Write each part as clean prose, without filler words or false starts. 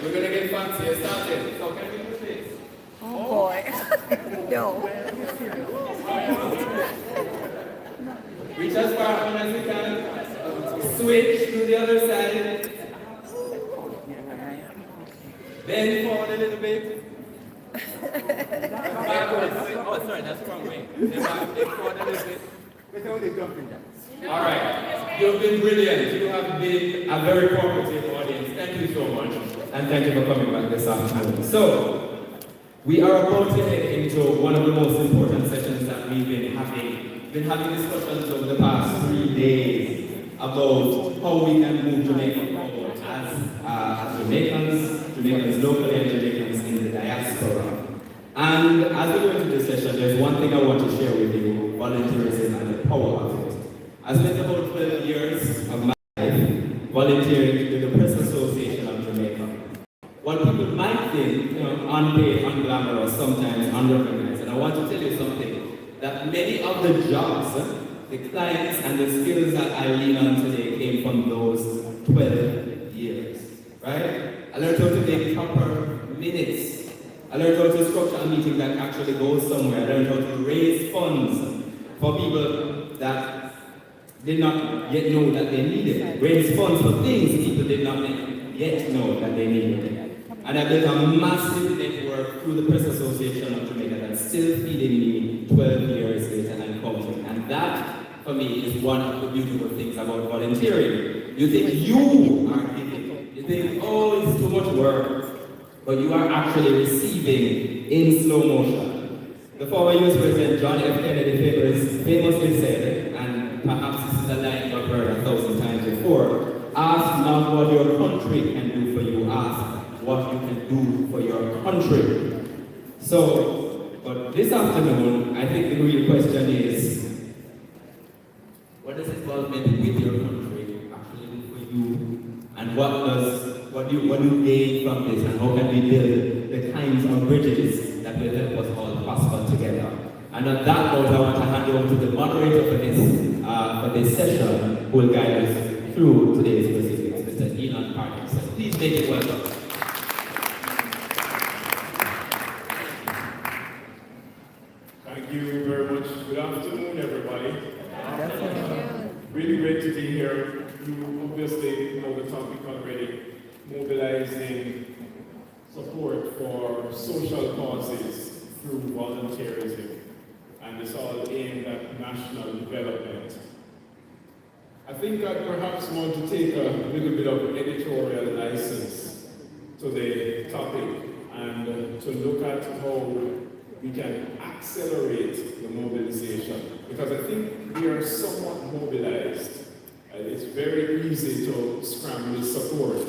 we're going to get fancier started. So can we do this? Oh boy. No. Reach as far on as we can. Switch to the other side. Bend forward a little bit. Backwards. Oh, sorry, that's the wrong way. Bend forward a little bit. All right. You've been brilliant. You have been a very cooperative audience. Thank you so much. And thank you for coming back this afternoon. So, we are about to head into one of the most important sessions that we've been having. We've been having discussions over the past 3 days about how we can move Jamaica forward as Jamaicans locally and Jamaicans in the diaspora. And as we go into this session, there's one thing I want to share with you, volunteerism and the power of it. I spent about 12 years of my life volunteering with the Press Association of Jamaica. What people might think, unpaid, unglamorous, sometimes unrecognized. And I want to tell you something, that many of the jobs, the clients and the skills that I lean on today came from those 12 years, right? I learned how to make proper minutes. I learned how to structure a meeting that actually goes somewhere. I learned how to raise funds for people that did not yet know that they needed. Raise funds for things people did not yet know that they needed. And I built a massive network through the Press Association of Jamaica that's still feeding me 12 years later and counting. And that, for me, is one of the beautiful things about volunteering. You think you are giving. You think, oh, it's too much work. But you are actually receiving in slow motion. The former US President John F. Kennedy famously said, and perhaps this is a line you've heard 1,000 times before, ask not what your country can do for you, ask what you can do for your country. So, but this afternoon, I think the real question is, what does involvement with your country actually do for you? And what do you gain from this? And how can we build the kinds of bridges that will help us all prosper together? And on that note, I want to hand over to the moderator for this session, who will guide us through today's proceedings, Mr. Elon Parkinson. Please make it welcome. Thank you very much. Good afternoon, everybody. Really great to be here. You obviously know the topic already, mobilizing support for social causes through volunteerism. And it's all aimed at national development. I think I perhaps want to take a little bit of editorial license to the topic and to look at how we can accelerate the mobilization, because I think we are somewhat mobilized. It's very easy to scramble support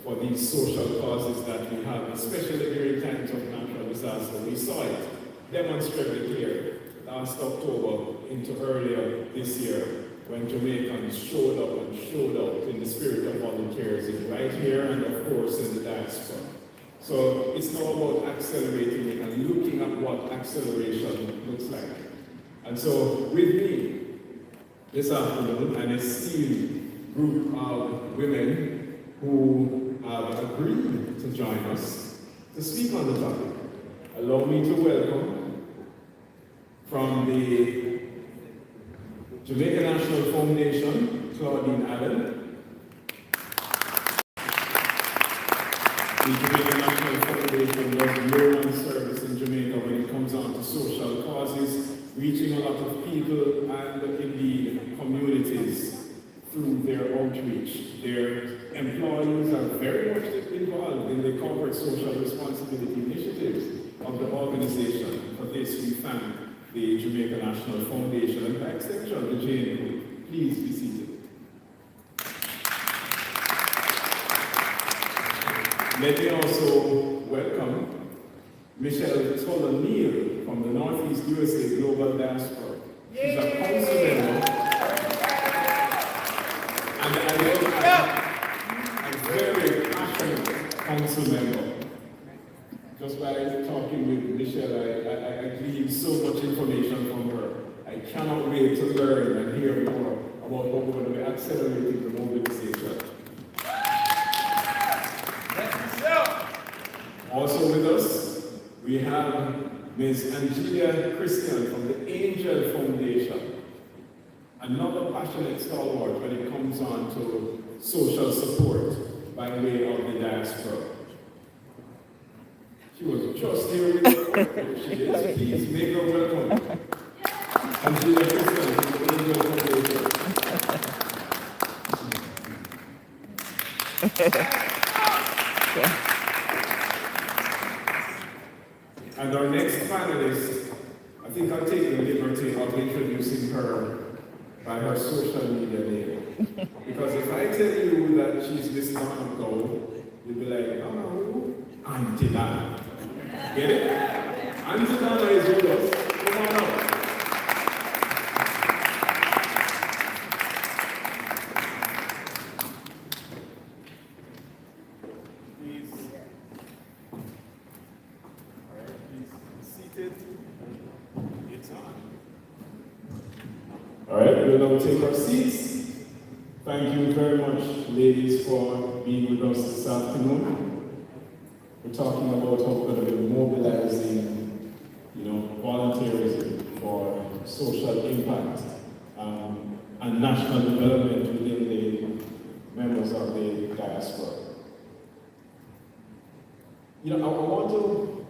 for these social causes that we have, especially during times of natural disaster. We saw it demonstrated here last October into earlier this year, when Jamaicans showed up and showed out in the spirit of volunteerism right here and of course in the diaspora. So it's now about accelerating it and looking at what acceleration looks like. And so with me this afternoon, an esteemed group of women who have agreed to join us to speak on the topic. Allow me to welcome from the Jamaica National Foundation, Claudine Allen. The Jamaica National Foundation does year-round service in Jamaica when it comes on to social causes, reaching a lot of people and indeed communities through their outreach. Their employees are very much involved in the corporate social responsibility initiatives of the organization. For this, we thank the Jamaica National Foundation and by extension the Jane Group. Please be seated. Let me also welcome Michelle Toller-Neal from the Northeast USA Global Diaspora. She's a council member. And a very passionate council member. Just by talking with Michelle, I gleaned so much information from her. I cannot wait to learn and hear more about what we're going to be accelerating the mobilization. Also with us, we have Ms. Angelia Christian from the Angel Foundation, another passionate stalwart when it comes on to social support by way of the diaspora. She was just here with us. She is. Please make her welcome. Angelia Christian from the Angel Foundation. And our next panelist, I think I'll take the liberty of introducing her by her social media name. Because if I tell you that she's Miss Donna Gowe, you'll be like, oh, Auntie Donna. Get it? Auntie Donna is with us. Come on up. All right, we'll now take our seats. Thank you very much, ladies, for being with us this afternoon. We're talking about how we're going to be mobilizing, volunteerism for social impact and national development within the members of the diaspora. I want to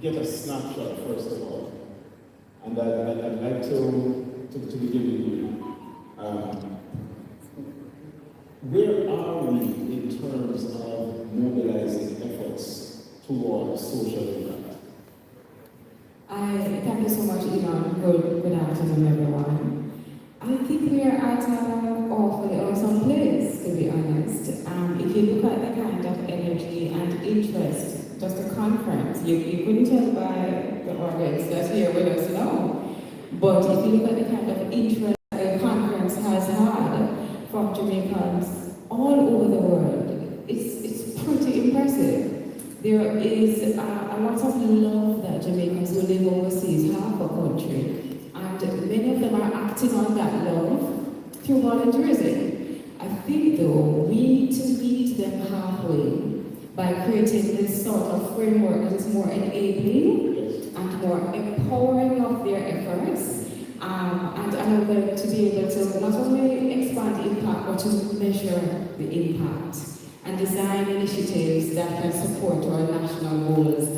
get a snapshot, first of all, and I'd like to be giving you. Where are we in terms of mobilizing efforts towards social impact? Thank you so much, Elon. Good afternoon, everyone. I think we are at an awfully awesome place, to be honest. If you look at the kind of energy and interest, just a conference, you couldn't tell by the audience that's here with us now. But if you look at the kind of interest the conference has had from Jamaicans all over the world, it's pretty impressive. There is a lot of love that Jamaicans who live overseas have for country, and many of them are acting on that love through volunteerism. I think, though, we need to meet them halfway by creating this sort of framework that is more enabling and more empowering of their efforts, and allow them to be able to not only expand impact, but to measure the impact and design initiatives that can support our national goals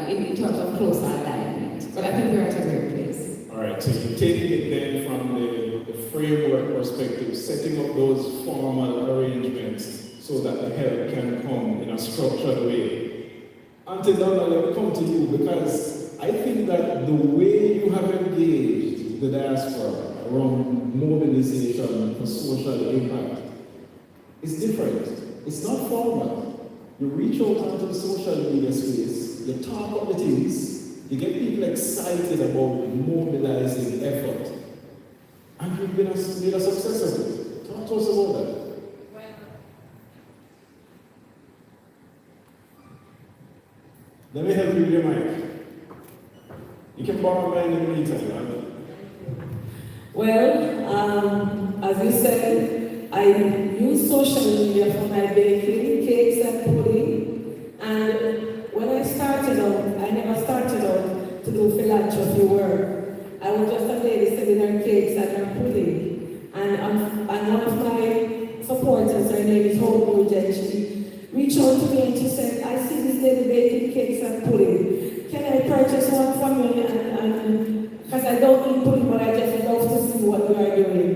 in terms of close alignment. But I think we're at a great place. All right, so you're taking it then from the framework perspective, setting up those formal arrangements so that the help can come in a structured way. Auntie Donna, let me come to you, because I think that the way you have engaged the diaspora around mobilization for social impact is different. It's not formal. You reach out onto the social media space, you talk about the things, you get people excited about mobilizing effort, and you've made a success of it. Talk to us about that. Let me help you with your mic. You can borrow mine in the meantime, right? Well, as you said, I use social media for my baking, cakes and pudding. And when I started out, I never started out to do philanthropy work. I was just a lady selling her cakes and her pudding. And one of my supporters, her name is Hope Nugent, she reached out to me and she said, I see this lady baking cakes and pudding. Can I purchase one for me? Because I don't eat pudding, but I just love to see what you are doing.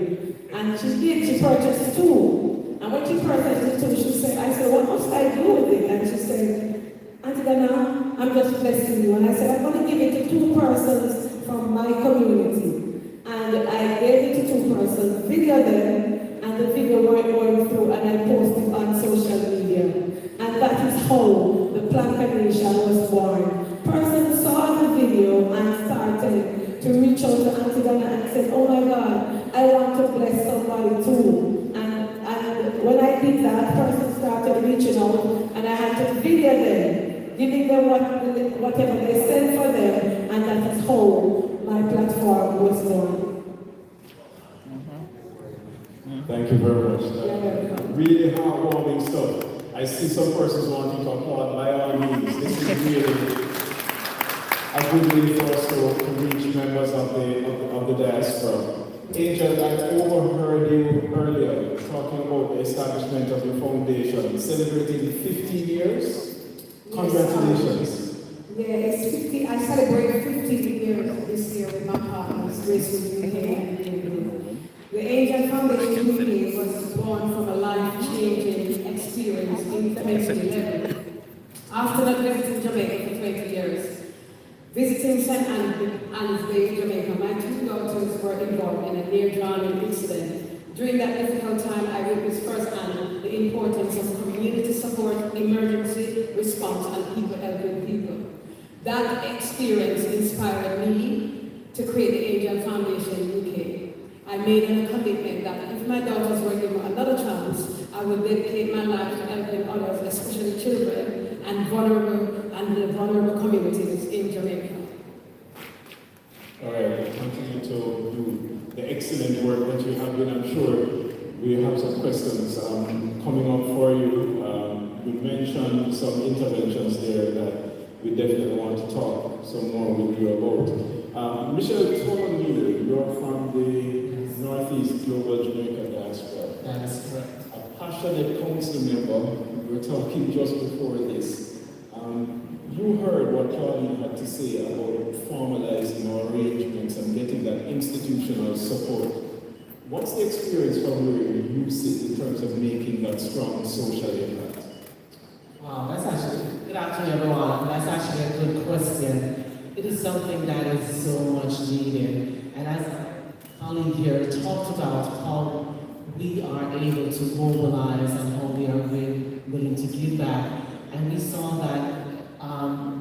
And she did, she purchased two. And when she purchased the two, she said, I said, what must I do with it? And she said, Auntie Donna, I'm just blessing you. And I said, I'm going to give it to two persons from my community. And I gave it to two persons, video them, and the video went going through, and I posted on social media. And that is how the Plank Nation was born. Person saw the video and started to reach out to Auntie Donna and said, oh my God, I want to bless somebody too. And when I did that, person started reaching out, and I had to video them, giving them whatever they sent for them, and that is how my platform was born. Thank you very much. Really heartwarming stuff. I see some persons wanting to applaud. By all means, really a good way for us to reach members of the diaspora. Angel, I overheard you earlier talking about the establishment of your foundation, celebrating 15 years. Congratulations. Yeah, it's 50. I celebrate 50 years this year with my partners, Grace UK and Blue. The Angel Foundation UK was born from a life-changing experience in 2011. After not visiting Jamaica for 20 years, visiting St. Anne's Bay, Jamaica, my two daughters were involved in a near-drowning incident. During that difficult time, I witnessed firsthand the importance of community support, emergency response, and people helping people. That experience inspired me to create the Angel Foundation UK. I made a commitment that if my daughters were given another chance, I would dedicate my life to helping others, especially children and the vulnerable communities in Jamaica. All right, continue to do the excellent work that you have been. I'm sure we have some questions coming up for you. You mentioned some interventions there that we definitely want to talk some more with you about. Michelle Tomamile, you're from the Northeast Global Jamaica Diaspora. That is correct. A passionate council member. We were talking just before this. You heard what Claudine had to say about formalizing our arrangements and getting that institutional support. What's the experience from where you sit in terms of making that strong social impact? Wow, that's actually, good afternoon everyone. That's actually a good question. It is something that is so much needed. And as Colleen here talked about how we are able to mobilize and how we are willing to give back. And we saw that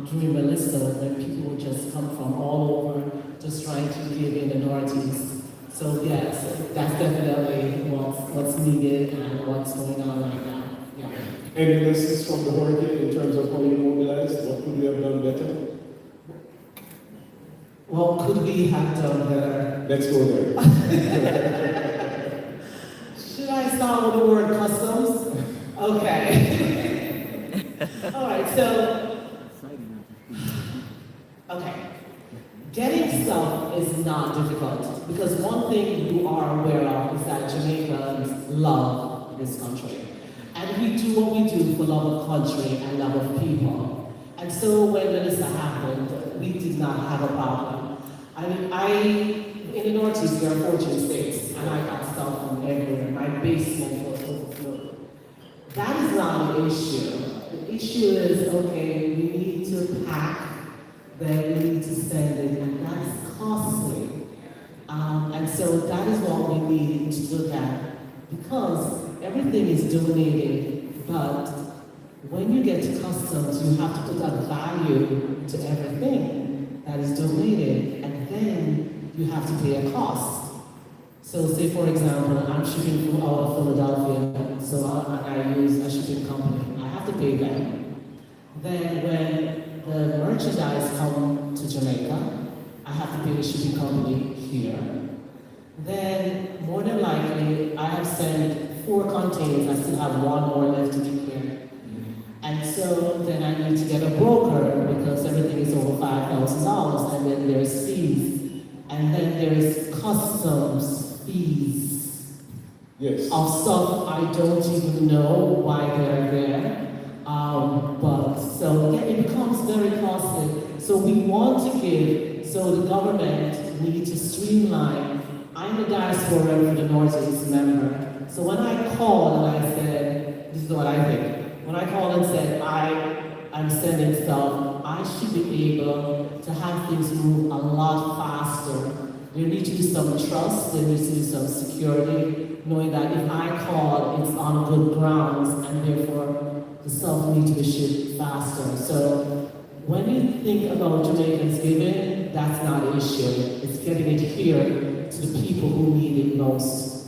during Melissa, when people would just come from all over, just trying to give in the Northeast. So yes, that's definitely what's needed and what's going on right now. Yeah. Any lessons from the hurricane in terms of how you mobilized? What could we have done better? What could we have done better? Let's go there. Should I start with the word customs? Okay. All right, so okay. Getting stuff is not difficult because one thing you are aware of is that Jamaicans love this country. And we do what we do for love of country and love of people. And so when Melissa happened, we did not have a problem. I mean, in the Northeast, we are 14 states, and I got stuff from everywhere. My basement was overflowed. That is not an issue. The issue is, okay, we need to pack, then we need to send it, and that's costly. And so that is what we need to look at, because everything is donated, but when you get to customs, you have to put that value to everything that is donated, and then you have to pay a cost. So say, for example, I'm shipping food out of Philadelphia, so I use a shipping company. I have to pay them. Then when the merchandise comes to Jamaica, I have to pay the shipping company here. Then, more than likely, I have sent 4 containers. I still have 1 more left to be cleared. And so then I need to get a broker because everything is over $5,000, and then there's fees. And then there's customs fees. Yes. Of stuff I don't even know why they're there. But so yeah, it becomes very costly. So we want to give, so the government needs to streamline. I'm a diaspora for the Northeast member. So when I called and I said, this is what I think. When I called and said, I'm sending stuff, I should be able to have things move a lot faster. There needs to be some trust, there needs to be some security, knowing that if I call, it's on good grounds, and therefore the stuff needs to be shipped faster. So when you think about Jamaicans giving, that's not an issue. It's getting it here to the people who need it most.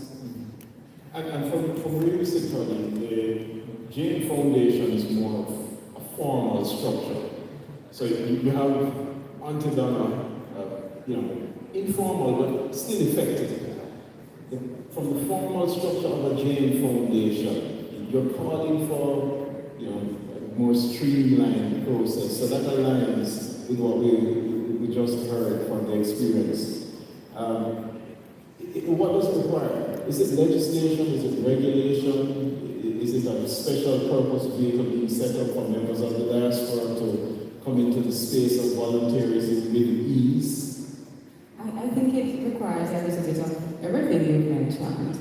And from where you sit, Claudine, the Jane Foundation is more of a formal structure. So you have Auntie Donna, informal but still effective. From the formal structure of a Jane Foundation, you're calling for more streamlined process. So that aligns with what we just heard from the experience. What does it require? Is it legislation? Is it regulation? Is it a special purpose vehicle being set up for members of the diaspora to come into the space of volunteerism with ease? I think it requires a little bit of everything you've mentioned.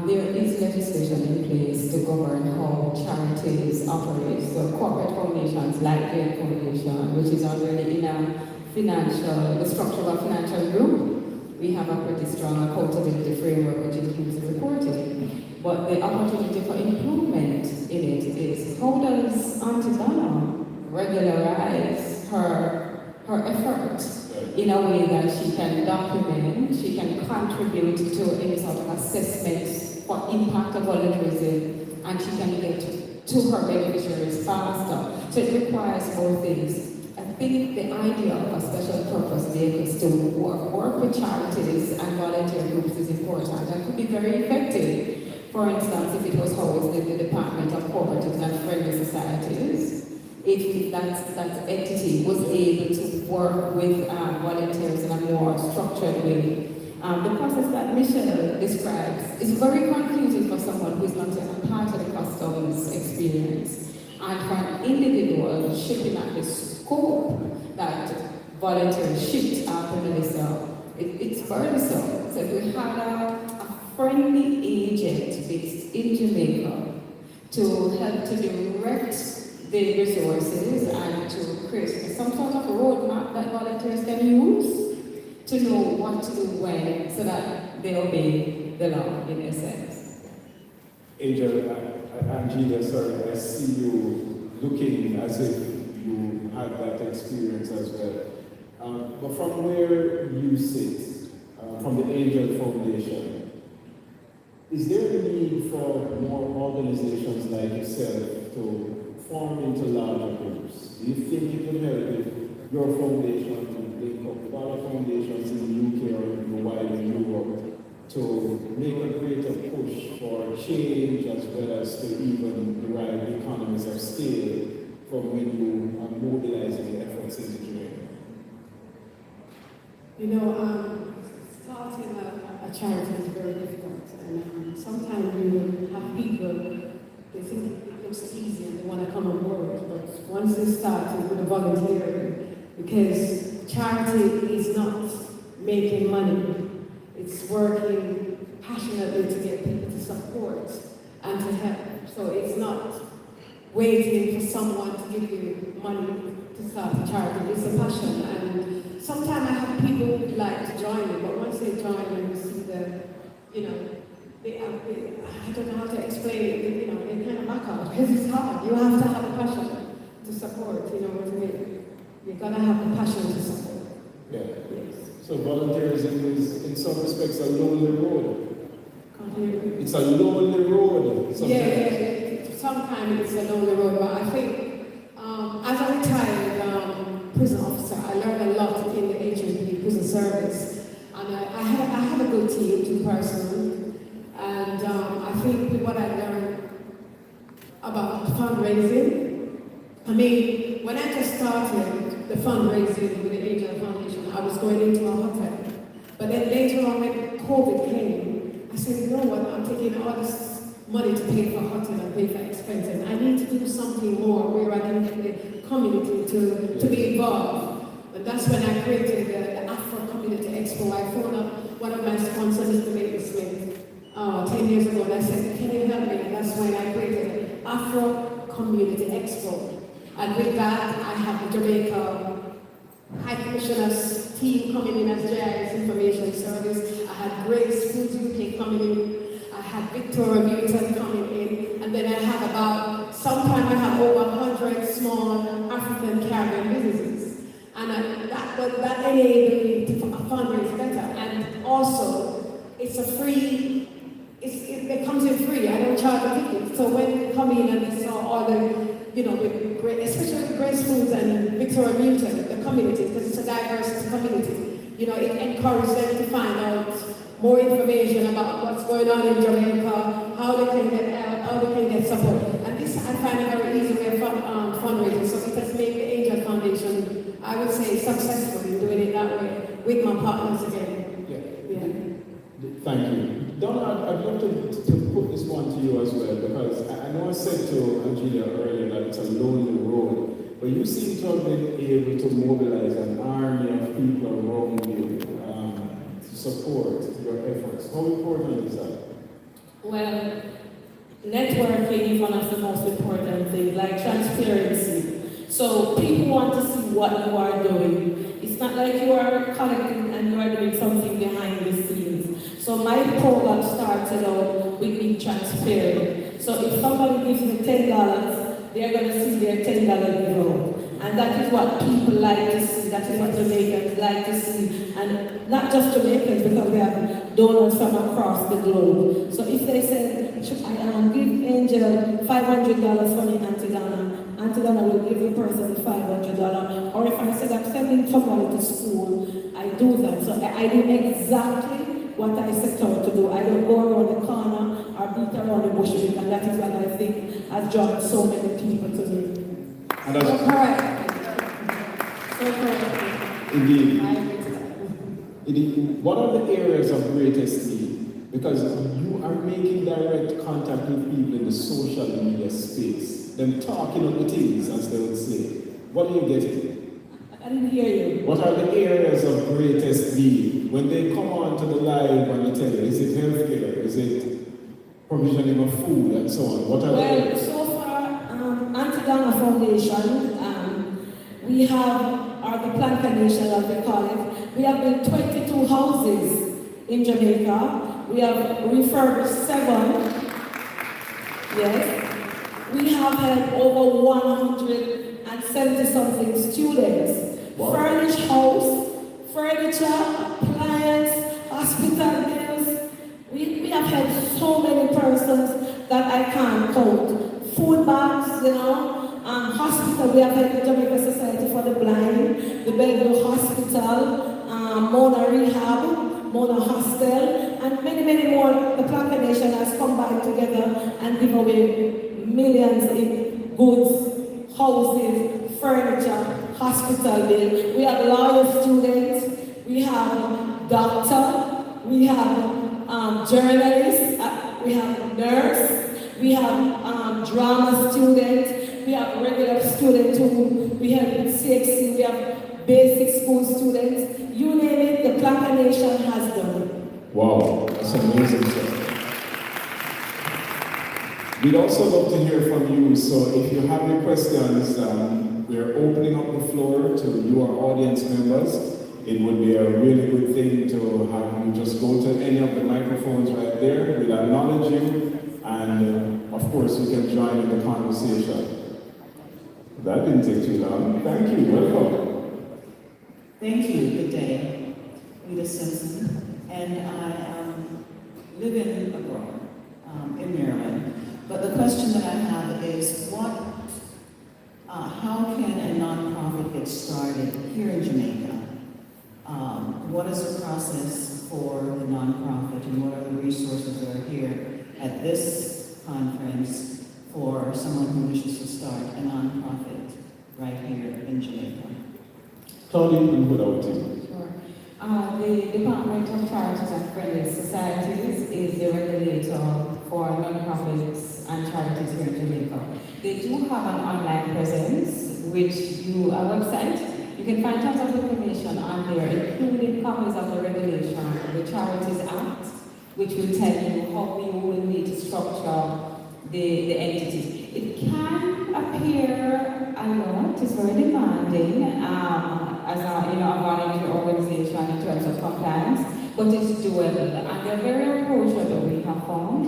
There is legislation in place to govern how charities operate. So corporate foundations like the Foundation, which is already in the structure of a financial group, we have a pretty strong accountability framework which includes reporting. But the opportunity for improvement in it is how does Auntie Donna regularize her effort in a way that she can document, she can contribute to any sort of assessment for impact of volunteerism, and she can get to her beneficiaries faster. So it requires more things. I think the idea of a special purpose vehicles to work with charities and volunteer groups is important and could be very effective. For instance, if it was housed in the Department of Cooperatives and Friendly Societies, if that entity was able to work with volunteers in a more structured way. The process that Michelle describes is very confusing for someone who is not a part of the customs experience. And for an individual shipping at the scope that volunteers shipped after Melissa, it's burdensome. So we had a friendly agent based in Jamaica to help to direct the resources and to create some sort of roadmap that volunteers can use to know what to do when so that they obey the law in essence. Angel, Angela, sorry, I see you looking as if you had that experience as well. But from where you sit, from the Angel Foundation, is there a need for more organizations like yourself to form into larger groups? Do you think it would help if your foundation to link up with other foundations in the UK or in the wider Europe to make a greater push for change as well as to even derive economies of scale from when you are mobilizing the efforts in the Jamaica? You know, starting a charity is very difficult, and sometimes you have people, they think it looks easy and they want to come on board, but once they start with the volunteering, because charity is not making money, it's working passionately to get people to support and to help. So it's not waiting for someone to give you money to start a charity. It's a passion, and sometimes I have people who would like to join me, but once they join and see the, I don't know how to explain it, they kind of back out because it's hard. You have to have a passion to support, you know what I mean? You've got to have the passion to support. Yeah. Yes. So volunteerism is, in some respects, a lonely road. It's a lonely road. Sometimes. Yeah. Sometimes it's a lonely road, but I think as a retired prison officer, I learned a lot in the HMP prison service, and I have a good team, 2 persons, and I think what I learned about fundraising, I mean, when I just started the fundraising with the Angel Foundation, I was going into a hotel, but then later on when COVID came, I said, you know what, I'm taking all this money to pay for hotel and pay for expenses. I need to do something more where I can get the community to be involved. And that's when I created the Afro Community Expo. I phoned up one of my sponsors, Mr. Baby Smith, 10 years ago, and I said, can you help me? And that's when I created the Afro Community Expo. And with that, I have the Jamaica High Commissioner's team coming in as JIS Information Service. I had Grace Foods UK coming in. I had Victoria Newton coming in, and then I have about, sometimes I have over 100 small African Caribbean businesses. And that enabled me to fundraise better. And also, it's a free, it comes in free. I don't charge a ticket. So when they come in and they saw all the, especially Grace Foods and Victoria Newton, the community, because it's a diverse community, it encourages them to find out more information about what's going on in Jamaica, how they can get help, how they can get support. And this, I find a very easy way of fundraising. So it has made the Angel Foundation, I would say, successful in doing it that way with my partners again. Yeah. Thank you. Donna, I'd love to put this one to you as well, because I know I said to Angela earlier that it's a lonely road, but you seem to have been able to mobilize an army of people around you to support your efforts. How important is that? Well, networking is one of the most important things, like transparency. So people want to see what you are doing. It's not like you are collecting and you are doing something behind the scenes. So my program started out with being transparent. So if somebody gives me $10, they are going to see their $10 grow. And that is what people like to see. That is what Jamaicans like to see. And not just Jamaicans, because we have donors from across the globe. So if they say, I give Angel $500 for me, Auntie Donna will give the person the $500. Or if I said I'm sending somebody to school, I do that. So I do exactly what I set out to do. I don't go around the corner or beat around the bush, and that is what I think has drawn so many people to me. And So correct. So correct. Indeed. I agree to that. Indeed. What are the areas of greatest need? Because you are making direct contact with people in the social media space. Them talking on the things, as they would say. What are you getting? I didn't hear you. What are the areas of greatest need? When they come on to the live on the telly, is it healthcare? Is it provisioning of food and so on? What are Well, so far, Auntie Donna Foundation, we have, or the Plantation as they call it, we have built 22 houses in Jamaica. We have refurbished 7. Yes. We have had over 170-something students. Wow. Furnished house, furniture, appliance, hospital bills. We have had so many persons that I can't count. Food bags, hospital. We have had the Jamaica Society for the Blind, the Bellevue Hospital, Mona Rehab, Mona Hostel, and many, many more. The Plantation has combined together and give away millions in goods, houses, furniture, hospital bill. We have lawyer students, we have doctor, we have journalists, we have nurse, we have drama students, we have regular students who we have CXC, we have basic school students. You name it, the Plantation has done it. Wow, that's amazing stuff. We'd also love to hear from you, so if you have any questions, we're opening up the floor to you, our audience members. It would be a really good thing to have you just go to any of the microphones right there. We'll acknowledge you, and of course you can join in the conversation. That didn't take too long. Thank you, welcome. Thank you, good day. Rita Simpson, and I am living abroad in Maryland. But the question that I have is, how can a nonprofit get started here in Jamaica? What is the process for the nonprofit, and what are the resources that are here at this conference for someone who wishes to start a nonprofit right here in Jamaica? Claudia, you can put out to you. The Department of Charities and Friendly Societies is the regulator for nonprofits and charities here in Jamaica. They do have an online presence, which a website. You can find tons of information on there, including copies of the regulation, the Charities Act, which will tell you how you will need to structure the entity. It can appear a lot, it's very demanding as a voluntary organization in terms of compliance, but it's doable, and they're very approachable, we have found.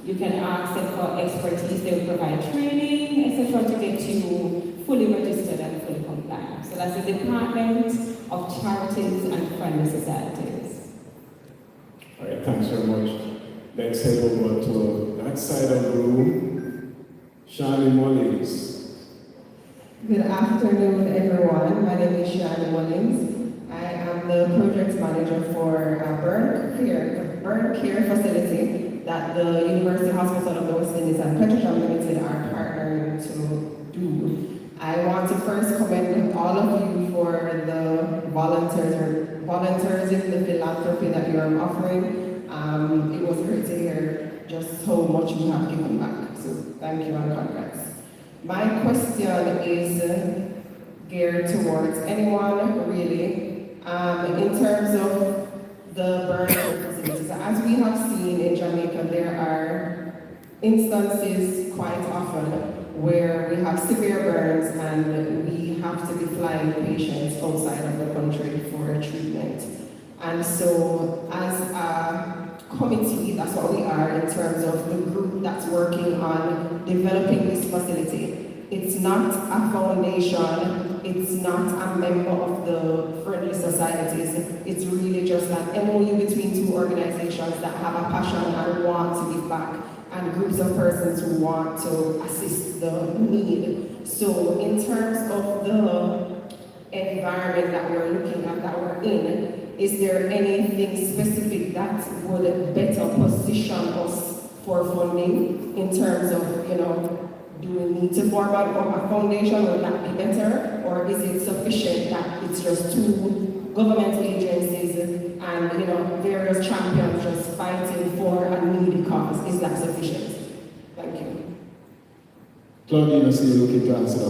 You can ask them for expertise, they will provide training, etc., to get you fully registered and fully compliant. So that's the Department of Charities and Friendly Societies. All right, thanks very much. Let's head over to that side of the room. Shani Mullins. Good afternoon, everyone. My name is Shani Mullins. I am the project manager for Burn Care Facility that the University Hospital of the West Indies and Petrojam Limited are partnering to do. I want to first commend all of you for the volunteers in the philanthropy that you are offering. It was great to hear just how much you have given back. So thank you and congrats. My question is geared towards anyone really, in terms of the burn facilities. As we have seen in Jamaica, there are instances quite often where we have severe burns and we have to be flying patients outside of the country for treatment. And so as a committee, that's what we are in terms of the group that's working on developing this facility. It's not a foundation, it's not a member of the friendly societies, it's really just an MOU between two organizations that have a passion and want to give back, and groups of persons who want to assist the need. So in terms of the environment that we're looking at, that we're in, is there anything specific that would better position us for funding in terms of, do we need to form a foundation? Would that be better? Or is it sufficient that it's just two government agencies and various champions just fighting for a needy cause? Is that sufficient? Thank you. Claudine, I see you looking to answer that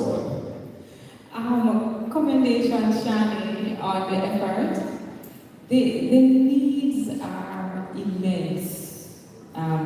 one. Commendation, Shani, on the effort. The needs are immense,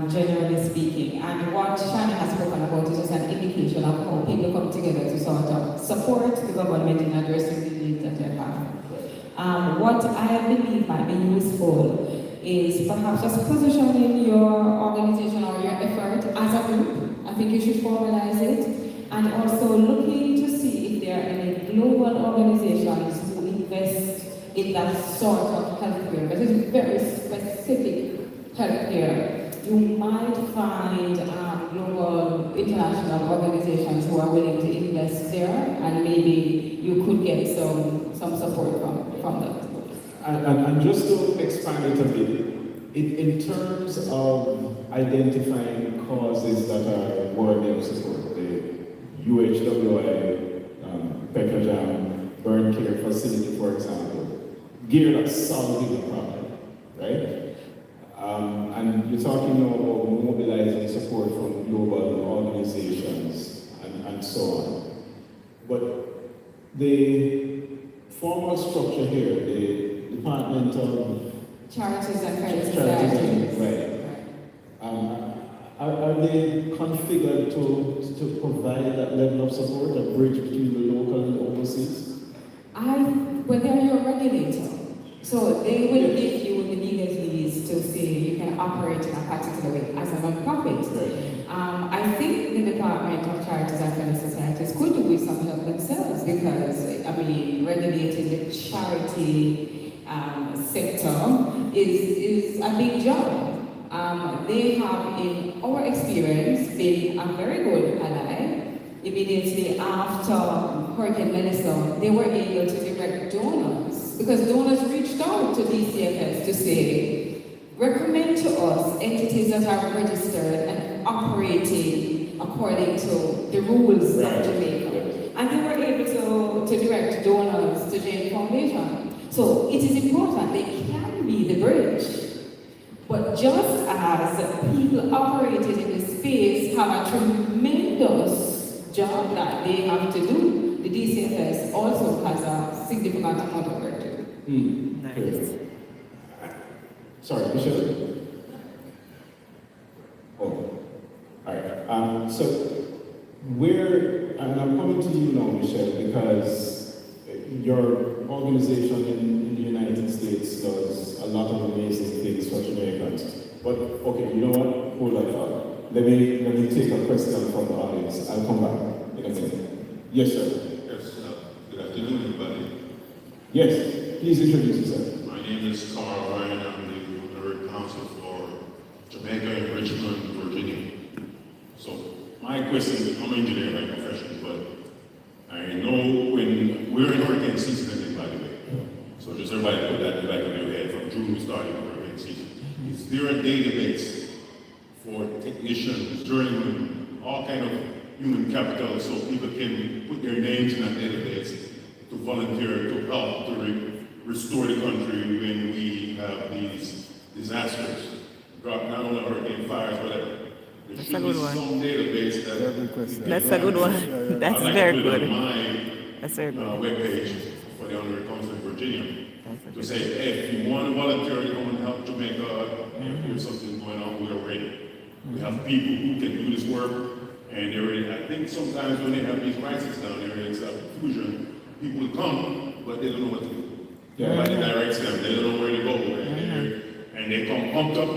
generally speaking, and what Shani has spoken about is just an indication of how people come together to sort of support the government in addressing the needs that they have. What I believe might be useful is perhaps just positioning your organization or your effort as a group. I think you should formalize it, and also looking to see if there are any global organizations who invest in that sort of healthcare, but it's very specific healthcare. You might find global international organizations who are willing to invest there, and maybe you could get some support from that. And just to expand it a bit, in terms of identifying causes that are worthy of support, the UHWI, Petrojam, burn care facility, for example, geared at solving the problem, right? And you're talking now about mobilizing support from global organizations and so on. But the formal structure here, the Department of Charities and Credit Charities, right. Are they configured to provide that level of support, a bridge between the local and overseas? Well, they're your regulator, so they will give you the legalities to say you can operate in a particular way as a non-profit. Right. I think the Department of Charities and Credit Societies could do with some help themselves because, regulating the charity sector is a big job. They have, in our experience, been a very good ally. Immediately after Hurricane Melissa, they were able to direct donors because donors reached out to DCFS to say, recommend to us entities that are registered and operating according to the rules of Jamaica. And they were able to direct donors to Jane Foundation. So it is important they can be the bridge. But just as people operating in this space have a tremendous job that they have to do, the DCFS also has a significant amount of work to do. Nice. Sorry, Michelle? Oh, all right. So, and I'm coming to you now, Michelle, because your organization in the United States does a lot of amazing things for Jamaicans. But, okay, you know what? Hold on, thought. Let me take a question from the audience. I'll come back in a minute. Yes, sir. Yes, good afternoon, everybody. Yes, please introduce yourself. My name is Carl Ryan. I'm the Honorary Counsel for Jamaica and Richmond, Virginia. So, my question, I'm an engineer by profession, but I know when we're in hurricane season, by the way. So just everybody put that in the back of your head. From June, we started hurricane season. Is there a database Haitians, journeymen, all kind of human capital, so people can put their names in that database to volunteer to help to restore the country when we have these disasters. Not only hurricane fires, whatever. There That's should a be good one. some database that That's a good one. That's I'd like very to put it good. on my That's very good. webpage for the Honorary Council of Virginia to say, hey, if you want to volunteer to come and help Jamaica, if there's something going on, we're ready. We have people who can do this work, and they're ready. I think sometimes when they have these crises down there, it's a confusion. People will come, but they don't know what to do. Nobody directs them. They don't know where to go. And they come pumped up,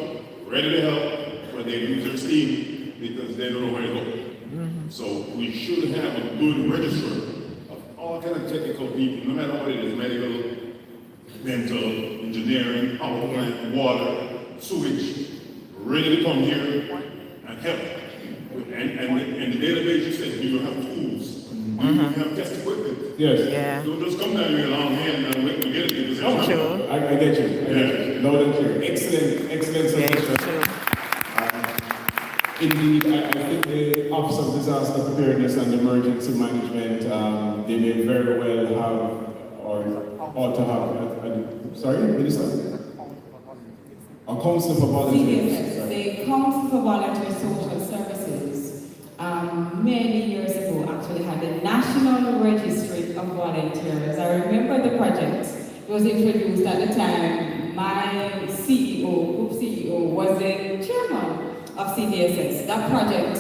ready to help, but they lose their steam because they don't know where to go. So we should have a good register of all kind of technical people, no matter what it is, medical, mental, engineering, power plant, water, sewage, ready to come here and help. And the database you said, do you have tools? Do you have test equipment? Yes. Yeah. Don't just come down here long hand and wait to get it because it's True. I get you. Loud and clear. Excellent suggestion. True. Indeed, I think the Office of Disaster Preparedness and Emergency Management, they may very well have, or ought to have, sorry, Minister? A Council for Volunteers. CDFS, the Council for Voluntary Social Services, many years ago actually had the National Registry of Volunteers. I remember the project. It was introduced at the time. My CEO, group CEO, was the chairman of CDSS. That project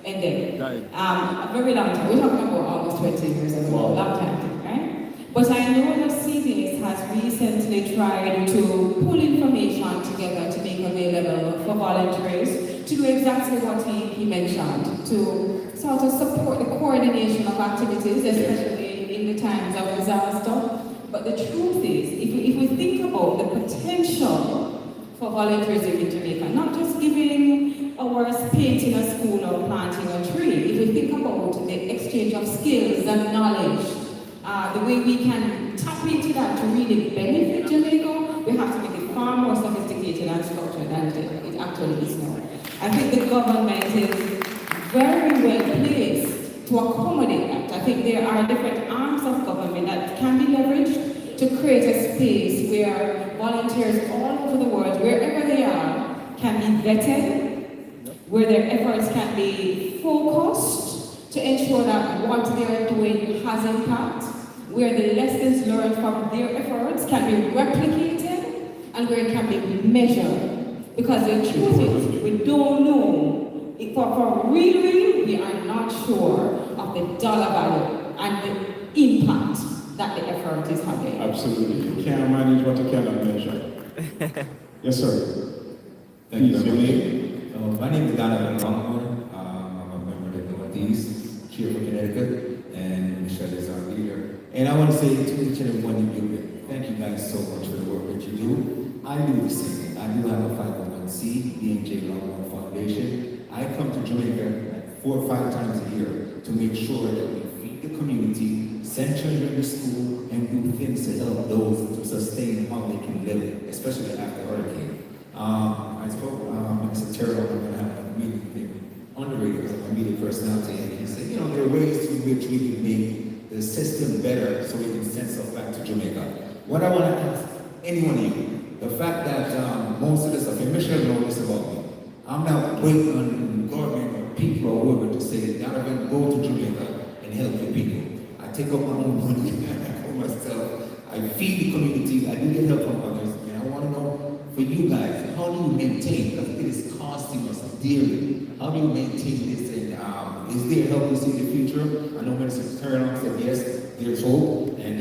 ended. A very long time. We're talking about almost 20 years ago. Wow. A long time, right? But I know that CDS has recently tried to pull information together to make available for volunteers to do exactly what he mentioned, to sort of support the coordination of activities, especially in the times of disaster. But the truth is, if we think about the potential for volunteerism in Jamaica, not just giving hours painting a school or planting a tree, if we think about the exchange of skills and knowledge, the way we can tap into that to really benefit Jamaica, we have to make it far more sophisticated and structured than it actually is now. I think the government is very well placed to accommodate that. I think there are different arms of government that can be leveraged to create a space where volunteers all over the world, wherever they are, can be vetted, where their efforts can be focused to ensure that what they are doing has impact, where the lessons learned from their efforts can be replicated, and where it can be measured. Because the truth is, we don't know. For real, we are not sure of the dollar value and the impact that the effort is having. Absolutely. You can't manage what you cannot measure. Yes, sir. Thank you. Your name? My name is Donna Gowe. I'm a member of the Northeast, here from Connecticut, and Michelle is our leader. And I want to say to each and every one of you, thank you guys so much for the work that you do. I do the same thing. I do have a 501c, B&J Long Foundation. I come to Jamaica like 4 or 5 times a year to make sure that we feed the community, send children to school, and do things to help those to sustain how they can live, especially after hurricane. I spoke Mr. Terrell, I'm going to have a meeting on the radio, a media personality, and he said, there are ways through which we can make the system better so we can send stuff back to Jamaica. What I want to ask any one of you, the fact that most of this stuff, and Michelle knows this about me, I'm not waiting on government or people or whoever to say, Donovan, go to Jamaica and help the people. I take up my own money for myself. I feed the community. I do get help from others. And I want to know for you guys, how do you maintain? Because it is costing us dearly. How do you maintain this? And is there help you see in the future? I know Minister Turner said yes, there's hope, and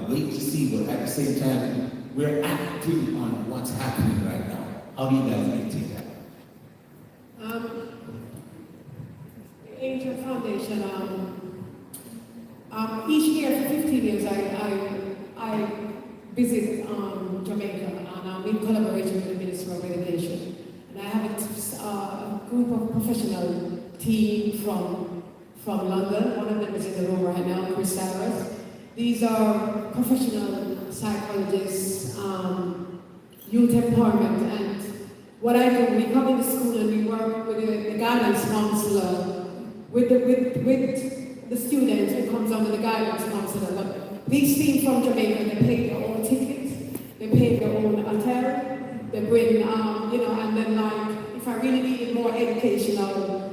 wait to see. But at the same time, we're acting on what's happening right now. How do you guys maintain that? The Angel Foundation, each year for 15 years I visit Jamaica, and I'm in collaboration with the Ministry of Education. And I have a group of professional team from London. One of them is in the room right now, Chris Cyrus. These are professional psychologists, youth empowerment, and what I do, we come into school and we work with the guidance counselor, with the students who comes under the guidance counselor. But these teams from Jamaica, they pay their own tickets, they pay their own hotel, they bring, and then like, if I really needed more educational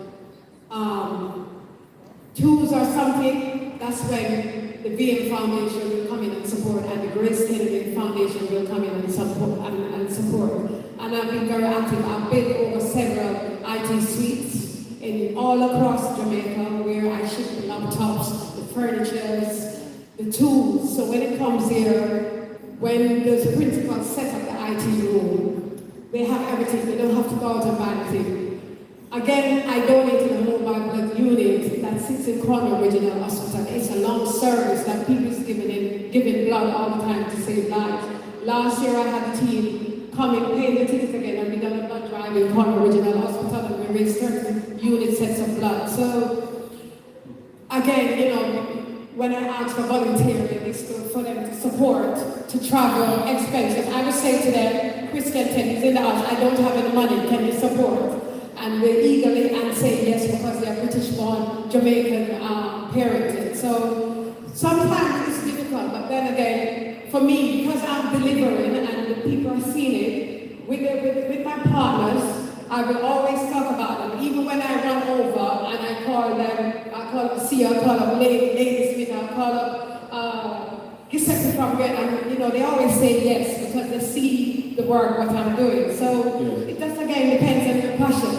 tools or something, that's when the VM Foundation will come in and support, and the Grace Kennedy Foundation will come in and support. And I've been very active. I've been over several IT suites in all across Jamaica where I ship the laptops, the furnitures, the tools. So when it comes here, when the principal set up the IT room, they have everything. They don't have to go out and buy anything. Again, I donated a mobile blood unit that sits in Corner Regional Hospital. It's a long service that people is giving blood all the time to save lives. Last year I had a team come and pay the tickets again, and we done a blood drive in Corner Regional Hospital, and we raised 30 unit sets of blood. So again, when I ask for volunteering, it's for them to support, to travel expenses. I would say to them, Chris Kenton is in the house, I don't have any money, can you support? And they eagerly and say yes because they are British-born, Jamaican parented. So sometimes it's difficult, but then again, for me, because I'm delivering and the people are seeing it, with my partners, I will always talk about them. Even when I run over and I call up Sia, I call up Lady Smith, I call up Giuseppe from Red, and they always say yes because they see the work, what I'm doing. So it just again depends on your passion.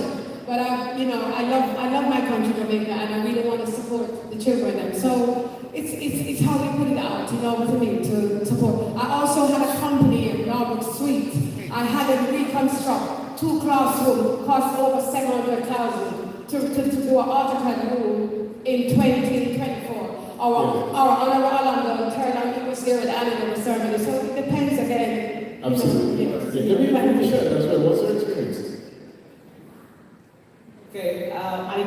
But I love my country, Jamaica, and I really want to support the children. And so it's how we put it out, what I mean, to support. I also had a company in Robert Suite. I had to reconstruct 2 classrooms, cost over 700,000 to do an AutoCAD room in 2024. Our Orlando turned out he was there at the annual ceremony. So it depends again. Absolutely. Can we share that? What's your experience? Okay, I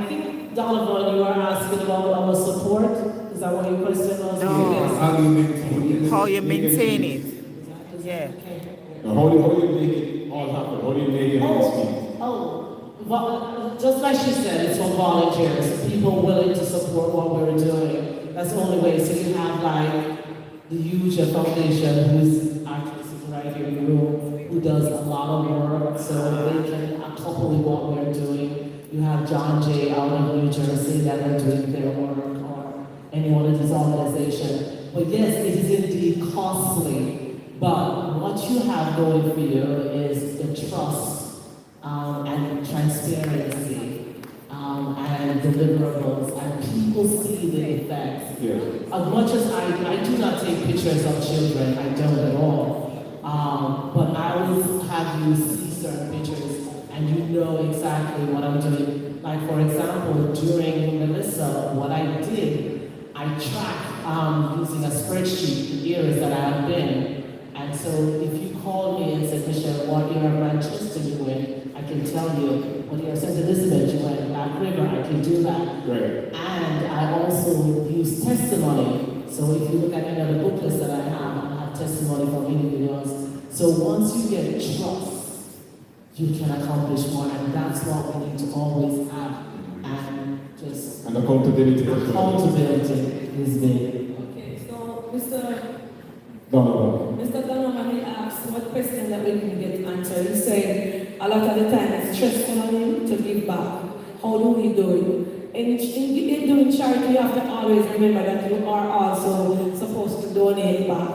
think, Donovan, you are asking about our support. Is that what your question was? No. How you maintain it. Yeah. Now, how do you make it all happen? How do you make it all just like she said, it's for volunteers, people willing to support what we're doing. That's the only way. So you have like the huge foundation, who's actually sitting right here in the room, who does a lot of work, so they can couple with what we're doing. You have John Jay out of New Jersey that are doing their work, or any one of these organizations. But yes, it is indeed costly. But what you have going for you is the trust and transparency and deliverables, and people see the effects. Yeah. As much as I do not take pictures of children, I don't at all. But I always have you see certain pictures and you know exactly what I'm doing. Like for example, during Melissa, what I did, I tracked using a spreadsheet the areas that I have been. And so if you call me and say, Michelle, what year of Manchester you went, I can tell you. What year of St. Elizabeth you went, Black River, I can do that. Right. And I also use testimony. So if you look at any of the booklets that I have testimony from individuals. So once you get trust, you can accomplish more, and that's what we need to always have. And just accountability. Accountability is big. Okay, so Mr. Donovan. Donovan, he asked what question that we can get answered. He said a lot of the time it's stressful on him to give back. How do we do it? In doing charity, you have to always remember that you are also supposed to donate back.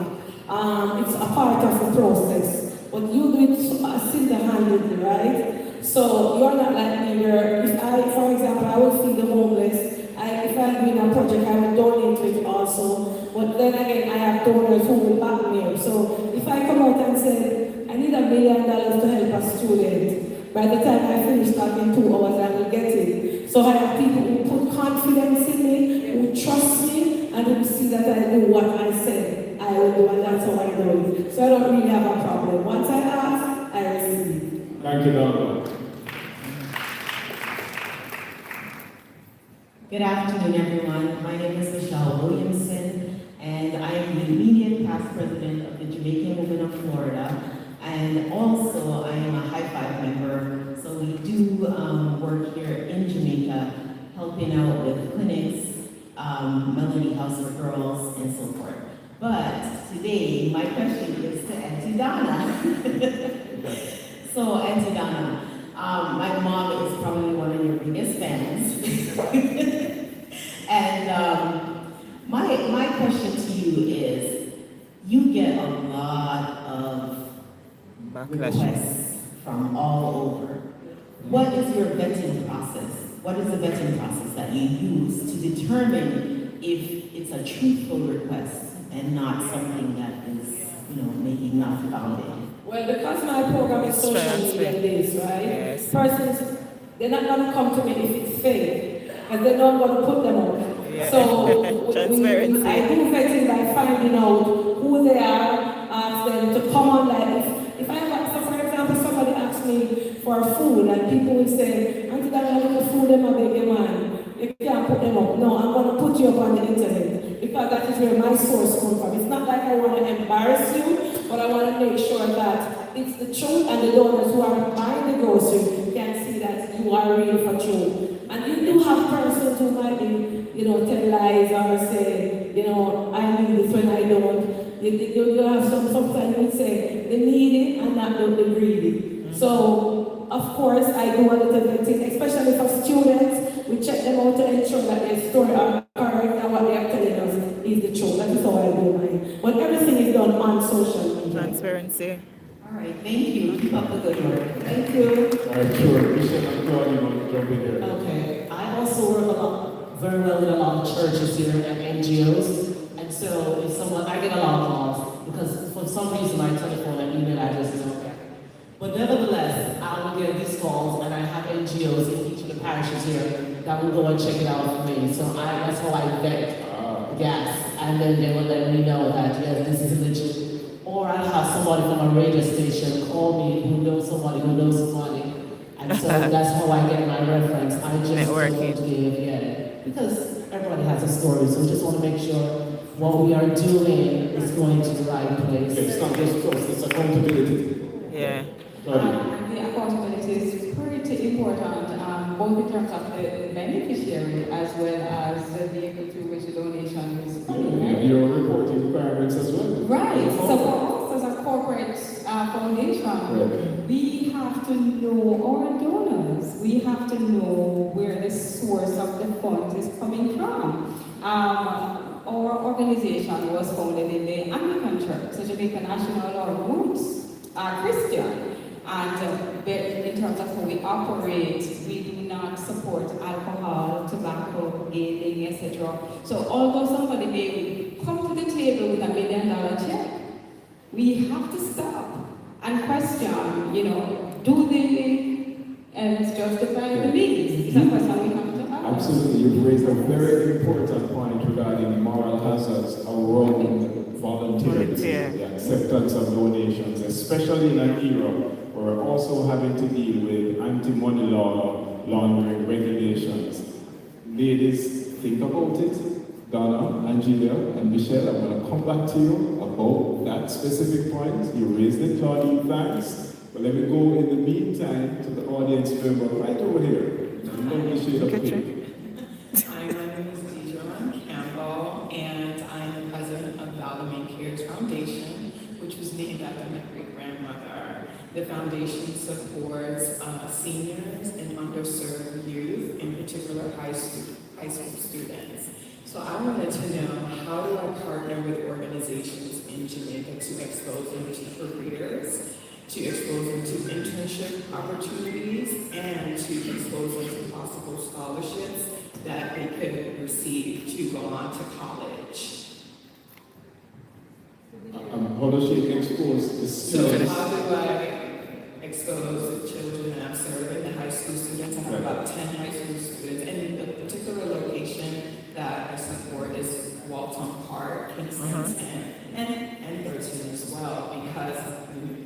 It's a part of the process. But you do it single-handedly, right? So you're not like me where if for example, I would feed the homeless. If I'm doing a project, I would donate to it also. But then again, I have donors who will back me up. So if I come out and say, I need $1 million to help a student, by the time I finish that in 2 hours, I will get it. So I have people who put confidence in me, who trust me, and who see that I do what I said I will do, and that's how I do it. So I don't really have a problem. Once I ask, I receive. Thank you, Donna. Good afternoon, everyone. My name is Michelle Williamson, and I am the immediate past president of the Jamaican Women of Florida, and also I am a High Five member helping out with clinics, Melody House for Girls, and so forth. But today, my question is to Auntie Donna. So, Auntie Donna, my mom is probably one of your biggest fans. And my question to you is, you get a lot of requests from all over. What is your vetting process? What is the vetting process that you use to determine if it's a truthful request and not something that is, making mouth about it? Well, because my program is social media based, right? Yes. Persons, they're not going to come to me if it's fake, and they don't want to put them up. Yeah. So Transparency. I do vetting by finding out who they are, ask them to come on. Like if I have, so for example, somebody asks me for food, and people will say, Auntie Donna, I want to food them a baby man. You can't put them up. No, I'm going to put you up on the internet because that is where my source comes from. It's not like I want to embarrass you, but I want to make sure that it's the truth, and the donors who are buying the grocery can see that you are real for truth. And you do have persons who might be, tell lies or say, I need this when I don't. You have sometimes you would say, they need it and not the greedy. So, of course, I do a little vetting, especially for students. We check them out to ensure that their story are correct and what they are telling us is the truth. That is how I do mine. But everything is done on social media. Transparency. All right, thank you. Keep up the good work. Thank you. All right, sure. Bishop and Claudia, you want to jump in here? Okay, I also work very well with a lot of churches here and NGOs, and so if someone, I get a lot of calls because for some reason my telephone and email address is okay. But nevertheless, I will get these calls, and I have NGOs in each of the parishes here that will go and check it out for me. So that's how I vet gas, and then they will let me know that yes, this is legit. Or I'll have somebody from a radio station call me who knows somebody who knows somebody. And so that's how I get my reference. I just don't give, because everybody has a story, so we just want to make sure what we are doing is going to the right place. It's not just trust, it's accountability. Yeah. The accountability is pretty important, both in terms of the beneficiary as well as the vehicle through which the donation is coming. Yeah, your reporting requirements as well. Right. So for us as a corporate foundation, we have to know our donors. We have to know where the source of the funds is coming from. Our organization was founded in the Anglican Church, so Jamaica National, our roots are Christian. And in terms of how we operate, we do not support alcohol, tobacco, gaming, etc. So although somebody may come to the table with $1 million check, we have to stop and question, do the ends justify the means? It's a question we have to ask. Absolutely, you've raised a very important point regarding moral hazards around volunteerism, the acceptance of donations, especially in an era where we're also having to deal with anti-money laundering regulations. Ladies, think about it. Donna, Angelia, and Michelle, I'm going to come back to you about that specific point. You raised it, Claudine, thanks. But let me go in the meantime to the audience member right over here. Lovely shade of pink. Hi, my name is Deidre Campbell, and I'm the president of Valdeman Cares Foundation, which was named after my great-grandmother. The foundation supports seniors and underserved youth, in particular high school students. So I wanted to know, how do I partner with organizations in Jamaica to expose them to careers, to expose them to internship opportunities, and to expose them to possible scholarships that they could receive to go on to college? How does she expose the students? So how do I expose the children that I'm serving, the high school students? I have about 10 high school students, and the particular location that I support is Walton Park, Kingston 10, and 13 as well, because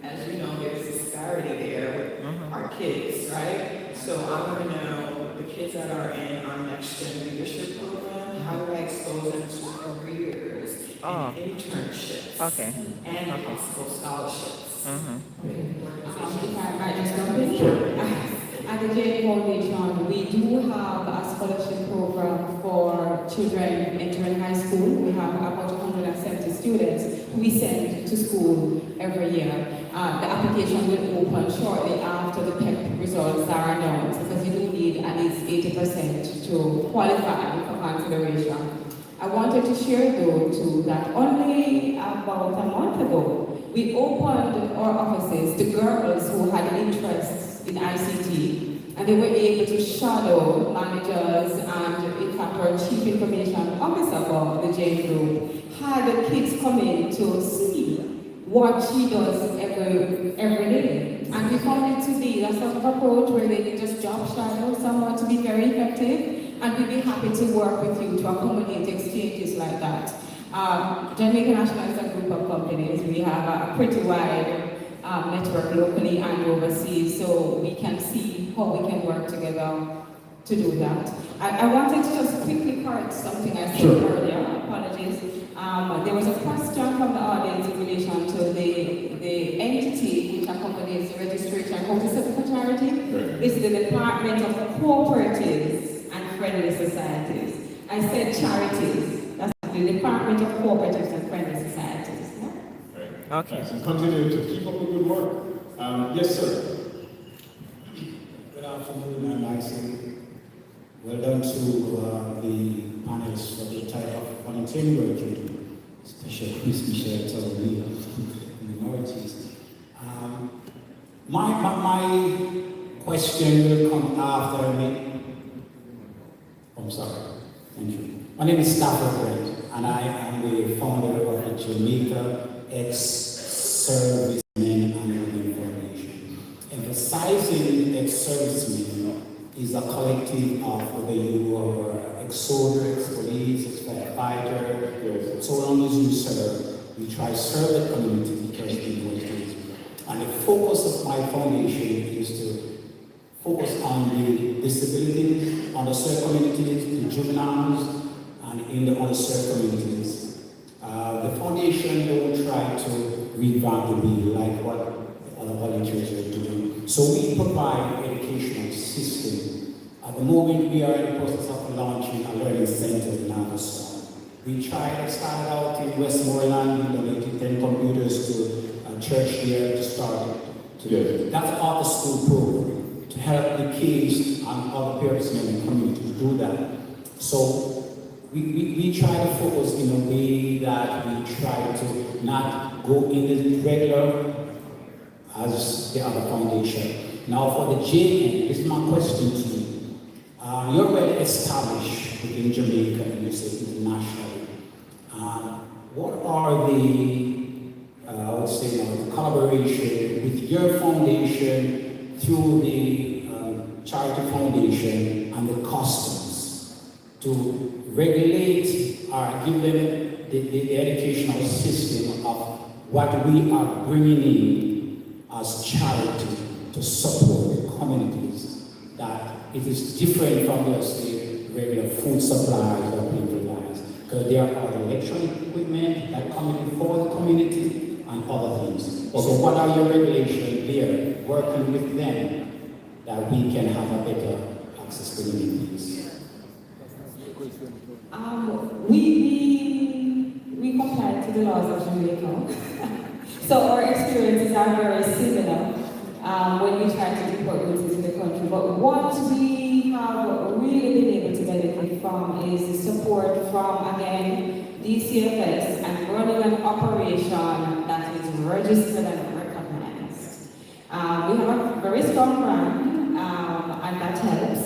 as you know, there's a disparity there with our kids, right? So I want to know the kids that are in our Next Gen Leadership Program, how do I expose them to careers and internships and possible scholarships? If I might just jump in here. I at the Jane Foundation, we do have a scholarship program for children entering high school. We have about 170 students who we send to school every year. The application will open shortly after the PEP results are announced, because you do need at least 80% to qualify for consideration. I wanted to share though too that only about a month ago, we opened our offices to girls who had interests in ICT, and they were able to shadow managers, and in fact our chief information officer for the Jane Group had the kids come in to see what she does every day. And we found it to be a sort of approach where they can just job shadow someone to be very effective, and we'd be happy to work with you to accommodate exchanges like that. Jamaica National is a group of companies. We have a pretty wide network locally and overseas, so we can see how we can work together to do that. I wanted to just quickly correct something I said earlier. Apologies. There was a question from the audience in relation to the entity which accompanies the registration. How to set up a charity? It's the Department of Cooperatives and Friendly Societies. I said charities. That's the Department of Cooperatives and Friendly Societies. Yeah? Okay. Thanks, and continue to keep up the good work. Yes, sir. Good afternoon, and I say well done to the panelists for the type of volunteering work you do, especially Chris Michelle telling me minorities. My question will come after me. I'm sorry. Thank you. My name is Stafford Brent, and I am the founder of the Jamaica Ex-Servicemen and Women Foundation. Emphasizing ex-servicemen is a collective of whether you are ex-soldier, ex-police, ex-firefighter, so long as you serve, you try to serve the community because you know what it is. And the focus of my foundation is to focus on the disabilities, underserved communities, the juveniles, and in the underserved communities. The foundation don't try to revamp the wheel like what the other volunteers are doing. So we provide educational system. At the moment, we are in the process of launching a learning center in Anderson. We tried to start out in Westmoreland, we donated 10 computers to a church there to start it. That's part of the school program, to help the kids and other parents in the community to do that. So we try to focus in a way that we try to not go in the regular as the other foundation. Now for the JN, this is my question to you. You're well established within Jamaica and you say internationally. What are I would say now, the collaboration with your foundation through the charity foundation and the customs to regulate or give them the educational system of what we are bringing in as charity to support the communities, that it is different from just the regular food supplies or people lives, because there are electronic equipment that come in for the community and other things. So what are your regulations there, working with them, that we can have a better access to the communities? We comply to the laws of Jamaica. So our experiences are very similar when we try to deport goods into the country. But what we have really been able to benefit from is the support from, again, DCFS and running an operation that is registered and recognized. We have a very strong brand, and that helps.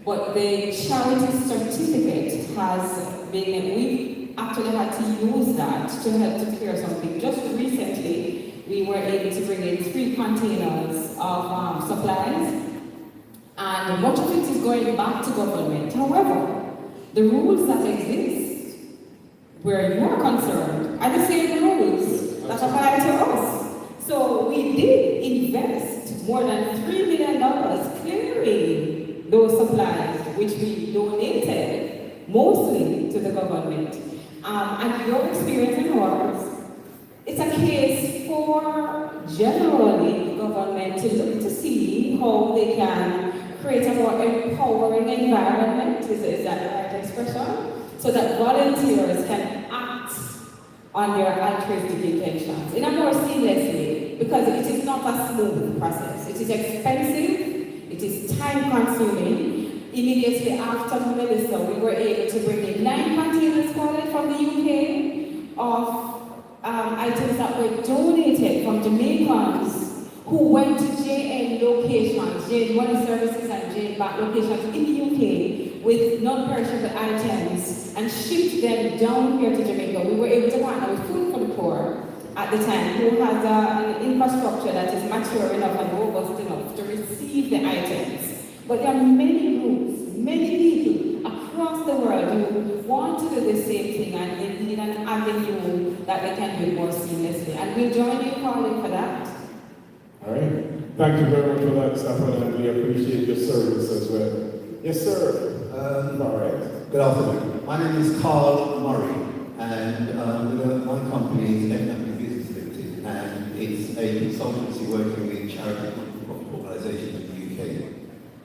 But the charity certificate has been, we actually had to use that to help to clear something. Just recently, we were able to bring in 3 containers of supplies, and much of it is going back to government. However, the rules that exist, where you are concerned, are the same rules that apply to us. So we did invest more than $3 million clearing those supplies, which we donated mostly to the government. And your experience and ours, it's a case for generally government to look to see how they can create a more empowering environment, is that the right expression? So that volunteers can act on their altruistic intentions in a more seamless way, because it is not a smooth process. It is expensive, it is time consuming. Immediately after Melissa, we were able to bring in 9 containers from the UK of items that were donated from Jamaicans who went to JN locations, JN Money Services and JN Back locations in the UK with non-perishable items and shipped them down here to Jamaica. We were able to partner with Food for the Poor at the time, who has an infrastructure that is mature enough and robust enough to receive the items. But there are many groups, many people across the world who want to do the same thing and they need an avenue that they can do more seamlessly. And we'll join you calling for that. All right. Thank you very much for that, Stefan, and we appreciate your service as well. Yes, sir. All right. Good afternoon. My name is Carl Murray, and my company is NW Business Limited, and it's a consultancy working with charity organisations in the UK.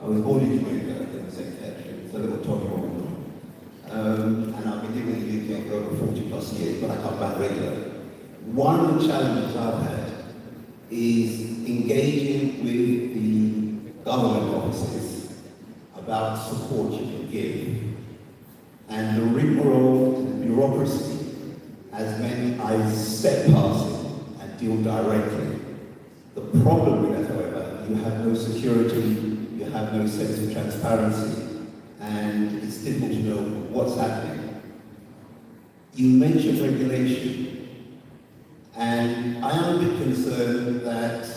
I was born in Jamaica in the same country, it's a little Tony Hawk. And I've been living in the UK for over 40 plus years, but I come back regularly. One of the challenges I've had is engaging with the government offices about support you can give. And the rigmarole, the bureaucracy, has meant I step past it and deal directly. The problem with that, however, you have no security, you have no sense of transparency, and it's difficult to know what's happening. You mentioned regulation, and I am a bit concerned that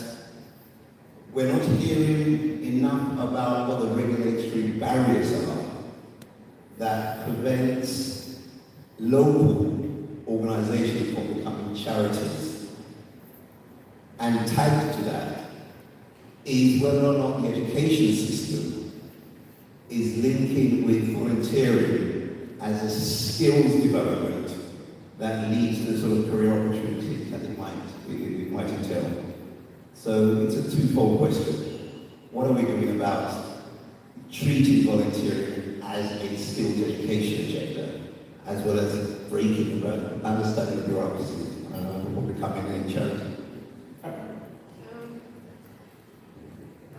we're not hearing enough about what the regulatory barriers are that prevents local organizations from becoming charities. And tagged to that is whether or not the education system is linking with volunteering as a skills development that leads to the sort of career opportunities that it might entail. So it's a twofold question. What are we doing about treating volunteering as a skills education agenda, as well as breaking the understanding of bureaucracy or becoming a charity?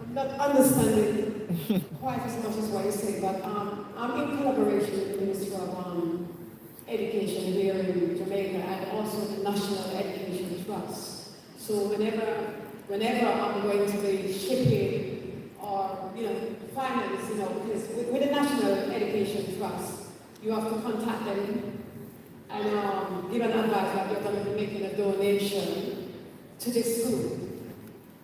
I'm not understanding quite as much as what you say, but I'm in collaboration with the Ministry of Education here in Jamaica and also the National Education Trust. So whenever I'm going to be shipping or finance, because with the National Education Trust, you have to contact them and give an advice that you're going to be making a donation to this school.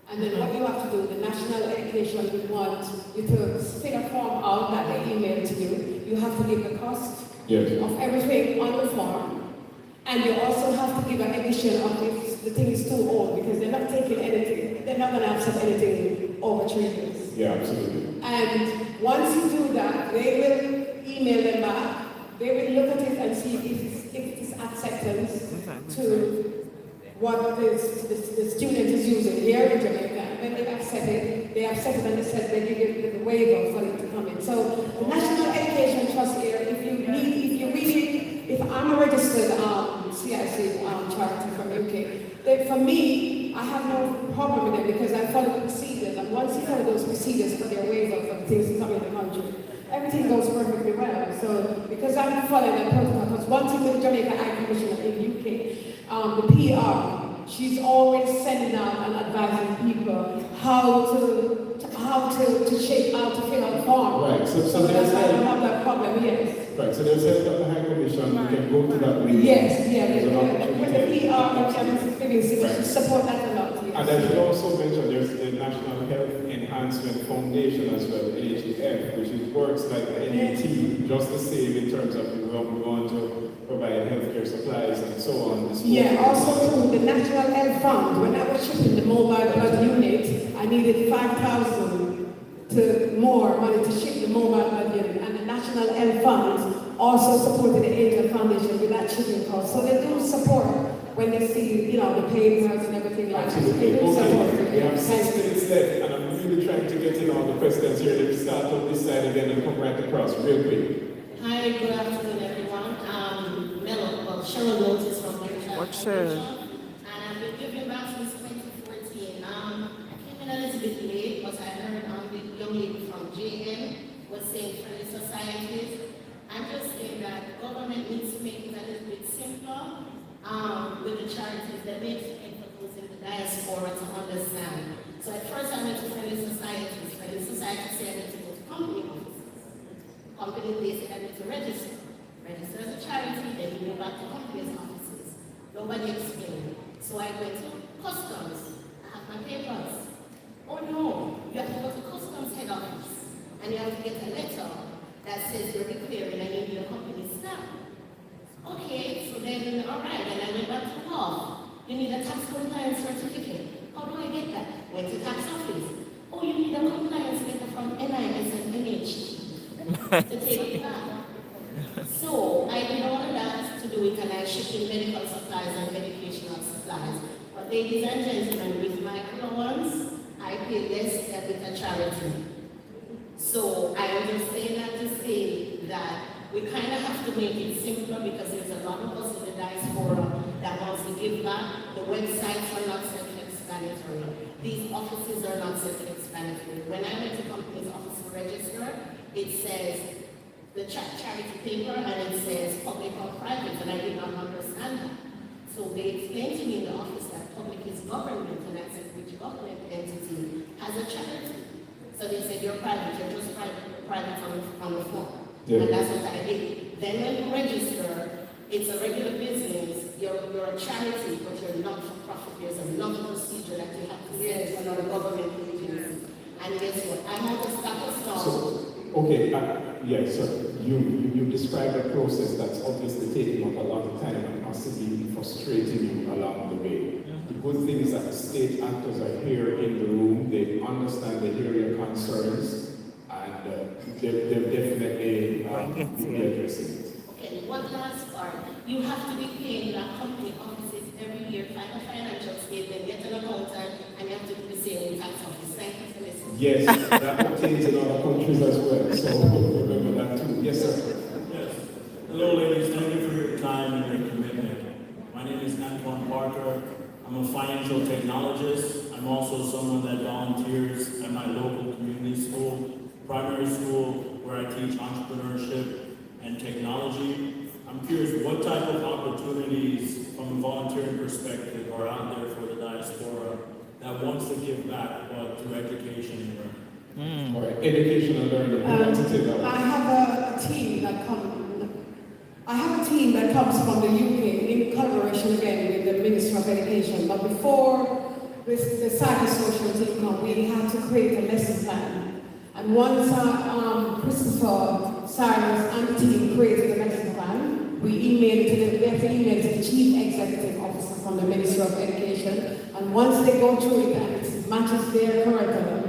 And then what you have to do, the National Education will want you to fill a form out that they email to you. You have to give the cost of everything on the form. And you also have to give an addition of if the thing is too old, because they're not taking anything, they're not going to accept anything over 3 years. Yeah, absolutely. And once you do that, they will email them back. They will look at it and see if it's acceptance to what the student is using here in Jamaica. And when they accept it and they said they give you the waiver for it to come in. So the National Education Trust here, if I'm a registered CIC charity from UK, then for me, I have no problem with it because I follow procedures. And once you follow those procedures for their waiver for things to come in the country, everything goes perfectly well. So because I'm following that protocol, because one thing with Jamaica High Commissioner in UK, the PR, she's always sending out and advising people how to fill out the form. Right. So that's why I don't have that problem. Yes. Right. So there's help at the High Commission. You can go to that meeting. Yes. With the PR, support that a lot. Yes. And I should also mention there's the National Health Enhancement Foundation as well, NHF, which works like the NET, just the same in terms of we want to provide healthcare supplies and so on. Also through the National Health Fund. When I was shipping the mobile blood unit, I needed 5,000 more money to ship the mobile blood unit, and the National Health Fund also supported the Angel Foundation with that shipping cost. So they do support when when you see, you know, the papers and everything like that. Absolutely. People support Okay, it, we have yeah. 6 minutes left, and I'm really trying to get in all the questions here. Let me start on this side again and come right across real quick. Hi, good afternoon, everyone. Cheryl Moses from What's Cheryl? And I've been giving back since 2014. I came in a little bit late, but I heard the young lady from JN was saying friendly societies. I'm just saying that government needs to make it a little bit simpler with the charities that makes people who's in the diaspora to understand. So at first I went to friendly societies. Friendly societies say I need to go to company offices. Company, they say I need to register. Register as a charity, then you go back to company's offices. Nobody explained. So I went to customs. I have my papers. Oh no, you have to go to customs head office. And you have to get a letter that says you're declaring and you need a company stamp. Okay, so then, all right, and I went back to law. You need a tax compliance certificate. How do I get that? Went to tax office. Oh, you need a compliance letter from NIS and NHT to take it back. So I did all of that to do it, and I shipped in medical supplies and educational supplies. But ladies and gentlemen, with my allowance, I pay less than with a charity. So I am just saying that to say that we kind of have to make it simpler because there's a lot of us in the diaspora that wants to give back. The websites are not self-explanatory. These offices are not self-explanatory. When I went to company's office to register, it says the charity paper and it says public or private, and I did not understand that. So they explained to me in the office that public is government, and I said, which government entity has a charity? So they said, you're private, you're just private on the phone. Yeah. And that's what I did. Then when you register, it's a regular business, you're a charity, but you're not for profit. There's another procedure that you have to get to another government agency. And guess what? I'm on the status now. Okay, yes, sir. You described a process that's obviously taking up a lot of time and possibly frustrating you along the way. The good thing is that the state actors are here in the room. They understand, they hear your concerns, and they're definitely be addressing it. Okay, one last part. You have to be paying that company offices every year, file a financial statement, get an accountant, and you have to do the same with tax office. Thank you for listening. Yes, that pertains in other countries as well, so remember that too. Yes, sir. Yes. Hello, ladies. Thank you for your time and your commitment. My name is Antoine Parker. I'm a financial technologist. I'm also someone that volunteers at my local community school, primary school, where I teach entrepreneurship and technology. I'm curious, what type of opportunities from a volunteering perspective are out there for the diaspora that wants to give back, but through education and learning? All right, education and learning. I have a team that comes from the UK in collaboration again with the Ministry of Education. But before the psychosocial team come, we had to create a lesson plan. And once Christopher, Cyrus, and the team created the lesson plan, we have to email to the Chief Executive Officer from the Ministry of Education. And once they go through it and it matches their curriculum,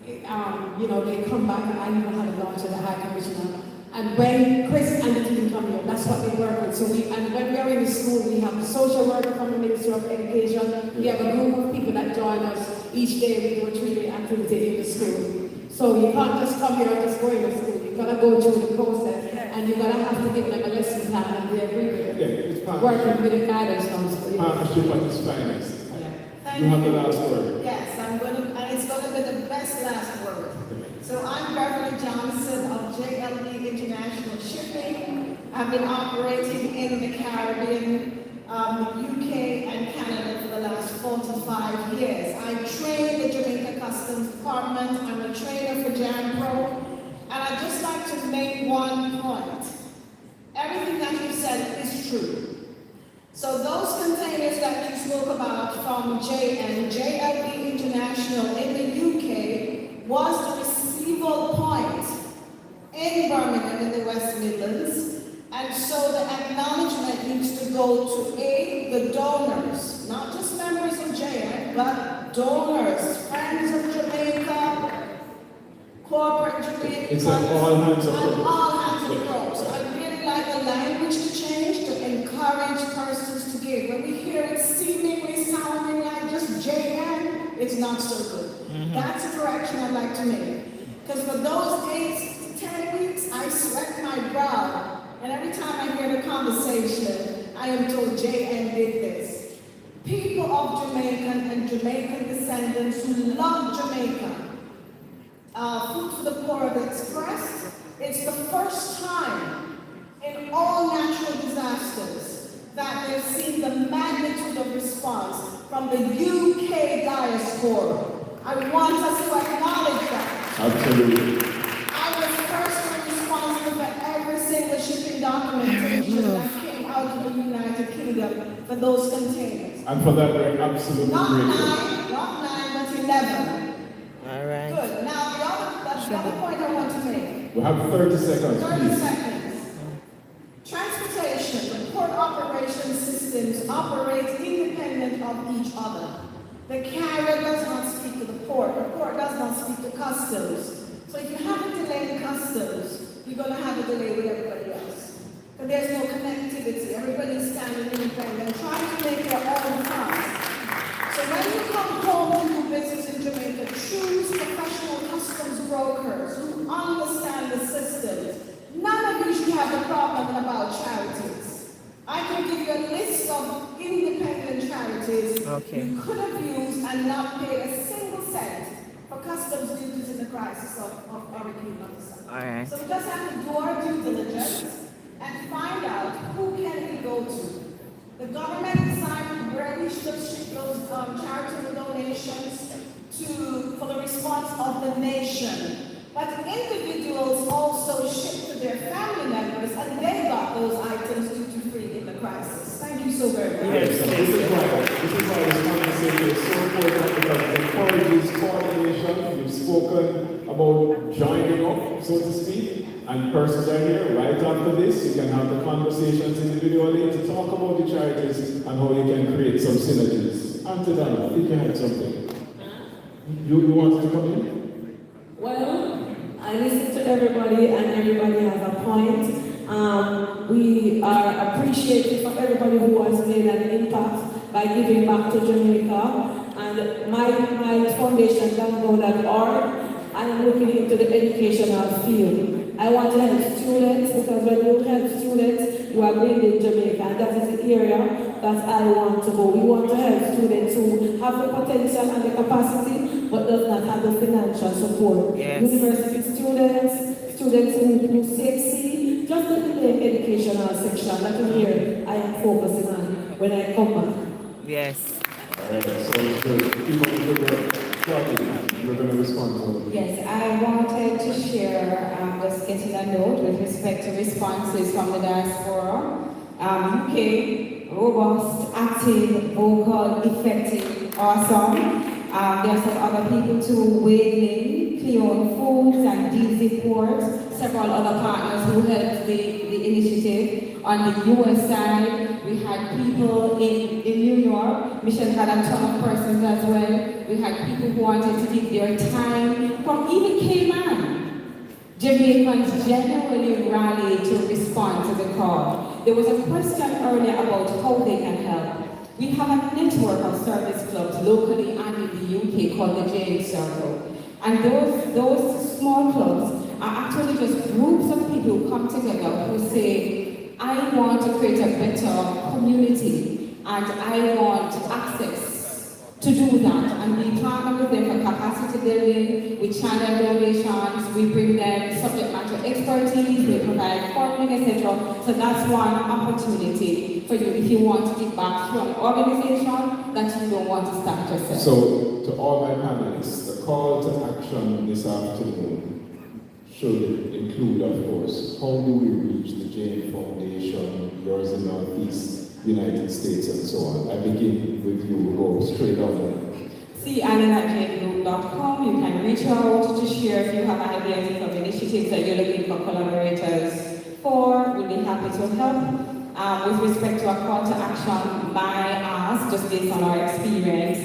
they come back, and I even had a launch at the High Commissioner. And when Chris and the team come here, that's what they work with. And when we are in the school, we have a social worker from the Ministry of Education. We have a group of people that join us each day. We do a 3-day activity in the school. So you can't just come here and just go in the school. You've got to go through the process, and you've got to have to give them a lesson plan, and they agree with it. Working with the guidance counselor. Partnership at its finest. You have the last word. Yes, and it's going to be the best last word. So I'm Beverly Johnson of JLB International Shipping. I've been operating in the Caribbean, UK and Canada for the last 45 years. I train the Jamaica Customs Department. I'm a trainer for JAMPRO. And I'd just like to make one point. Everything that you said is true. So those containers that you spoke about from JLB International in the UK was the receival point in Birmingham in the West Midlands. And so the acknowledgement needs to go to the donors, not just members of JN, but donors, friends of Jamaica, corporate Jamaica. It's an all hands approach. All hands approach. So I'd really like the language to change to encourage persons to give. When we hear it's not so good. That's a correction I'd like to make. Because for those 8 to 10 weeks, I sweat my brow. And every time I hear the conversation, I am told JN did this. People of Jamaica and Jamaican descendants who love Jamaica, Food for the Poor have expressed, it's the first time in all natural disasters that they've seen the magnitude of response from the UK diaspora. I want us to acknowledge that. Absolutely. I was personally responsible for every single shipping documentation that came out of the United Kingdom for those containers. And for that, we're absolutely Not grateful. 9, but 11. All right. Good. Now, the other point I want to make. We have 30 seconds, 30 please. seconds. Transportation, the port operation systems operate independent of each other. The carrier does not speak to the port does not speak to customs. So if you have a delay in customs, you're going to have a delay with everybody else. But there's no connectivity. Everybody's standing independent, trying to make their own funds. So when you come home to do business in Jamaica, choose professional customs brokers who understand the systems. None of you should have a problem about charities. I can give you a list of independent charities you could have used and not pay a single cent for customs duties in the crisis of Hurricane Melissa. Right. So we just have to do our due diligence and find out who can we go to. The government decided where we should ship those charitable donations for the response of the nation. But individuals also ship to their family members, and they got those items duty-free in the crisis. Thank you so very much. Yes, and this is why this conversation is so important, because it encourages coordination. We've spoken about joining up, so to speak, and persons are here right after this. You can have the conversations individually to talk about the charities and how you can create some synergies. Auntie Donna, I think you had something. You wanted to come in? Well, I listen to everybody and everybody has a point. We are appreciative for everybody who has made an impact by giving back to Jamaica. And my foundation, DonnaGowe.org, I am looking into the educational field. I want to help students, because when you help students, you are bringing Jamaica, and that is the area that I want to go. We want to help students who have the potential and the capacity, but does not have the financial support. Yes. University students who succeed, just the educational section. That is where I am focusing on when I come back. Yes. All right, so you're going to respond to it. Yes, I wanted to share, just getting a note with respect to responses from the diaspora. UK, robust, active, vocal, effective, awesome. There are some other people too, Wailing, Cleon Foods and DZ Port, several other partners who helped the initiative. On the US side, we had people in New York. Michelle had a ton of persons as well. We had people who wanted to give their time from even Cayman. Jamaicans genuinely rallied to respond to the call. There was a question earlier about how they can help. We have a network of service clubs locally and in the UK called the Jade Circle. And those small clubs are actually just groups of people who come together who say, I want to create a better community and I want access to do that. And we partner with them for capacity building, we channel donations, we bring them subject matter expertise, we provide funding, etc. So that's one opportunity for you if you want to give back to an organization that you don't want to start yourself. So, to all my panelists, the call to action this afternoon should include, of course, how do we reach the Jane Foundation, yours in Northeast United States, and so on. I begin with you, go straight on there. See Anna@jgroup.com. You can reach out to share if you have ideas of initiatives that you're looking for collaborators for. We'll be happy to help. With respect to a call to action by us, just based on our experience,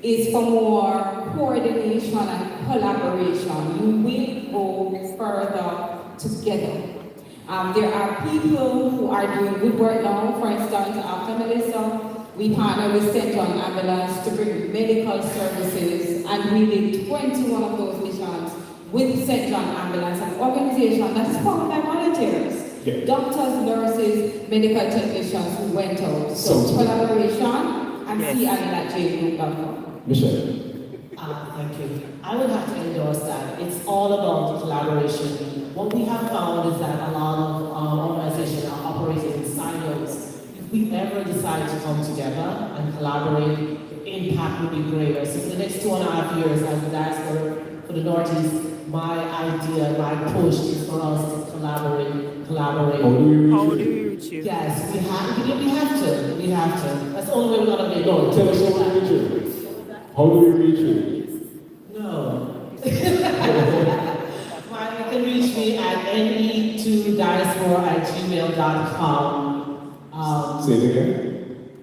is for more coordination and collaboration. You will go further together. There are people who are doing good work now. For instance, after Melissa, We partner with St. John Ambulance to bring medical services, and we did 21 of those missions with St. John Ambulance, an organization that is formed by volunteers. Yeah. Doctors, nurses, medical technicians who went out. So collaboration and see at jgroup.com. Michelle. Thank you. I would have to endorse that. It's all about collaboration. What we have found is that a lot of organizations are operating in silos. If we ever decide to come together and collaborate, the impact would be greater. So for the next 2.5 years, as the diaspora for the Northeast, my idea, my push is for us to collaborate. How do we reach you? Yes, we have to. We have to. That's the only way we're gonna make it. No, tell us how we reach you. How do we reach you? No. You can reach me at ne2diaspora@gmail.com. Say it again.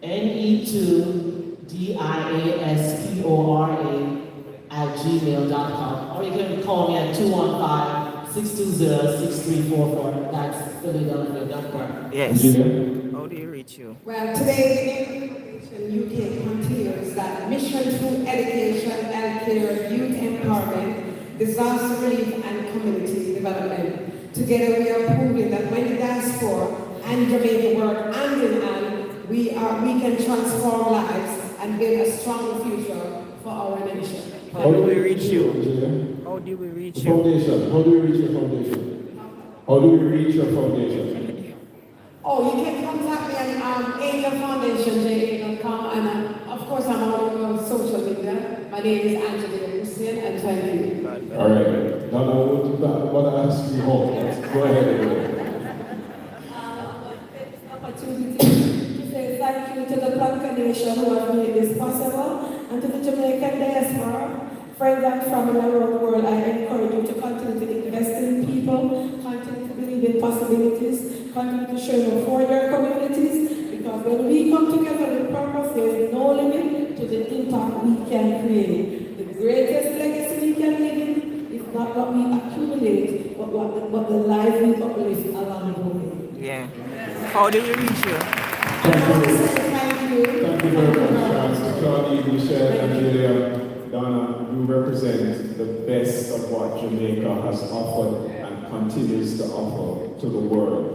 ne2diaspora@gmail.com. Or you can call me at 215-620-6344. That's Philadelphia.com. Yes. How do you reach you? Well, today, UK continues that mission through education, healthcare, youth empowerment, disaster relief, and community development. Together, we are proving that when the diaspora and Jamaica work hand in hand, we can transform lives and build a stronger future for our nation. How do we reach you? How do we reach you? Foundation. How do we reach your foundation? How do we reach your foundation? Oh, you can contact me on angelfoundationja.com, and of course I'm on social media. My name is Angela Hussein, and thank you. All right. Donna, what I ask you home? Go ahead. Opportunity to say thank you to the Blanca Nation who have made this possible, and to the Jamaican diaspora, friends and family around the world. I encourage you to continue to invest in people, continue to believe in possibilities, continue to show up for your communities, because when we come together with purpose, there is no limit to the impact we can create. The greatest legacy we can live in is not what we accumulate, but the life we uplift along the way. Yeah. How do we reach you? Thank you very much, Claudie, Michelle, and Julia. Donna, you represent the best of what Jamaica has offered and continues to offer to the world.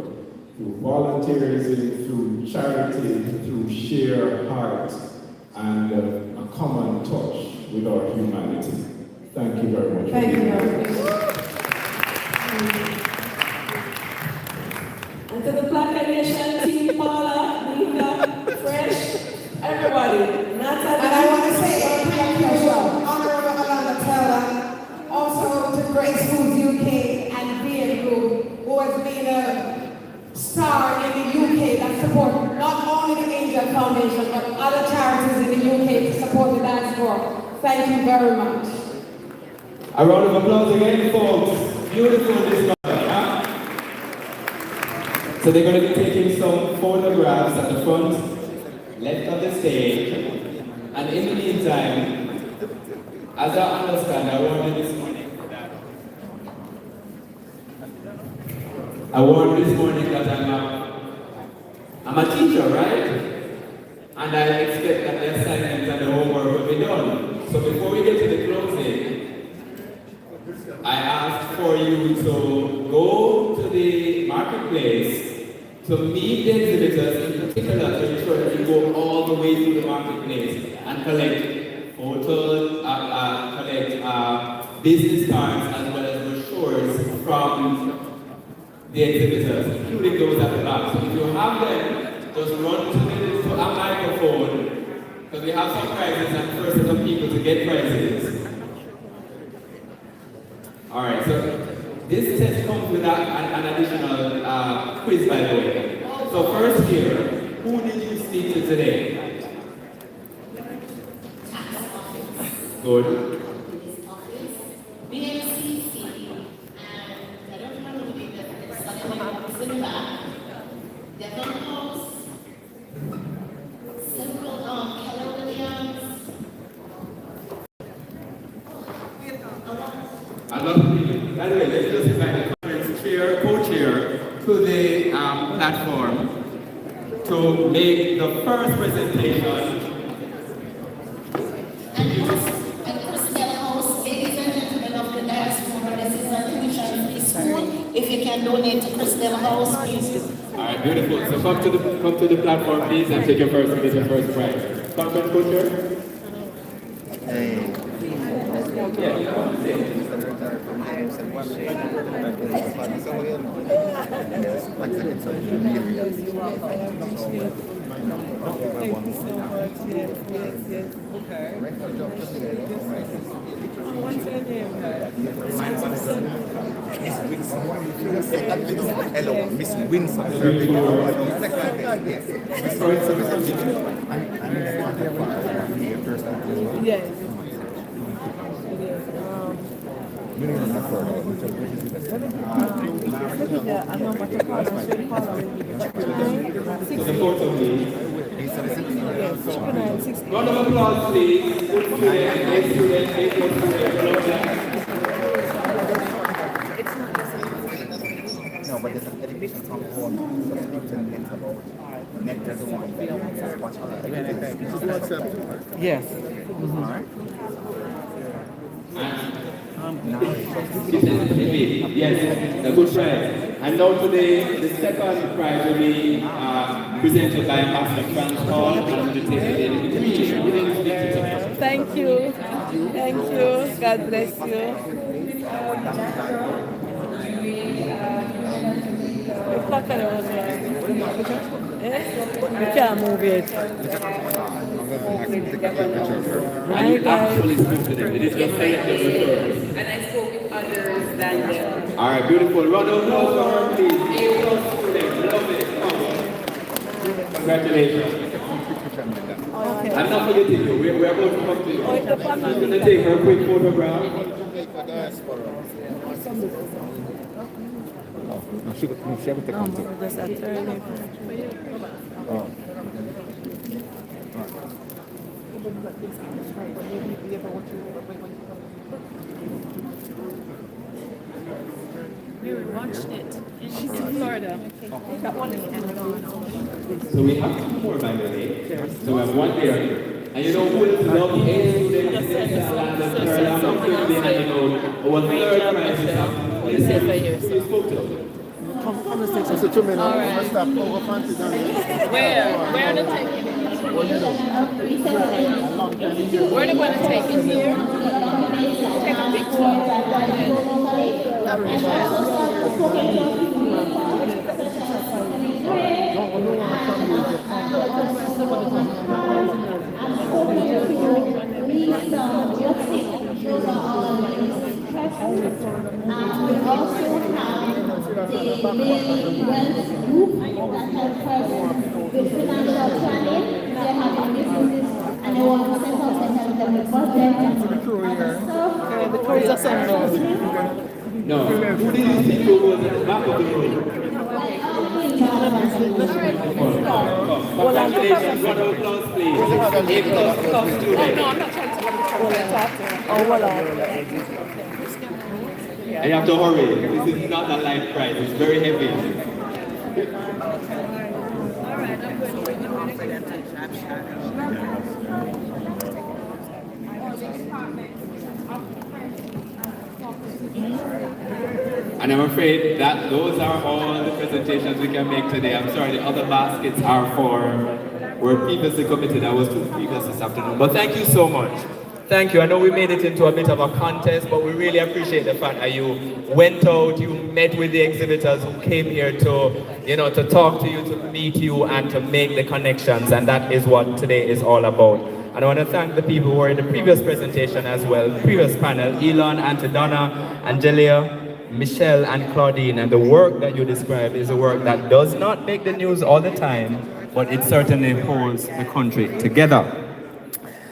Through volunteerism, through charity, through sheer heart, and a common touch with our humanity. Thank you very much. Thank you very much. And to the Black Nation team, Paula, Nina, Fresh, everybody. And I want to say thank you to Honorable Alana Teller, also to Grace Foods UK and BN Group, who has been a star in the UK that support not only the Angel Foundation, but other charities in the UK to support the diaspora. Thank you very much. A round of applause again, folks. Beautiful this morning, huh? So they're going to be taking some photographs at the front, left of the stage. And in the meantime, as I understand, I warned you this morning that I'm a teacher, right? And I expect that the assignments and the homework will be done. So before we get to the closing, I asked for you to go to the marketplace to meet the exhibitors, in particular to ensure that you go all the way through the marketplace and collect photos, collect business cards as well as brochures from the exhibitors, including those at the back. So if you have them, just run to a microphone, because we have some prizes and first set of people to get prizes. All right, so this test comes with an additional quiz, by the way. So first here, who did you speak to today? Good. Anyway, let's just invite the co-chair to the platform to make the first presentation. Ladies and gentlemen of the diaspora, this is a tuition-free school. If you can donate to Christelle House, please. All right, beautiful. So come to the platform, please, and take your first prize. Conference co-chair. Hello, Miss Winston. Yes. Round of applause, please. Good student, No, but there's an education component, so it's about net doesn't want to Yes. Yes, a good prize. And now today, the second prize will be presented by Pastor Frank Hall. I'm going to take the Thank you. Thank you. God bless you. You can't move it. And you actually spoke to them. It is just And I spoke with others than them. all right, beautiful. Round of applause for her, please. A+ student. Love it. Come on. Congratulations. I'm not forgetting you. We're about to come to you. I'm just going to take her a quick photograph. She would take on We watched it. She's in Florida. That one is So we have two more, by the way. So we have one there. And you know who is love A student in this land and third I'm quickly handing out our third prize is up. Who you spoke to? All right. Where are the tickets? Where are they going to take it here? Take a The crews are somewhere. No. Who did you think was at the back of the room? Congratulations. Round of applause, please. A+ student. No, I'm not trying to Oh, well, And you have to hurry. This is not a light prize. It's very heavy. And I'm afraid that those are all the presentations we can make today. I'm sorry, the other baskets were previously committed. I was too previous this afternoon. But thank you so much. Thank you. I know we made it into a bit of a contest, but we really appreciate the fact that you went out, you met with the exhibitors who came here to talk to you, to meet you, and to make the connections. And that is what today is all about. And I want to thank the people who were in the previous presentation as well, previous panel, Elon, Donna, Angelia, Michelle, and Claudine. And the work that you described is a work that does not make the news all the time, but it certainly holds the country together.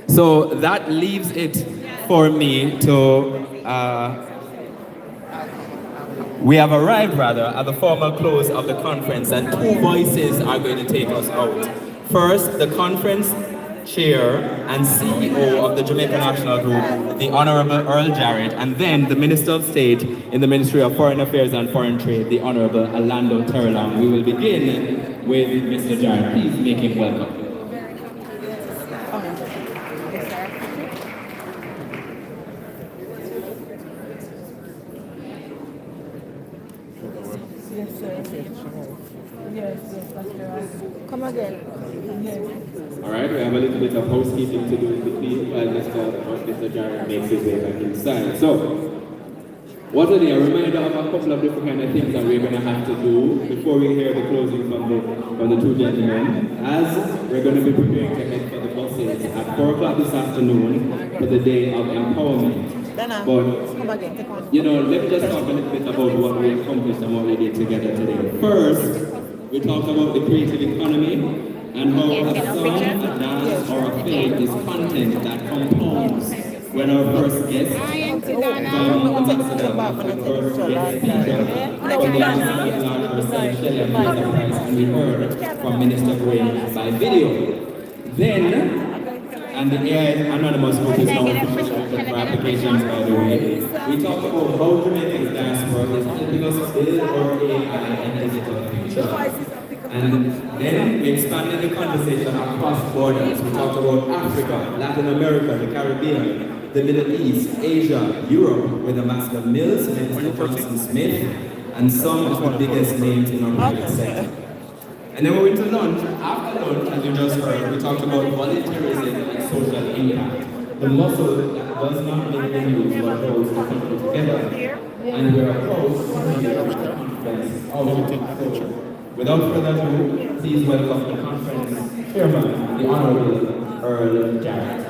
So that leaves it for me to, we have arrived rather at the formal close of the conference, and two voices are going to take us out. First, the conference chair and CEO of the Jamaica National Group, the Honorable Earl Jarrett, and then the Minister of State in the Ministry of Foreign Affairs and Foreign Trade, the Honorable Orlando Terrelang. We will begin with Mr. Jarrett. Please make him welcome. Yes, that's right. Come again. Yes. All right, we have a little bit of housekeeping to do in between while Mr. Jarrett makes his way back inside. So, what are they? A reminder of a couple of different kind of things that we're going to have to do before we hear the closing from the two gentlemen. As we're going to be preparing to head for the buses at 4 o'clock this afternoon for the day of empowerment. But, you know, let me just talk a little bit about what we accomplished and what we did together today. First, we talked about the creative economy and how a song, a dance, or a film is content that compounds. When our first guest from Ambassador, the first guest speaker from the Ambassador Large herself, Shelley Enterprise, and we heard from Minister Gowe by video. Then, and the AI Anonymous group is now officially open for applications, by the way. We talked about how Jamaica's diaspora is helping us build our AI and digital future. And then we expanded the conversation across borders. We talked about Africa, Latin America, the Caribbean, the Middle East, Asia, Europe, with Ambassador Mills, Minister Johnson Smith, and some of the biggest names in our private sector. And then we went to lunch. After lunch, as you just heard, we talked about volunteerism and social impact. The muscle that does not make the news but holds the country together. And we're proud to be a conference outreach. Without further ado, please welcome the conference chairman, the Honorable Earl Jarrett.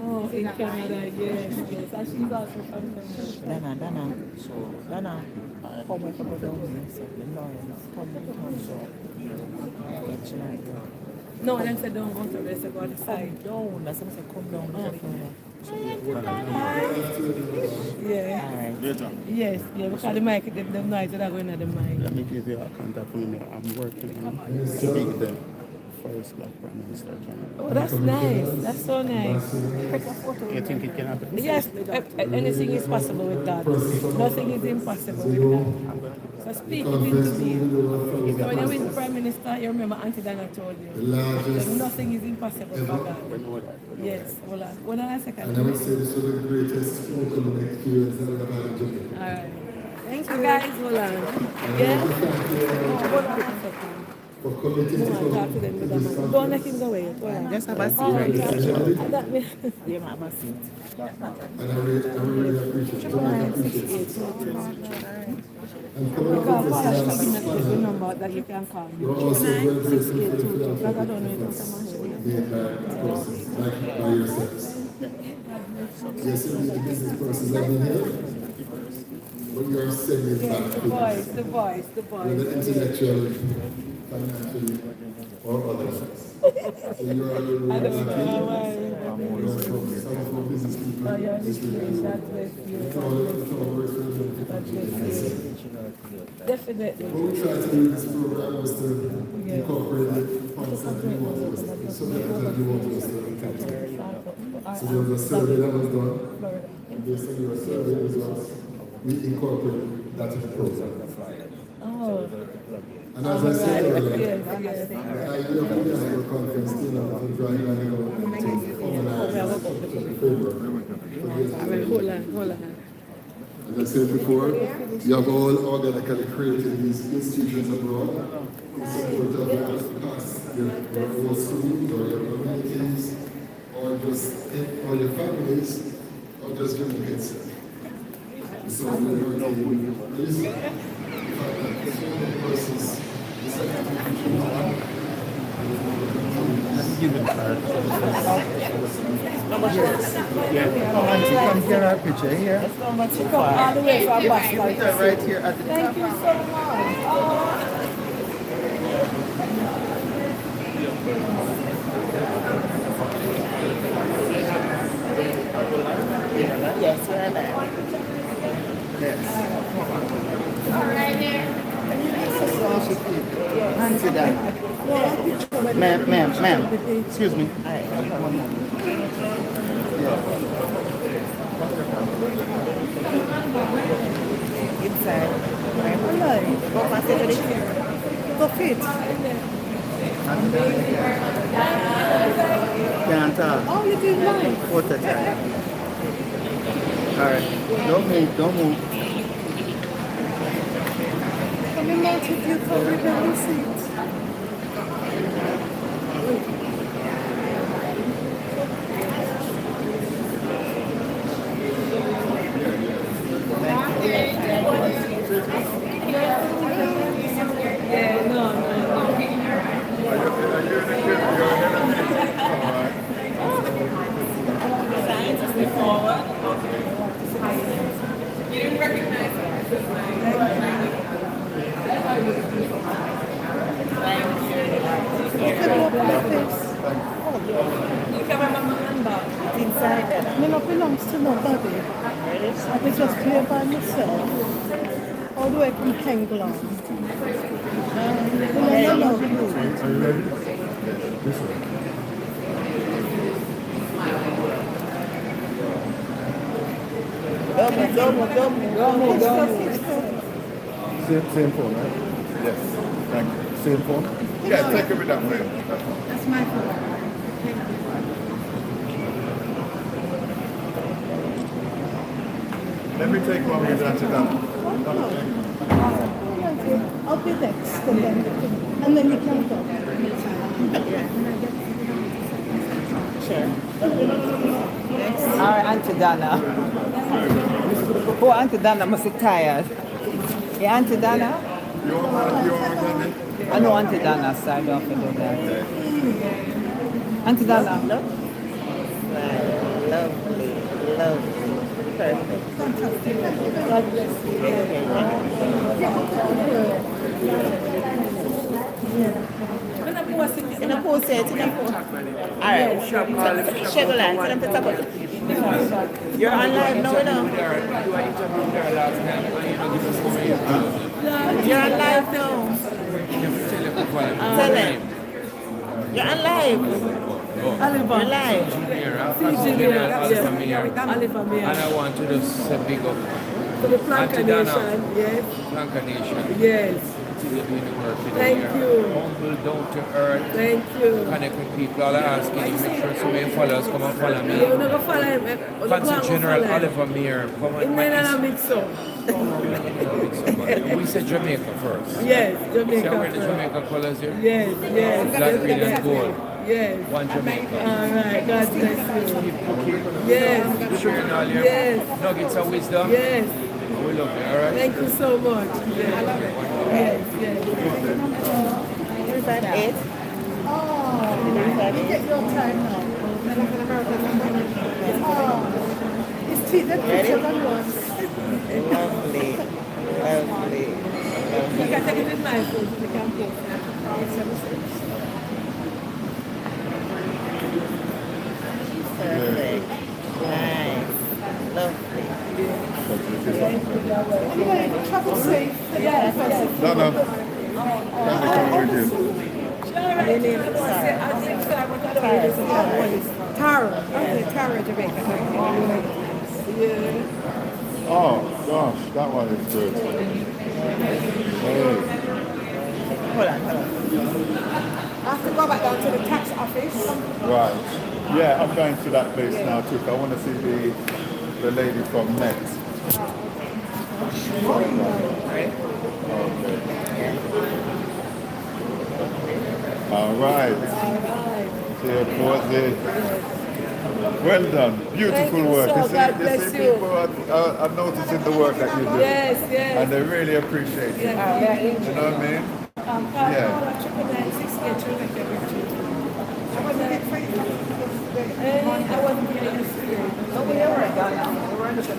Oh, in Canada, yes. And she's also from Canada. Donna, come with me down here. No, they said don't go to the rest, go on the side. Down, that's what I said, come down. Yeah. Yes, because the mic, the noise that are going at the mic. Let me give you a contact number. I'm working on to be the first Black Prime Minister. Oh, that's nice. That's so nice. You think it can happen? Yes, anything is possible with God. Nothing is impossible with God. So speak it into being. So when you win Prime Minister, you remember Auntie Donna told you. Nothing is impossible for God. Yes, hold on. Hold on a second. And I would say this was the greatest vocal experience that I've had in Jamaica. All right. Thank you guys. Hold on. Yeah? Hold on a second. For committing to talk to them with them. Don't let him go away. Just have a seat right here. You have a seat. And I really appreciate it. I appreciate it. And coming up with this last number that you can call me. we're also very grateful for the philanthropy made by, of course, by yourselves. Yes, indeed, the business persons have been here, but you are sending back to the voice. Whether intellectually, financially, or otherwise. So you are really happy. Some of our business people, definitely. What we try to do in this program was to incorporate the points that you want us to, so that you want us to attend to. So there was a survey that was done, and based on your survey results, we incorporated that in the program. Oh. And as I said earlier, I love the annual conference, you know, to try and organize Hold on. As I said before, you have all organically created these institutions abroad in support of your own schools or your communities or your families or just Jamaicans. So Come get our picture here. All the way from Boston. Right here at the Thank you so much. Yes, we're there. All right there. Auntie Donna. Ma'am. Excuse me. Inside. Go fit. Can't talk. Oh, you did nice. What the time? Alright. Don't move, don't move. Come in now to you for the seats. You didn't recognize It belongs to nobody. I could just play by myself. How do I can hang glove? Are you ready? This way. Same phone, right? Yes. Thank you. Same phone? Yeah, take it with that way. That's my phone. Let me take one with that down. I'll be next, and then you can go. Sure. Our Auntie Donna. Oh, Auntie Donna must be tired. Yeah, Auntie Donna? You want me? I know Auntie Donna, so I don't have to do that. Auntie Donna. Lovely, lovely. Perfect. God bless you. In a post it. Alright. You're on live now, you know. You're on live now. Tell them. You're on live. You're live. And I want to just say big up to the Planka Nation, yes. Planka Nation. Yes. Thank you. Humble, down to earth. Thank you. Connect with people. All I ask you, make sure so many followers come and follow me. You're not going to follow him. Fancy General Oliver Meir. In the mix up. We said Jamaica first. Yes, Jamaica. See where the Jamaica colors here? Yes, yes. Black, green, and gold. Yes. One Jamaica. All right, God bless you. Yes. Sharing all your nuggets of wisdom. Yes. We love you, all right? Thank you so much. Yes, yes. Where's that at? Oh, you get your time now. Oh, it's tea that picture that was. Lovely, lovely, lovely. You can take it in my phone. You can post. Perfect. Nice. Lovely. Anyway, travel safe. Yeah. No. Let me come with you. Tara. Okay, Tara, Jamaica. Yeah. Oh, gosh, that one is good. Hey. Hold on. I have to go back down to the tax office. Right. Yeah, I'm going to that place now too. I want to see the lady from Net. Okay. All right. Well done. Beautiful work. So, God bless you. People are noticing the work that you do. Yes, yes. And they really appreciate it. Yeah. You know what I mean? Yeah. I wasn't getting a spirit. No, we never got now. We were in the 5.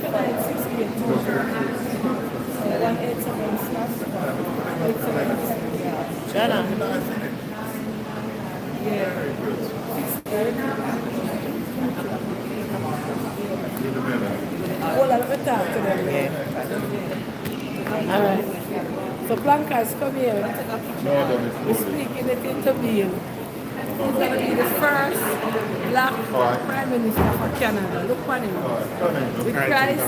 Jenna. Well, let me talk to them. All right. So Blancas, come here. We're speaking it into being. He's going to be the first black prime minister for Canada. Look on him. With Christ,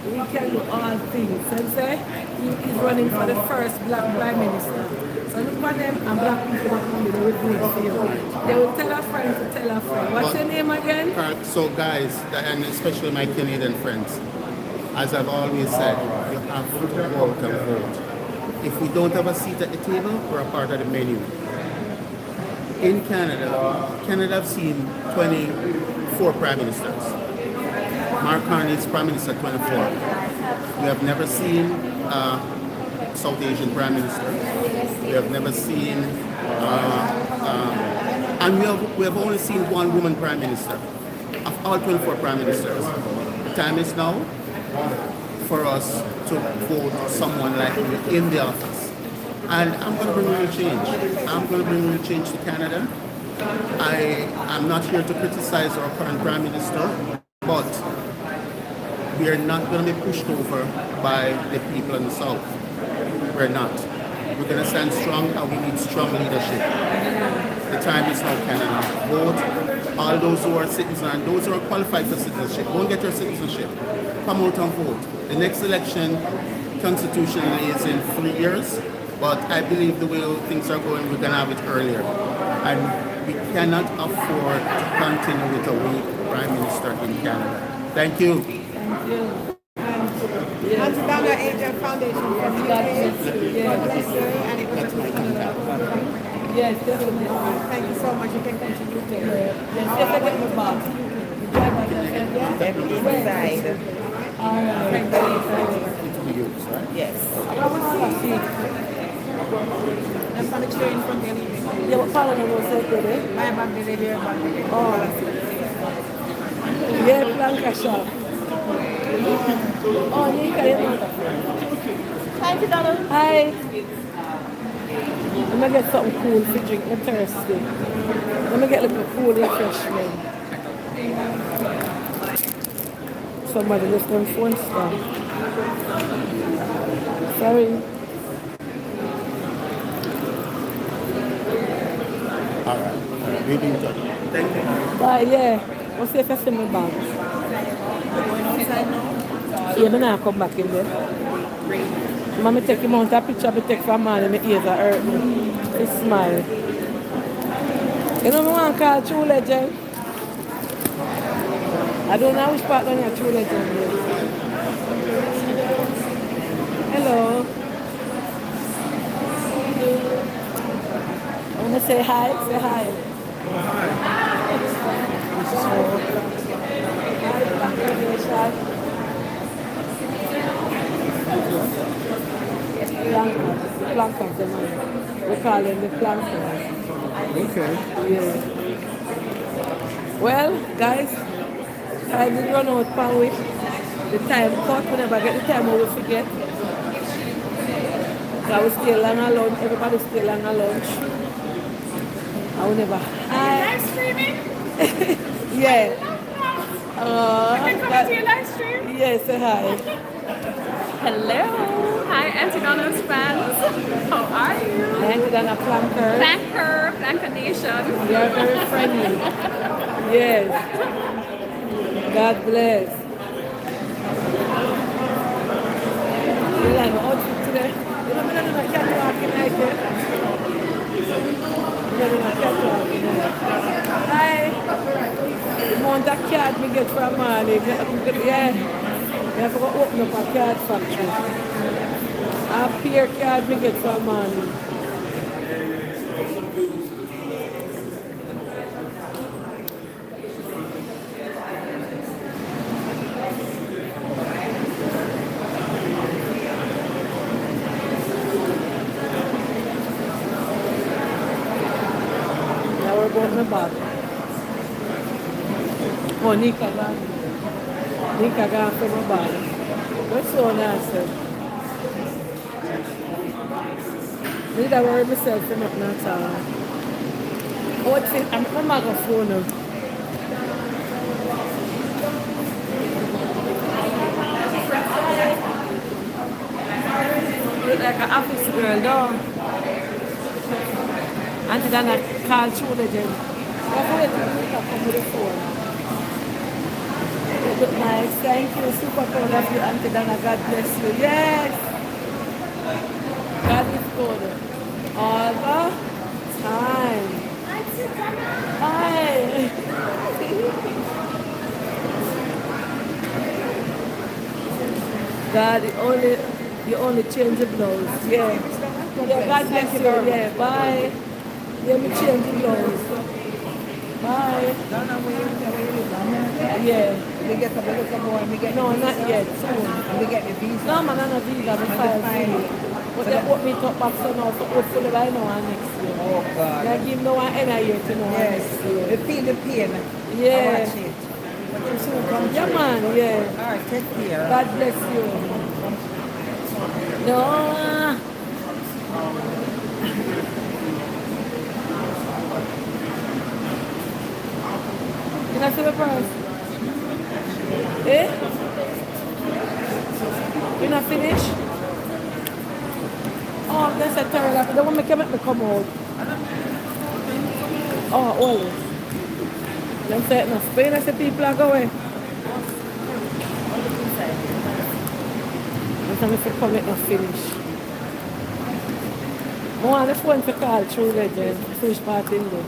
we can do all things. And say he's running for the first black prime minister. So So look for them and black people that come in, they will do it for you. They will tell a friend to tell a friend. What's your name again? So guys, and especially my Canadian friends, as I've always said, you have to go out and vote. If we don't have a seat at the table, we're a part of the menu. In Canada, I've seen 24 prime ministers. Mark Carney is prime minister 24. We have never seen South Asian prime minister. We have never seen, and we have only seen one woman prime minister of all 24 prime ministers. The time is now for us to vote someone like me in the office. And I'm going to bring real change. I'm going to bring real change to Canada. I'm not here to criticize our current prime minister, but we are not going to be pushed over by the people in the South. We're not. We're going to stand strong, and we need strong leadership. The time is now, Canada. Vote. All those who are citizens and those who are qualified for citizenship, go and get your citizenship. Come out and vote. The next election, constitutionally, is in 3 years, but I believe the way things are going, we're going to have it earlier. And we cannot afford to continue with a weak prime minister in Canada. Thank you. Thank you. And Donna Angel Foundation from God bless you. God bless you. And it was a pleasure. Yes, definitely. Thank you so much. You can continue to Yes, yes, I get my box. Inside. All right. Yes. I'm from the train from the yeah, what part of the road is there? My back there, here, back there. Oh, yeah, Blanca shop. Oh, Nika, hi, Donna. Hi. Let me get something cool to drink. I'm thirsty. Let me get a little cool refreshment. Somebody left them phone stuff. Sorry. All right. We'll be in touch. Thank you. Bye, yeah. What's the first in my bag? Yeah, but now I come back in there. Mommy take him out a picture, I take for a man and my ears are hurt me. He smile. You know, I want to call True Legend. I don't know which part on your True Legend is. Hello. I want to say hi. Say hi. Plankers, the man. We call them the plankers. Okay. Yeah. Well, guys, time will run out per week. The time cut, we never get the time we will forget. So I will stay long at lunch, everybody stay long at lunch. I will never. Live streaming? Yeah. Can I come to your live stream? Yes, say hi. Hello. Hi, Auntie Donna's fans. How are you? Auntie Donna Planker. Planker Nation. You are very friendly. Yes. God bless. You like my outfit today? You know, I'm not catwalking like that. Hi. The amount of card we get from money. Yeah. We have to go open up a card factory. A peer card we get from money. Now we're going to the back. Oh, Nika gone. Nika gone from the back. That's so nice. I need to worry myself for nothing at all. What's it? I'm a microphone now. Look like an office girl, though. Auntie Donna called True Legend. Come with the phone. You look nice. Thank you. Super proud of you, Auntie Donna. God bless you. Yes. God is good. all the time. Hi. God, you only change the blouse. Yeah. Yeah, God bless you. Yeah, bye. Yeah, me change the blouse. Bye. Yeah. We get a little more, we get no, not yet. Soon. We get the visa. No, man, I'm not visa. I'm fine. But they put me top back so now, so hopefully by now next year. Oh, God. They give no one any year to know next year. They feel the pain. Yeah. I watch it. But you're so country. Yeah, man, yeah. All right, take care. God bless you. No. Can I see the price? Eh? You not finished? Oh, that's a terrible. They want me to make me come out. Oh, always. Them say it enough. Spain, I say people are going. I'm going to come and finish. I want the phone to call through legend. Finish party in there.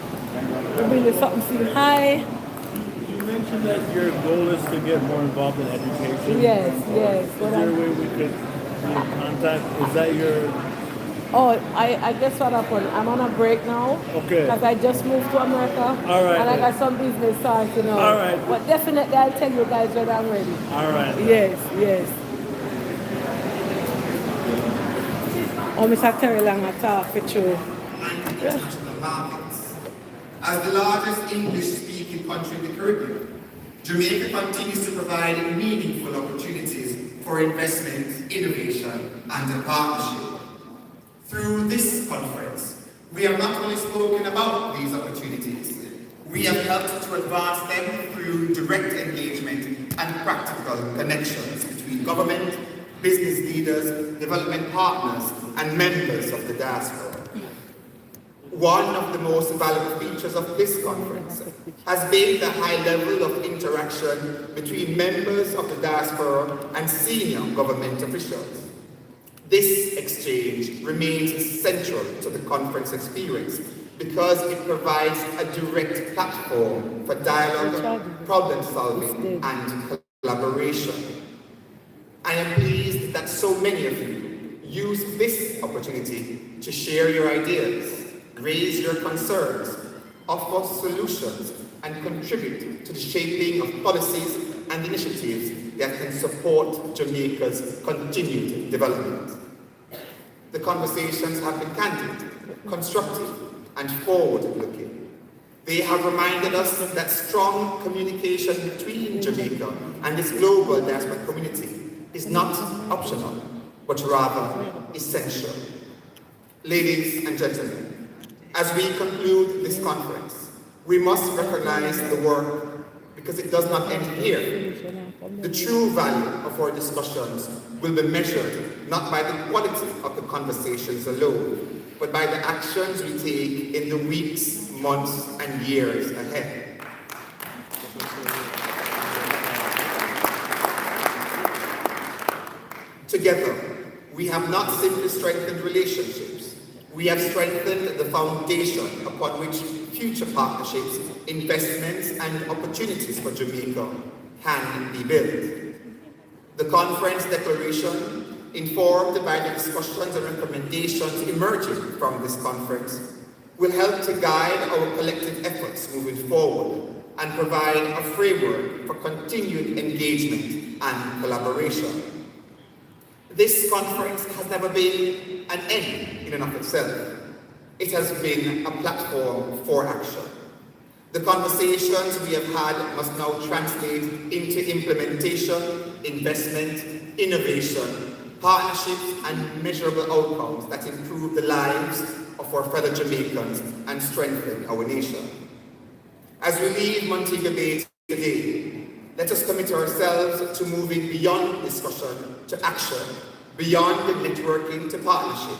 We'll bring you something to you. Hi. You mentioned that your goal is to get more involved in education. Yes, yes. Is there a way we could be in contact? Is that your... Oh, I guess what happened? I'm on a break now. Okay. Because I just moved to America. All right. And I got some business starting now. All right. But definitely I'll tell you guys when I'm ready. All right. Yes, yes. Oh, Mr. Terry Lang, I talk with you. International markets. As the largest English-speaking country in the Caribbean, Jamaica continues to provide meaningful opportunities for investment, innovation, and partnership. Through this conference, we have not only spoken about these opportunities, we have helped to advance them through direct engagement and practical connections between government, business leaders, development partners, and members of the diaspora. One of the most valuable features of this conference has been the high level of interaction between members of the diaspora and senior government officials. This exchange remains central to the conference experience because it provides a direct platform for dialogue, problem solving, and collaboration. I am pleased that so many of you use this opportunity to share your ideas, raise your concerns, offer solutions, and contribute to the shaping of policies and initiatives that can support Jamaica's continued development. The conversations have been candid, constructive, and forward-looking. They have reminded us that strong communication between Jamaica and its global diaspora community is not optional, but rather essential. Ladies and gentlemen, as we conclude this conference, we must recognize the work because it does not end here. The true value of our discussions will be measured not by the quality of the conversations alone, but by the actions we take in the weeks, months, and years ahead. Together, we have not simply strengthened relationships, we have strengthened the foundation upon which future partnerships, investments, and opportunities for Jamaica can be built. The conference declaration, informed by the discussions and recommendations emerging from this conference, will help to guide our collective efforts moving forward and provide a framework for continued engagement and collaboration. This conference has never been an end in and of itself. It has been a platform for action. The conversations we have had must now translate into implementation, investment, innovation, partnerships, and measurable outcomes that improve the lives of our fellow Jamaicans and strengthen our nation. As we leave Montego Bay today, let us commit ourselves to moving beyond discussion to action, beyond networking to partnership,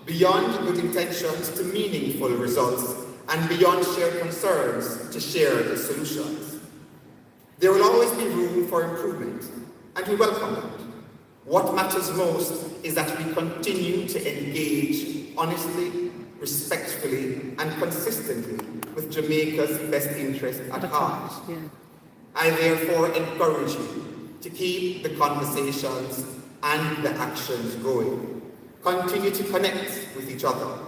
beyond good intentions to meaningful results, and beyond shared concerns to shared solutions. There will always be room for improvement, and we welcome that. What matters most is that we continue to engage honestly, respectfully, and consistently with Jamaica's best interest at heart. I therefore encourage you to keep the conversations and the actions going. Continue to connect with each other.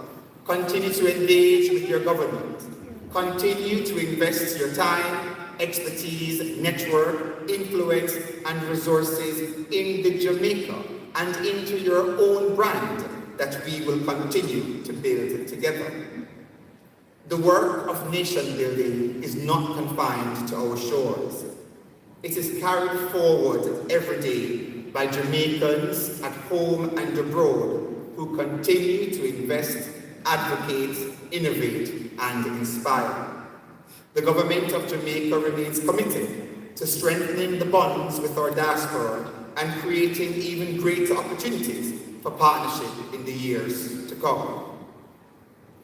Continue to engage with your government. Continue to invest your time, expertise, network, influence, and resources in the Jamaica and into your own brand that we will continue to build together. The work of nation building is not confined to our shores. It is carried forward every day by Jamaicans at home and abroad who continue to invest, advocate, innovate, and inspire. The government of Jamaica remains committed to strengthening the bonds with our diaspora and creating even greater opportunities for partnership in the years to come.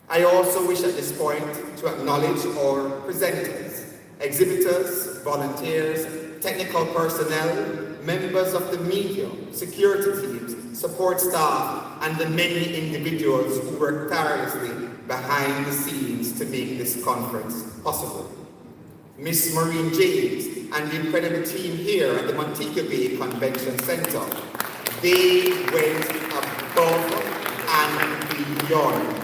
I also wish at this point to acknowledge our presenters, exhibitors, volunteers, technical personnel, members of the media, security teams, support staff, and the many individuals who work tirelessly behind the scenes to make this conference possible. Miss Maureen James and the incredible team here at the Montego Bay Convention Center, they went above and beyond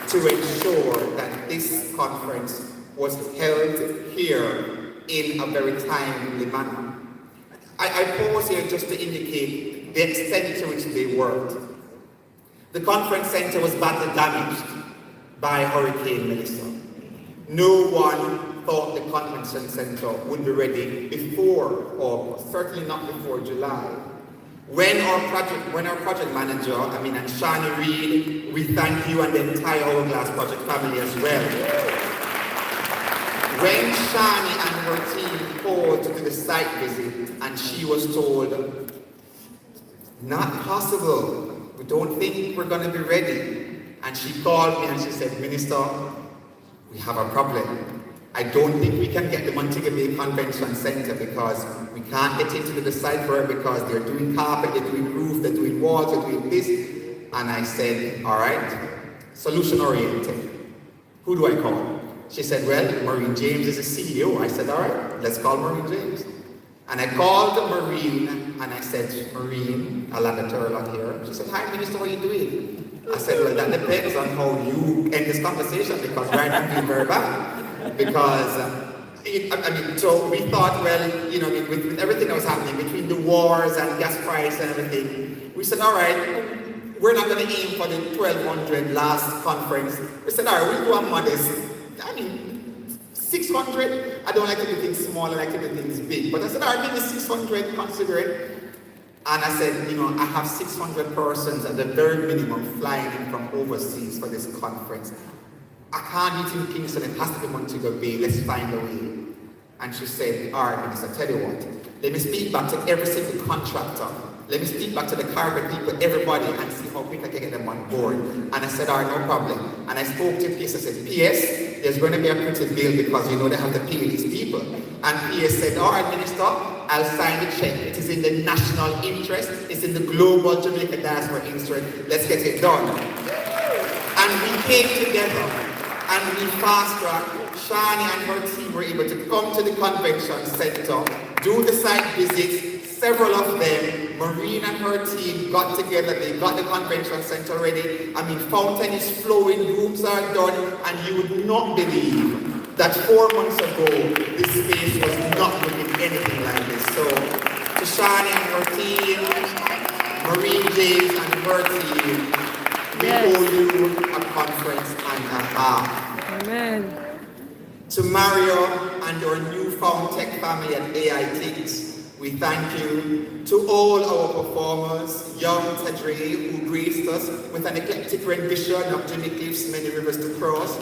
to ensure that this conference was held here in a very timely manner. I pause here just to indicate the extent to which they worked. The conference center was badly damaged by Hurricane Melissa. No one thought the convention center would be ready before August, certainly not before July. When our project manager, and Shani Reed, we thank you and the entire Hourglass Project family as well. When Shani and her team called to do the site visit and she was told, not possible, we don't think we're going to be ready. And she called me and she said, Minister, we have a problem. I don't think we can get the Montego Bay Convention Center because we can't get into the site for it because they're doing carpet, they're doing roof, they're doing walls, they're doing this. And I said, all right, solution oriented. Who do I call? She said, well, Maureen James is the CEO. I said, all right, let's call Maureen James. And I called Maureen and I said, Maureen, Alana Turlock here. She said, hi, Minister, how are you doing? I said, well, that depends on how you end this conversation because right now I feel very bad. Because, so we thought, well, with everything that was happening between the wars and gas price and everything, we said, all right, we're not going to aim for the 1200 last conference. We said, all right, we'll go on modest. 600, I don't like to do things small, I like to do things big. But I said, all right, maybe 600, consider it. And I said, I have 600 persons at the very minimum flying in from overseas for this conference. I can't do it in Kingston, it has to be Montego Bay, let's find a way. And she said, all right, Minister, tell you what, let me speak back to every single contractor. Let me speak back to the carpet people, everybody, and see how quick I can get them on board. And I said, all right, no problem. And I spoke to PS, I said, PS, there's going to be a printed bill because they have to pay these people. And PS said, all right, Minister, I'll sign the check. It is in the national interest. It's in the global Jamaica diaspora interest. Let's get it done. And we came together and we fast-tracked. Shani and her team were able to come to the convention center, do the site visits. Several of them, Maureen and her team got together, they got the convention center ready. Fountain is flowing, rooms are done, and you would not believe that 4 months ago, this space was not looking anything like this. So, to Shani and her team, Maureen James and her team, we owe you a conference and a half. Amen. To Mario and our newfound tech family at AIT, we thank you. To all our performers, young Tadre, who graced us with an eclectic rendition of Jimmy Cliff's Many Rivers to Cross.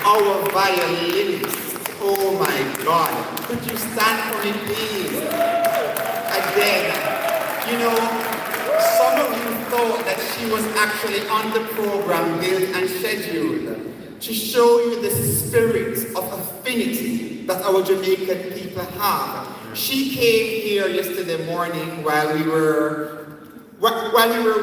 Our violinists, oh my God, could you stand for me please? Again, some of you thought that she was actually on the program, built and scheduled to show you the spirit of affinity that our Jamaican people have. She came here yesterday morning while we were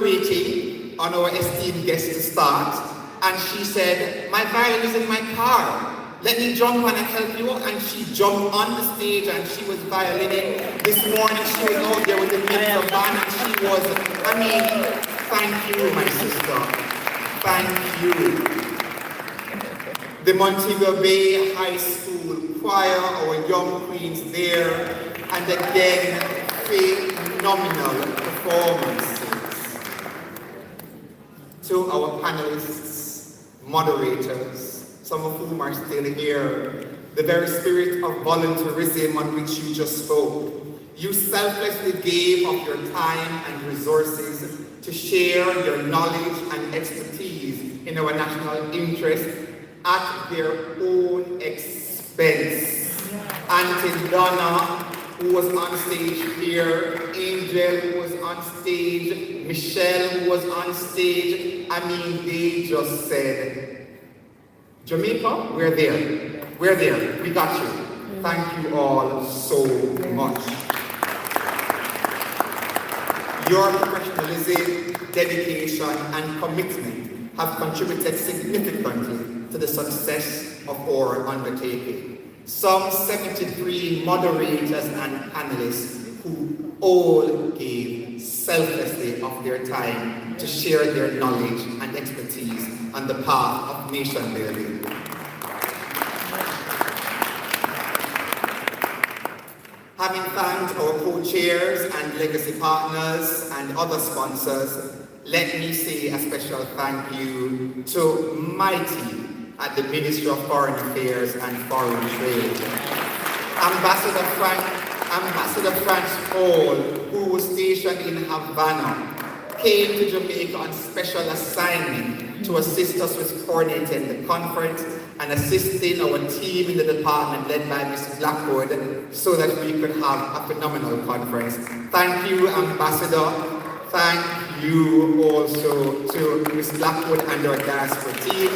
waiting, on our esteemed guest to start, and she said, my violin is in my car. Let me jump on and help you. And she jumped on the stage and she was violining. This morning she was out there with the mixer band and she was, thank you, my sister. Thank you. The Montego Bay High School choir, our young queens there, and again, phenomenal performances. To our panelists, moderators, some of whom are still here, the very spirit of volunteerism on which you just spoke. You selflessly gave of your time and resources to share your knowledge and expertise in our national interest at their own expense. Auntie Donna, who was on stage here, Angel, who was on stage, Michelle, who was on stage, they just said, Jamaica, we're there. We're there. We got you. Thank you all so much. Your professionalism, dedication, and commitment have contributed significantly to the success of our undertaking. Some 73 moderators and panelists who all gave selflessly of their time to share their knowledge and expertise on the path of nation building. Having thanked our co-chairs and legacy partners and other sponsors, let me say a special thank you to my team at the Ministry of Foreign Affairs and Foreign Trade. Ambassador Franz Paul, who was stationed in Havana, came to Jamaica on special assignment to assist us with coordinating the conference and assisting our team in the department led by Mrs. Blackwood so that we could have a phenomenal conference. Thank you, Ambassador. Thank you also to Ms. Blackwood and our diaspora team.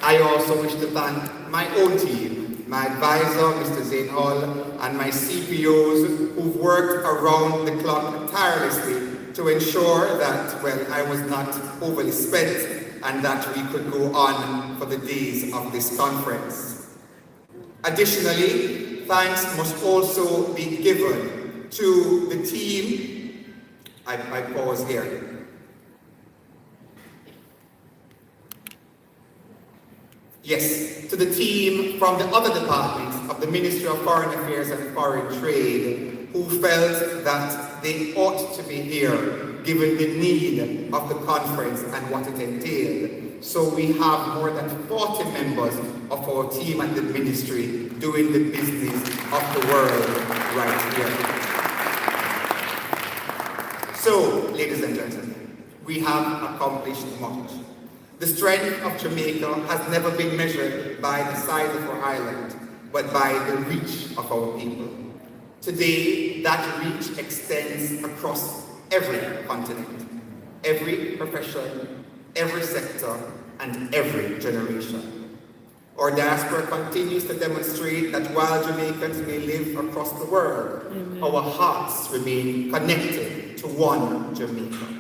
I also wish to thank my own team, my advisor, Mr. Zane Hall, and my CPOs who've worked around the clock tirelessly to ensure that, I was not overly spent and that we could go on for the days of this conference. Additionally, thanks must also be given to the team. I pause here. Yes, to the team from the other departments of the Ministry of Foreign Affairs and Foreign Trade who felt that they ought to be here given the need of the conference and what it entailed. So we have more than 40 members of our team at the ministry doing the business of the world right here. So, ladies and gentlemen, we have accomplished much. The strength of Jamaica has never been measured by the size of our island, but by the reach of our people. Today, that reach extends across every continent, every profession, every sector, and every generation. Our diaspora continues to demonstrate that while Jamaicans may live across the world, our hearts remain connected to one Jamaica.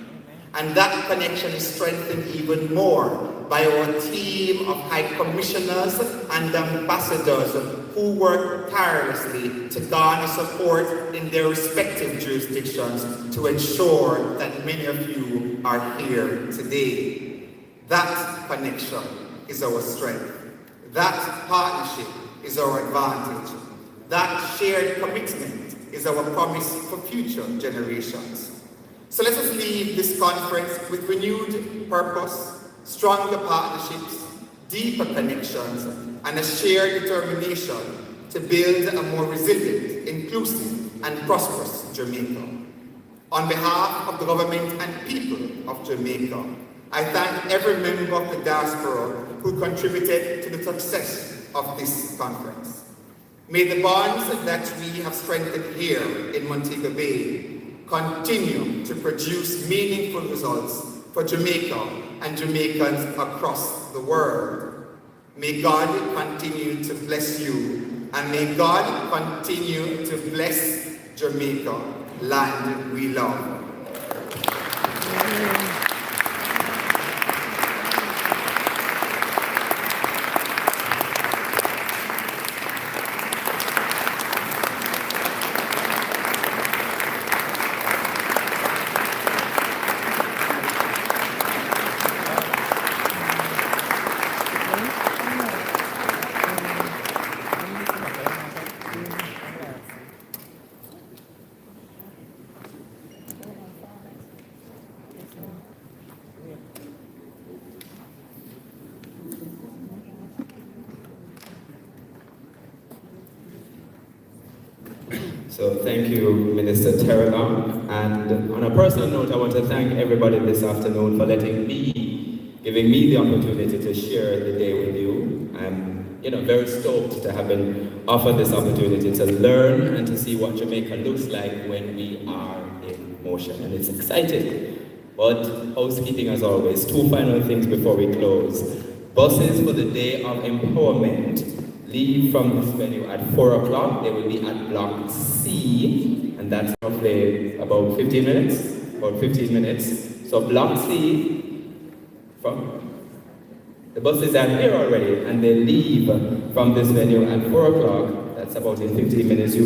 And that connection is strengthened even more by our team of high commissioners and ambassadors who work tirelessly to garner support in their respective jurisdictions to ensure that many of you are here today. That connection is our strength. That partnership is our advantage. That shared commitment is our promise for future generations. So let us leave this conference with renewed purpose, stronger partnerships, deeper connections, and a shared determination to build a more resilient, inclusive, and prosperous Jamaica. On behalf of the government and people of Jamaica, I thank every member of the diaspora who contributed to the success of this conference. May the bonds that we have strengthened here in Montego Bay continue to produce meaningful results for Jamaica and Jamaicans across the world. May God continue to bless you And may God continue to bless Jamaica, land we love. So thank you, Minister Terrelon. And on a personal note, I want to thank everybody this afternoon for giving me the opportunity to share the day with you. I'm very stoked to have been offered this opportunity to learn and to see what Jamaica looks like when we are in motion. And it's exciting. But housekeeping as always, 2 final things before we close. Buses for the day of empowerment leave from this venue at 4 o'clock. They will be at Block C, and that's roughly about 15 minutes. So Block C, the buses are here already, and they leave from this venue at 4 o'clock. That's about in 15 minutes.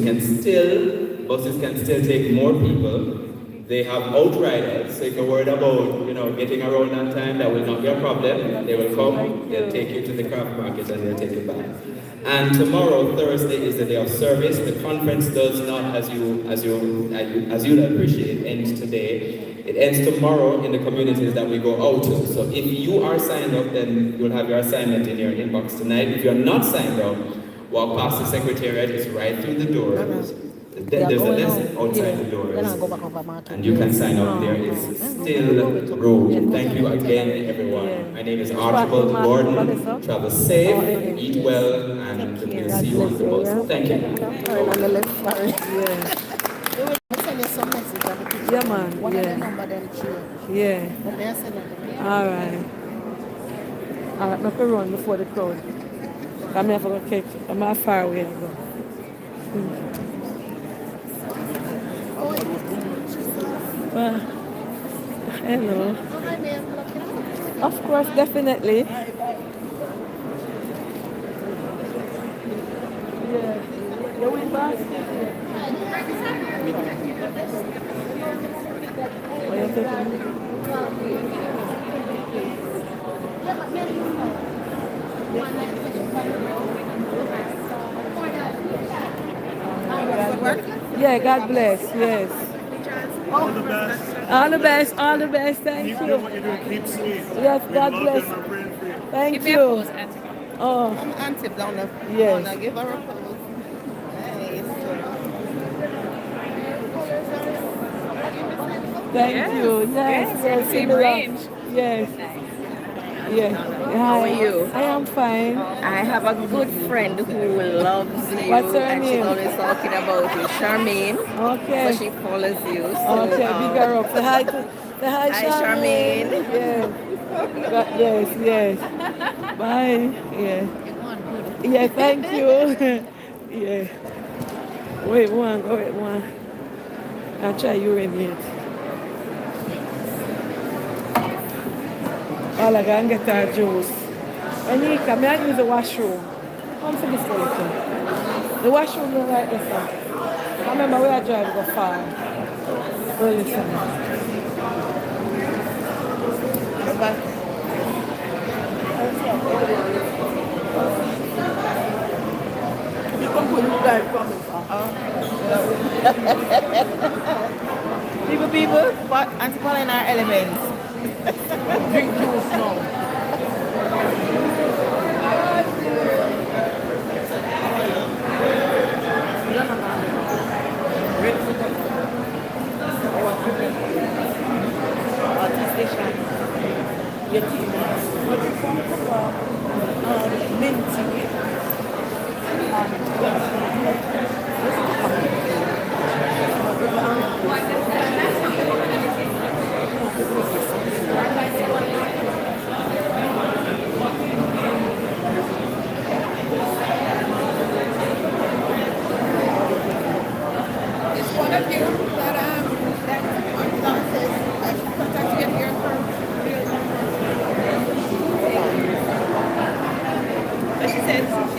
Buses can still take more people. They have outriders, so if you're worried about, getting around on time, that will not be a problem. They will come, they'll take you to the craft market, and they'll take you back. And tomorrow, Thursday, is the day of service. The conference does not, as you'll appreciate, end today. It ends tomorrow in the communities that we go out to. So if you are signed up, then you'll have your assignment in your inbox tonight. If you're not signed up, walk past the secretariat. It's right through the doors. There's a desk outside the doors, and you can sign up. There is still room. Thank you again, everyone. My name is Archibald Gordon. Travel safe, eat well, and we'll see you on the bus. Thank you. Yeah, man. Yeah. All right. All right, I'm going to run before the crowd. I'm going to catch. I'm not far away. Well, hello. Of course, definitely. Yeah. You went back? What are you taking? Yeah, God bless. Yes. All the best. All the best. All the best. Thank you. Keep doing what you're doing. Keep sweet. Yes, God We bless. love you. We're praying for you. Thank Give me you. a pose, Auntie. Oh. Auntie down there. Yes. Donna, give her a pose. Thank Yes. you. Yes. Same similar. range. Yes. Yeah. How are you? I am fine. I have a good friend who loves you. What's her and name? she's always talking about you. Charmaine. Okay. So she follows you. So, Okay, big her up. Say hi, Hi, Charmaine. Charmaine. Yes. Yes. Bye. Yeah. Yeah, thank you. Yeah. Wait one. I'll try urinate. All I can get our juice. Anika, may I use the washroom? Come for this one. The washroom is right there. I remember where I drive go far. Oh, listen. You come with you guys coming people, but Auntie Paula in our elements. Drink juice now.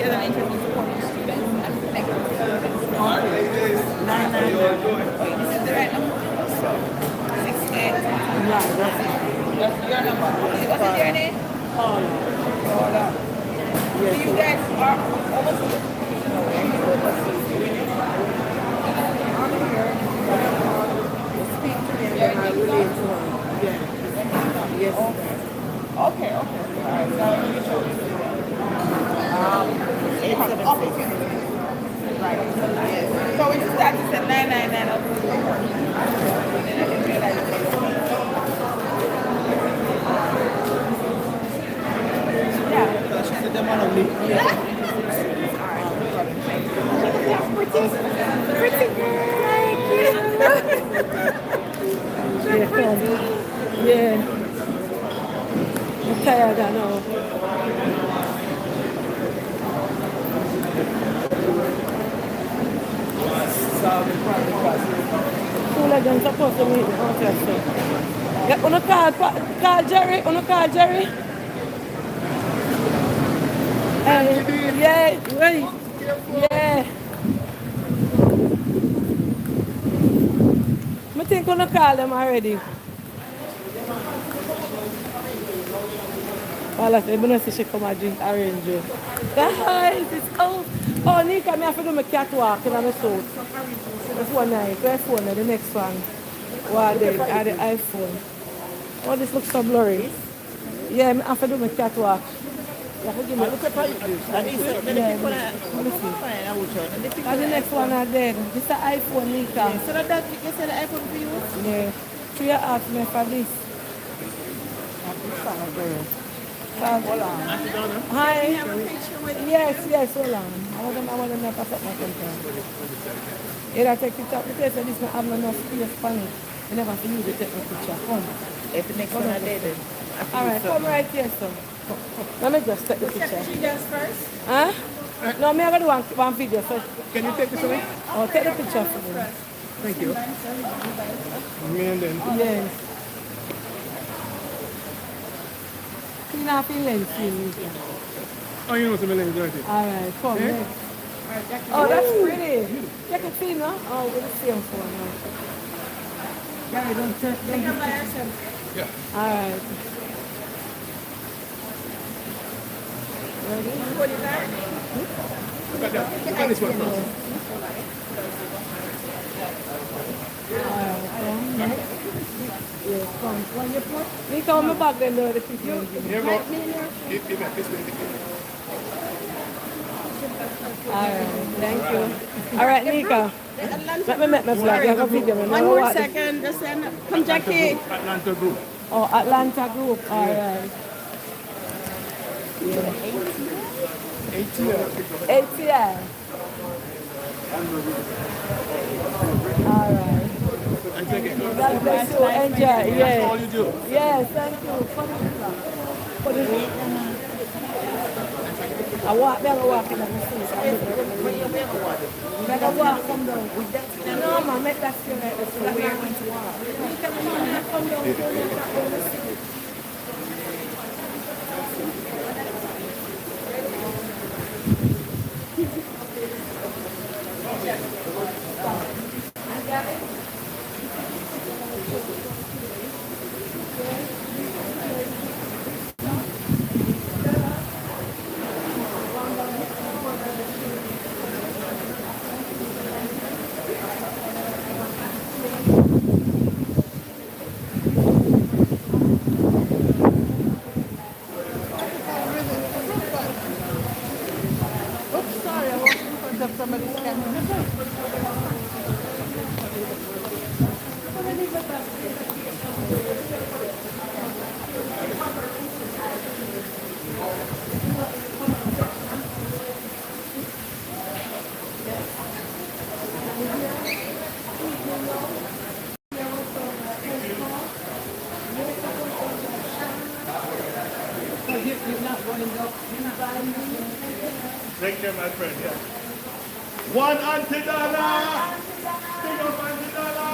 there's an interview supporting students and connecting with students. Wait, this is the right number? 68. That's your number. What is your name? Paula. So you guys are almost speak to them. You're in Yes. Okay. All right. So let me show you. 876. Right. So we just start to say 999 up to the and then I can realize it. Yeah. She said them on a week. Yeah. Pretty girl. Yeah. I'm tired, I know. Cool again, supposed to meet the protester. Yeah, wanna call Jerry? Wanna call Jerry? Yeah, wait. Yeah. I think I'm gonna call them already. Well, I said, I she come and drink orange juice. Guys, it's cold. Oh, Nika, I have to do my catwalk in the suit. That's one night. Where's phone? The next one. Wow, the iPhone. Oh, this looks so blurry. Yeah, I have to do my catwalk. You have to give me. Look at it. And the next one are dead. This is the iPhone, Nika. So that you say the iPhone for you? Yeah. 3.5 me for this. Hold on. Hi. Yes, hold on. I want to make a set my computer. Yeah, I take it up because this not have enough space for it. I never have to use it to take my picture. Come. If the next one are dead. Alright, come right here, son. Let me just take the picture. She does first? Huh? No, I'm going to do one video first. Can you take this away? Oh, take the picture for me. Thank you. Me and then. Yes. Clean off your lens, please. Oh, you know some lens, don't you? Alright, come Yeah? next. Oh, that's pretty. You can see, no? Oh, with the same phone now. Gary, don't take it. Yeah. Alright. Ready? Look at that. Look at this one first. Alright, come next. Yes, come. When you put, we come back then, the picture. Here we go. Give me this way. Alright, thank you. Alright, Nika. Let me make my vlog. You have a video. One more second. Just send. Come, Jackie. Atlanta Group. Oh, Atlanta Group. Alright. ATL. Alright. God bless you. Enjoy. That's Yes. all you do. Yes, thank you. For the I walk in the face. I walk come down. No, man, make that feel like this. Where you going to walk? Come down. Oops, sorry, I was in front of somebody's camera. Take care, my friend, yeah. One Auntie Donna! Big up Auntie Donna!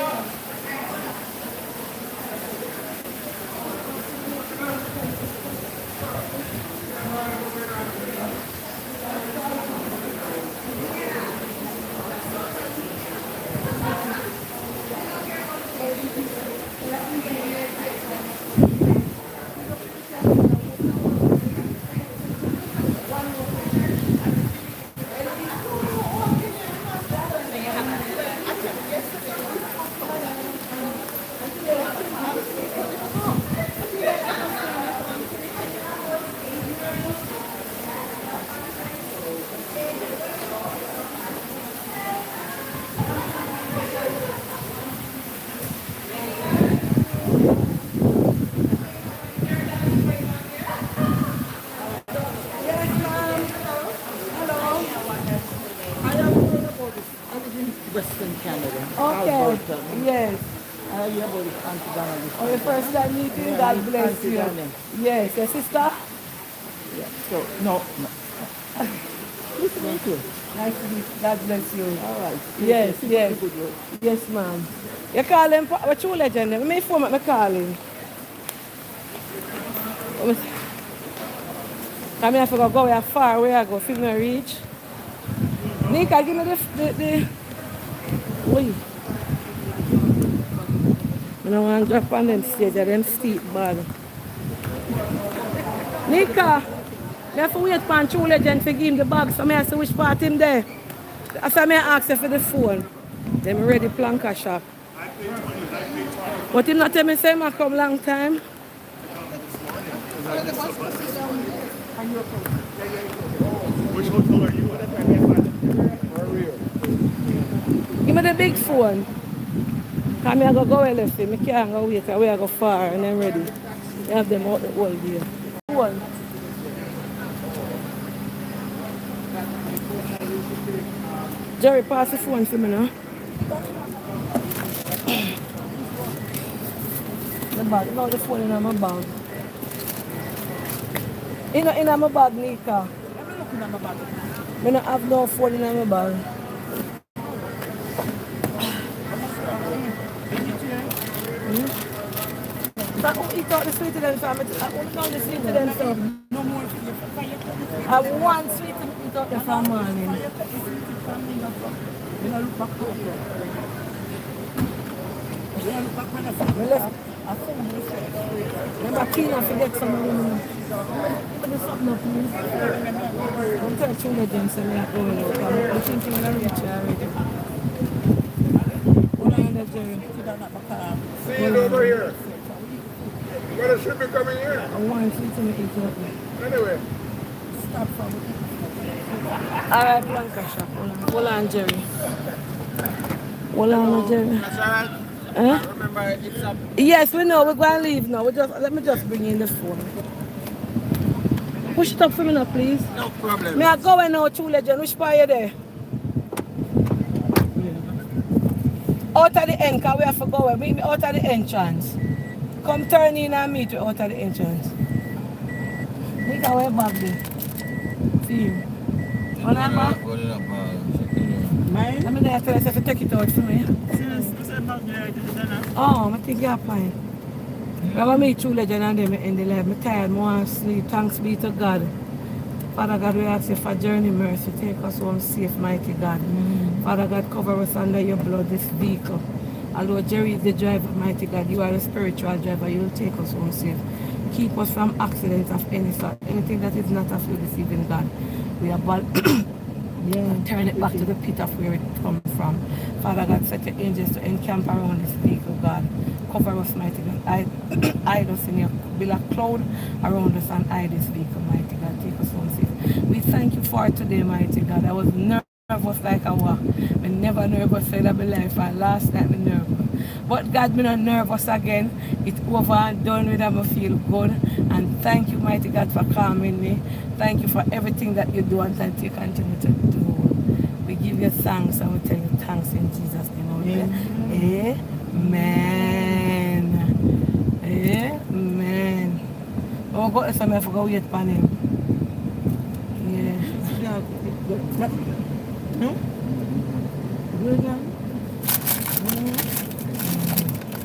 Okay. Yes. I hear about it, Auntie Donna. Oh, your first time meeting, God bless you. Yes, your sister? Yeah. So, no. Nice to meet you. Nice to meet you. God bless you. All right. Yes, yes. Yes, ma'am. You call him, what you legend? Let me phone me call him. I mean, I forgot go where far, where I go, feel me reach. Nika, give me the wait. I don't want to drop on them stage, them steep bad. Nika, I have to wait for True Legend to give him the bag, so I have to which part him there. After I ask you for the phone, then I ready planka shop. But him not tell me say I come long time. Which hotel are you at? Give me the big phone. Because I go well, let's say. I can't go wait, I go far and I'm ready. I have them out the whole day. Phone. Jerry, pass the phone for me now. The bag, no, the phone in my bag. In my bag, Nika. I don't have no phone in my bag. But who eat out the sweet to them, so I want the sweet to them, so. No more sweet. I want sweet to eat out the from morning. Remember, clean and forget some of them. Put something up, please. Don't tell True Legend, so I'm going out. I'm thinking I'm reach already. Hold on there, Jerry. See it over here. What should be coming here? I want you to make it up. Anyway. Stop from it. Alright, Blanca shop. Hold on, Jerry. Hold on, Jerry. That's alright. Huh? Remember, it's up. Yes, we know. We're going to leave now. Let me just bring in the phone. Push it up for me now, please. No problem. Me I go in now, True Legend. Which part are you there? Out of the end, because we have to go. Meet me out of the entrance. Come turn in and meet you out of the entrance. Look at where back there. See you. On that back? Mine? Let me there tell you to take it out for me. Oh, I think you're fine. I'm going to meet True Legend and them in the life. I'm tired, I want to sleep. Thanks be to God. Father God, we ask you for journey mercy. Take us home safe, mighty God. Father God, cover us under your blood, this vehicle. Although Jerry is the driver, mighty God, you are the spiritual driver. You will take us home safe. Keep us from accidents of any sort. Anything that is not of you this evening, God. We are turn it back to the pit of where it comes from. Father God, set your angels to encamp around this vehicle, God. Cover us, mighty God. Hide us in your bill of cloud around us and hide this vehicle, mighty God. Take us home safe. We thank you for today, mighty God. I was nervous like I was. I never nervous said of my life, and last night I nervous. But God, me not nervous again. It's over and done with, and I feel good. And thank you, mighty God, for calming me. Thank you for everything that you do and that you continue to do. We give you thanks and we tell you thanks in Jesus' name. Amen. Amen. Oh, God, I forgot to wait for him. Yeah.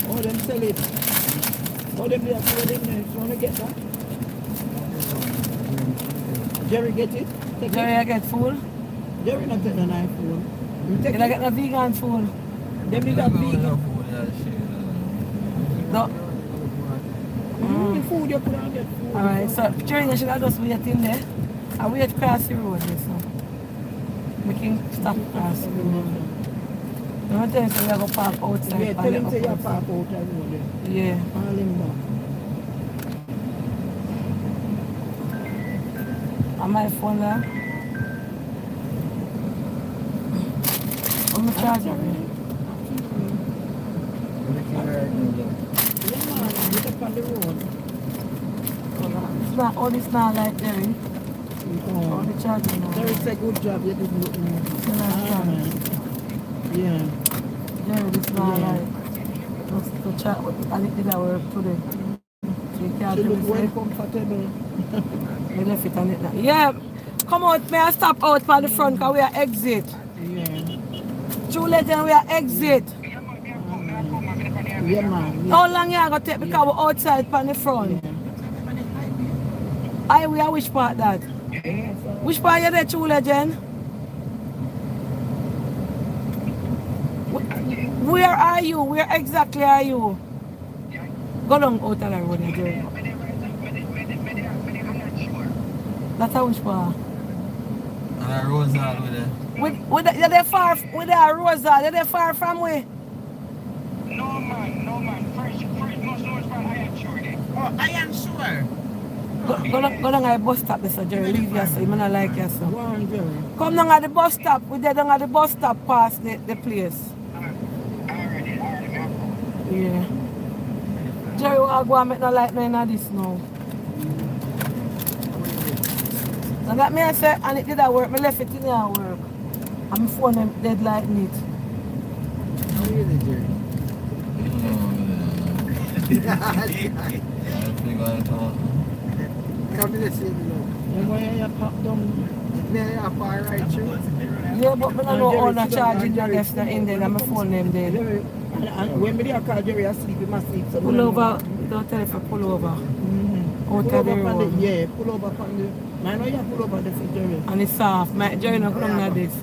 Oh, them sell it. Oh, them there for them there. You want to get that? Jerry get it? Jerry, I get food? Jerry not get no knife food. Can I get the vegan food? Them you got vegan. No. The food you couldn't get food. Alright, so Jerry, you should have just wait in there. I wait across the road there, so we can stop across the road. I'm telling you, we have to park outside. Yeah, tell him to you park outside. Yeah. Call him back. On my phone now. On my charger. It's not, all this not like Jerry. All the charger now. Jerry said good job, you didn't look me. Yeah. Yeah, this man like just to chat with and it did work today. So you can't She do look well it. comfortable. We left it on it now. Yeah, come out, may I stop out for the front because we are exit. Yeah. True legend, we are exit. Yeah, man. How long you going to take because we're outside on the front? I we are which part that? Which part you there, True Legend? Where are you? Where exactly are you? Go down out of the road, Jerry. That's how which part? And a Rosal with it. You're there far with a Rosal, you're there far from where? No man. First most north part I am sure there. Oh, I am sure. Go down at the bus stop, there, Jerry. Leave you, so you don't like you, so. Go on, Jerry. Come down at the bus stop. We're there down at the bus stop past the place. Yeah. Jerry, we'll go and make no light none of this now. So that me I say, and it did that work, I left it in there work. And my phone them dead like neat. Really, Jerry? Come to the same look. You want to pop down there, you far right through? Yeah, but I don't know how to charge it against the end and my phone them dead. And when I call Jerry asleep, he must sleep. So pull over, don't tell if I pull over. Out pull of the over road. on the, yeah, pull over on the, man, know you pull over the Jerry. And it's soft. Jerry not going to this.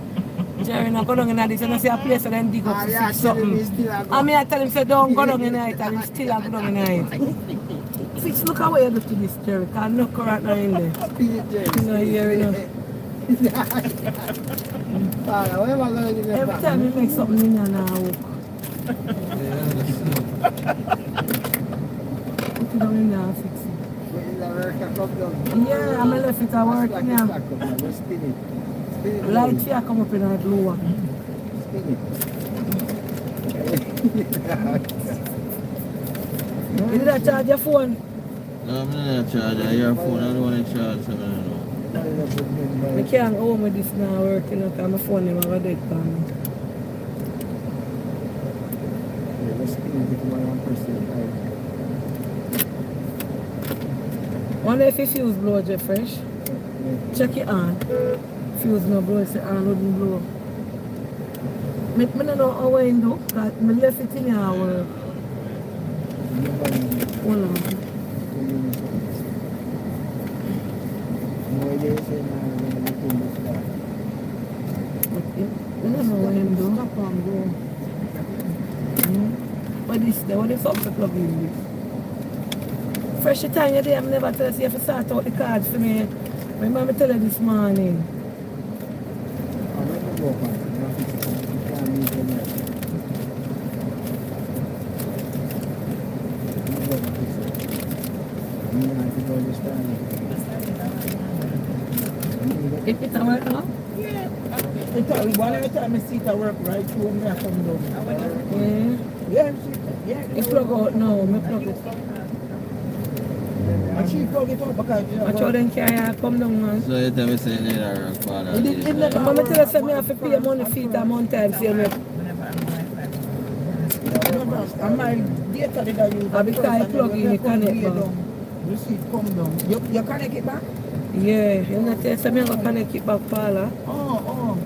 Jerry not go down in this. You know see a place and then dig up to fix something. And me I tell him say don't go down in it and he still go down in it. Fix look how you do to this Jerry, because no correct now in there. No hear enough. Every time you make something in and now hook. Put it down in there and fix it. Yeah, I'm left it at work now. Light here come up in a blower. You did that charge your phone? No, I'm not charging your phone. I don't want to charge something. I can't go home with this now working because my phone never got dead for me. Wonder if the fuse blow just fresh. Check it on. Fuse no blow, it's on wouldn't blow. I don't know how I do, because I left it in here work. Hold on. I don't know what I'm doing. What is there? What is up to plug in this? Fresh time your day, I'm never tell you, you have to start out the cards for me. Remember I tell you this morning. It work now? Yeah. One at a time I see it work right through and I come down. Yeah. It plug out now, I plug it. And she plug it up because I told them carry come down man. So you tell me saying it work for that. I'm tell you say I have to pay money for it a month time, see me. And my data did I use. Because I plug in, you connect back. You see it come down. You connect it back? Yeah, you know tell me I'm going to connect it back, Paula. Oh.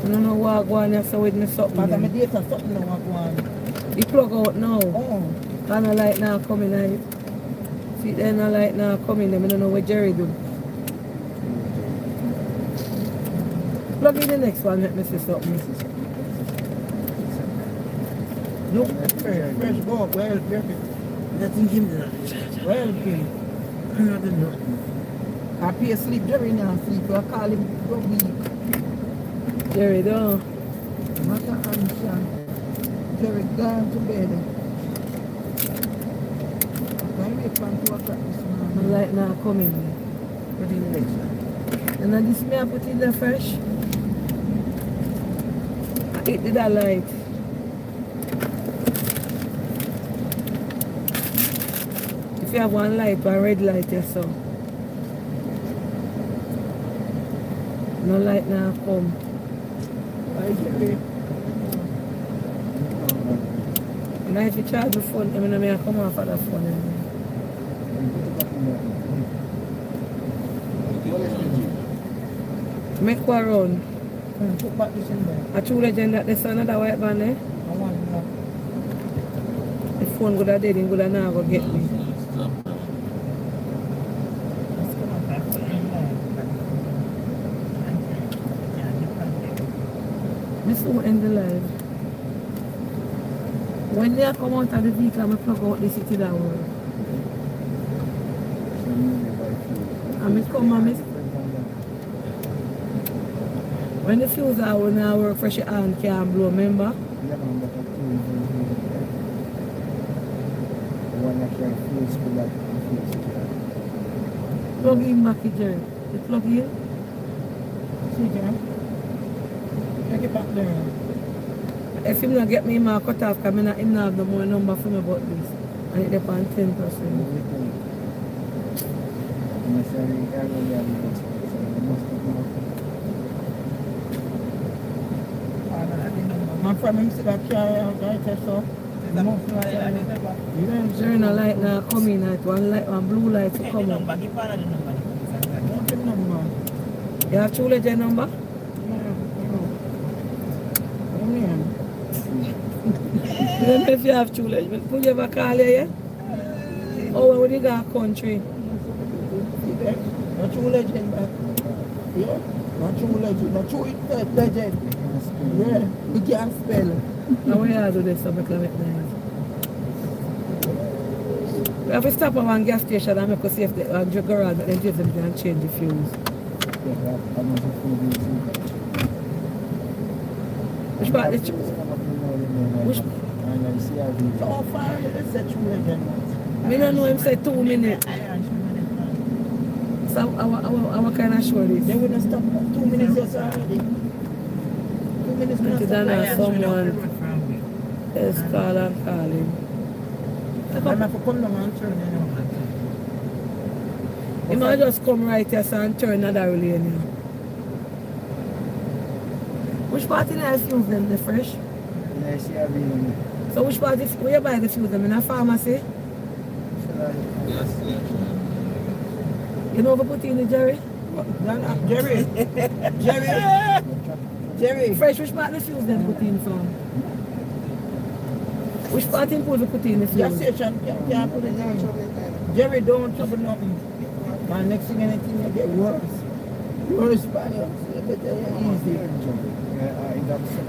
I don't know what go on here so with me something. Because my data something now go on. It plug out now. Oh. And the light now coming out. See then the light now coming, I don't know what Jerry do. Plug in the next one, let me see something. Look, fresh go up, well, nothing him there. Well, okay. I don't know. I pay sleep Jerry now, sleep, I call him go week. Jerry, don't. What a answer. Jerry gone to bed. I wait from 2 o'clock this morning. The light now coming. Put in the next one. And then this me I put in the fresh. It did that light. If you have one light, one red light, yes, so. No light now come. And if you charge the phone, I mean, I come off of the phone. Make one round. Put back this in there. A true legend that there's another white man there. I want that. The phone would have dead, it would have now go get me. This will end the live. When they come out of the vehicle, I plug out the city that work. And I come and when the fuse out, when I work for your hand can't blow, remember? Plug in, Mackie Jerry. You plug in? See, Jerry? Take it back there. If him not get me, I cut off because him not have no more number for me about this. And it depends on 10%. My friend him see that carry out right there, so. During a light now come in at one blue light to come up. You have True Legend number? I don't know if you have True Legend. Would you ever call you yet? Oh, when you got country? Not True Legend, man. Yeah, not True Legend, not True Legend. Yeah, you can't spell. Now we have to do this so we can make nice. We have to stop at one gas station and make us see if the garage but then give them can change the fuse. Which part is which? So far, let's say True Legend. I don't know him say 2 minutes. So our kind of sure this. They wouldn't stop 2 minutes yes already. 2 minutes Until then someone else call and call him. I'm have to come down and turn it. He might just come right here and turn another lane here. Which part in the fuse them, the fresh? So which part is where you buy the fuse them? In a pharmacy? Yes. You know what put in the Jerry? Jerry. Fresh, which part the fuse them put in from? Which part in put in the fuse? Gas station can't put it in. Jerry, don't trouble nothing. And next thing anything you get worse. Worse by you. Easy.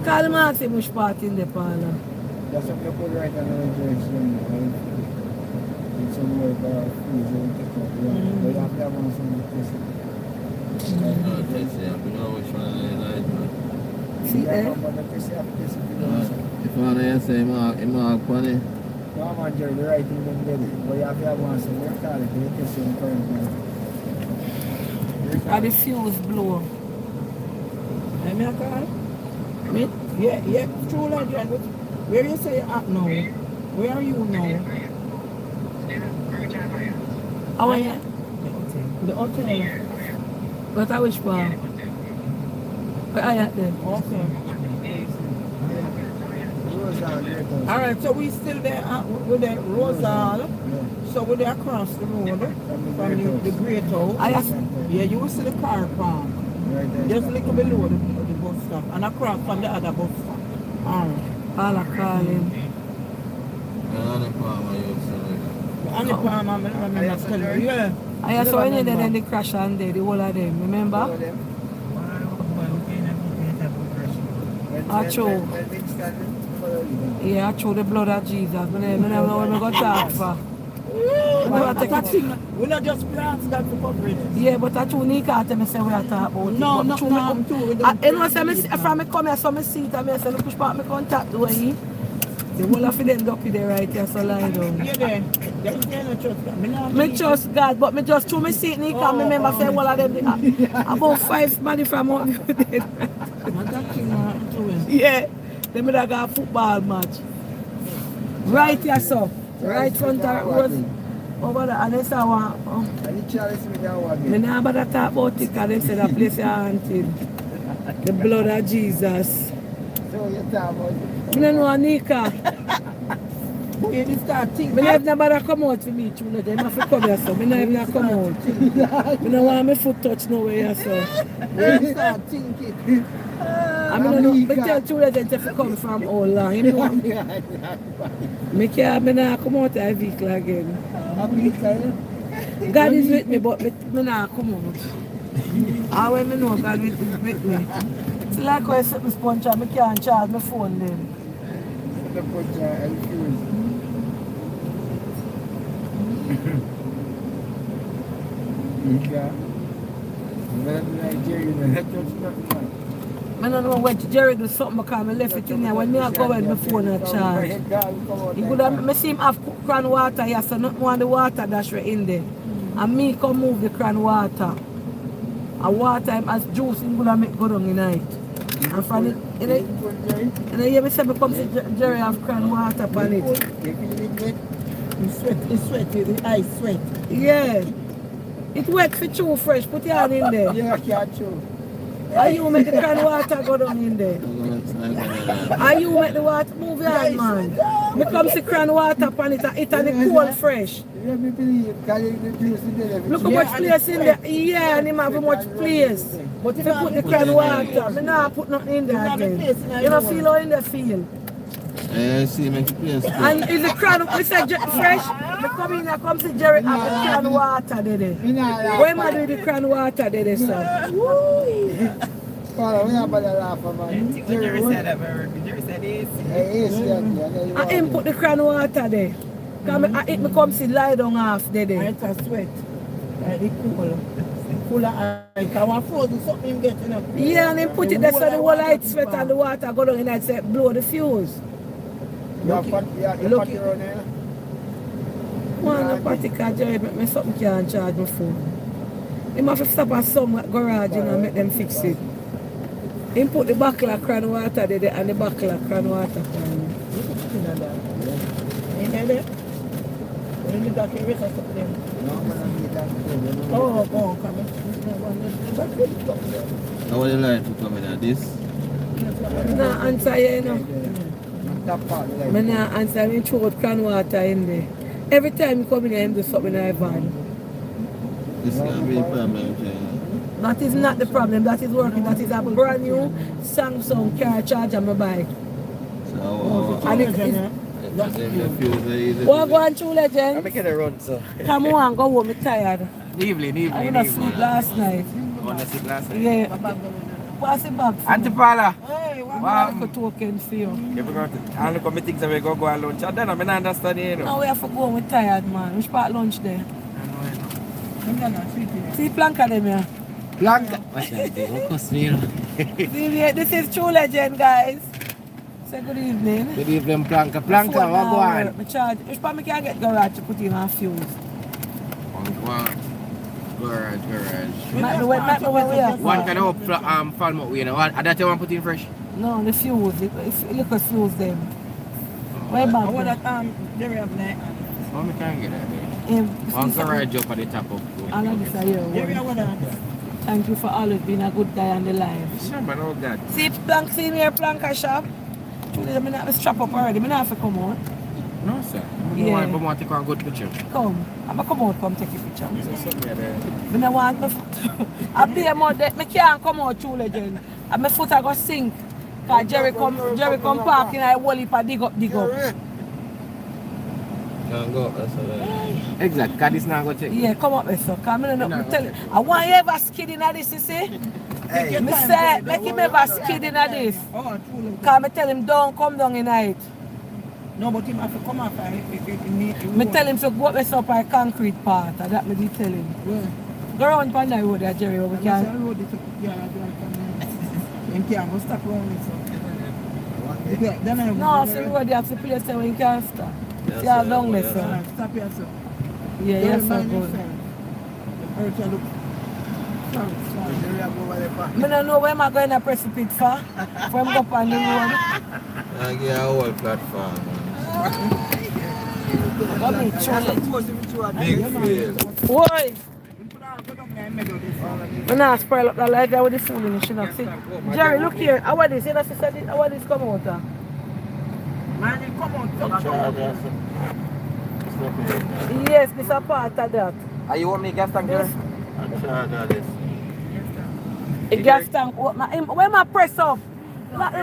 Call him and see which part in the parlor. That's what you put right on the direction. It's somewhere about freeze and pick up. But you have to have one some electricity. See, eh? If one of you say him have funny. No man, Jerry, the right thing them get it. But you have to have one some electricity. Electricity and current. And the fuse blow. Let me call? Me? Yeah, True Legend. Where you say you're at now? Where are you now? How are you? The hotel. But I wish part? Where are you at then? Okay. Alright, so we still there with the Rosal. So we're there across the road from the Great House. Yeah, you will see the car park. Just a little below the bus stop and across from the other bus stop. Alright. All I call him. And the palm, I'm telling you, yeah. I saw any then they crash and they, the whole of them, remember? I show. Yeah, I show the blood of Jesus. I never know what I'm going to talk for. We're not just plans that for coverage. Yeah, but I show Nika tell me say we are talking about. No, no, come too. You know, if I come here, so I see it, I say, push back my contact away. The whole of them ducky there right here, so lie down. Yeah, there. Me trust God, but me just through me seat, Nika, I remember say all of them, about 5 money from out there. Yeah, they would have got a football match. Right here, so. Right front of road. Over there, and they saw one. They never talk about it because they said that place is haunted. The blood of Jesus. So you talk about it? I don't know, Nika. You just start thinking. I have nobody come out for me, Chula. They have to come here, so I have come out. I don't want my foot touch nowhere, so. You start thinking. I don't know, I tell Chula that if you come from all long, you know. I can't come out of the vehicle again. God is with me, but I can't come out. How when I know God is with me? It's like when I set my sponge and I can't charge my phone then. I don't know what Jerry do something because I left it in there. When I go with my phone and charge. You could have, I see him have cran water here, so not want the water dash right in there. And me come move the cran water. And water him as juice, him gonna make go down in night. And from it, and then you say me come see Jerry have cran water upon it. It's sweaty, the ice sweat. Yeah. It wet for chew fresh, put your hand in there. Yeah, I can't chew. Are you make the cran water go down in there? Are you make the water move your hand, man? Me come see cran water upon it and it and the cold fresh. Let me believe, because the juice in there. Look how much place in there. Yeah, and him have much place. But if you put the cran water, me not put nothing in there again. You don't feel how in there feel. See, make place. And is the cran, we say fresh, we come in and come see Jerry have the cran water there. Where am I doing the cran water there, sir? Oh, we have a laugh, man. Jerry said that, Jerry said it's. And him put the cran water there. It come see lie down half there. It's a sweat. It's cool. Full of ice. I want frozen something getting up. Yeah, and then put it there so the whole light sweat and the water go down in and say blow the fuse. Look it around there. One of the party car Jerry make me something can't charge my phone. He have to stop at some garage and make them fix it. He put the buckle of cran water there and the buckle of cran water. Ain't there? When you got your wrist or something. Oh, come on. How would you like to come in at this? No answer you, you know. I no answer, I throw out cran water in there. Every time you come in here, I do something in my van. This is going to be a problem, Jay. That is not the problem, that is working. That is a brand new Samsung car charger on my bike. So, and what go on through, legend? I'm making a run, so. Come on, go home, I'm tired. Evening. I didn't sleep last night. Want to sleep last night? Yeah. What's it back for? Auntie Paula. Hey, what a token for you. You forgot to. I look at me things that we go on lunch. I don't know, I don't understand you know. No, we have to go, we're tired, man. Which part lunch there? See Planka them here. Planka? What's that? What cost me, you know? This is True Legend, guys. Say good evening. Good evening, Planka. Planka, what go on? Which part I can get garage to put in a fuse? Garage. One kind of farm up, you know. And that you want to put in fresh? No, the fuse. Look at fuse them. Where back? What that Jerry have there? Oh, we can't get that. One garage up at the top of the Jerry, what that? Thank you for always being a good guy on the line. Sure, man, all that. See me here, Planka shop. Truly, I'm not strap up already. I'm not have to come out. No, sir. Yeah. I want to take a good picture. Come. I'm going to come out, come take a picture. I don't want my foot. I can't come out, True Legend. And my foot I go sink. Because Jerry come park and I wall it and dig up. Can't go, that's all right. Exactly, because this not going to take. Yeah, come up there, sir. Because I'm tell you, I want you ever skid in this, you see? Hey. Me say, make him ever skid in this. Because I tell him, don't come down in night. No, but him have to come up. I tell him to go up this up a concrete part. That me did tell him. Yeah. Go around on that road there, Jerry, where we can. You can't go stop around it. No, so we have to place there where you can stop. See how long this is. Stop here, sir. Yeah, yes, sir, good. I don't know where am I going to precipitate for. From up on the road. I get a whole platform. Big field. Why? I'm not spoil up the light there with the food in the shit. Jerry, look here. How are this? How are this come out? Man, you come on, come Yes, this is a part of that. Are you want me gas tank here? I'm charge of this. A gas tank, where my press up? Wait.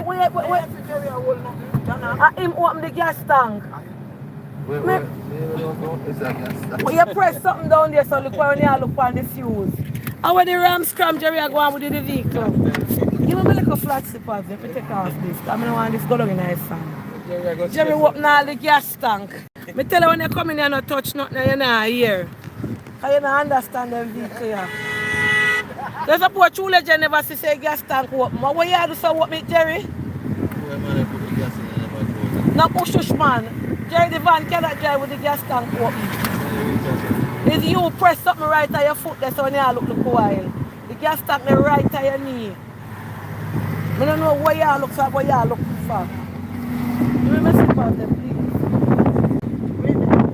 Him open the gas tank. Wait. It's a gas tank. Well, you press something down there so look when you look on the fuse. And when the ram scram, Jerry, I go on with the vehicle. Give me a little flat slippers if you take off this. I don't want this go down in the sand. Jerry open all the gas tank. I tell you when you come in here and not touch nothing, you're not here. Because you don't understand them vehicle here. There's a poor true legend never see say gas tank open. What you do so what me, Jerry? No push man. Jerry, the van cannot drive with the gas tank open. If you press something right on your foot, that's when you look a while. The gas tank is right on your knee. I don't know what you look for, what you look for. Give me my slippers then, please.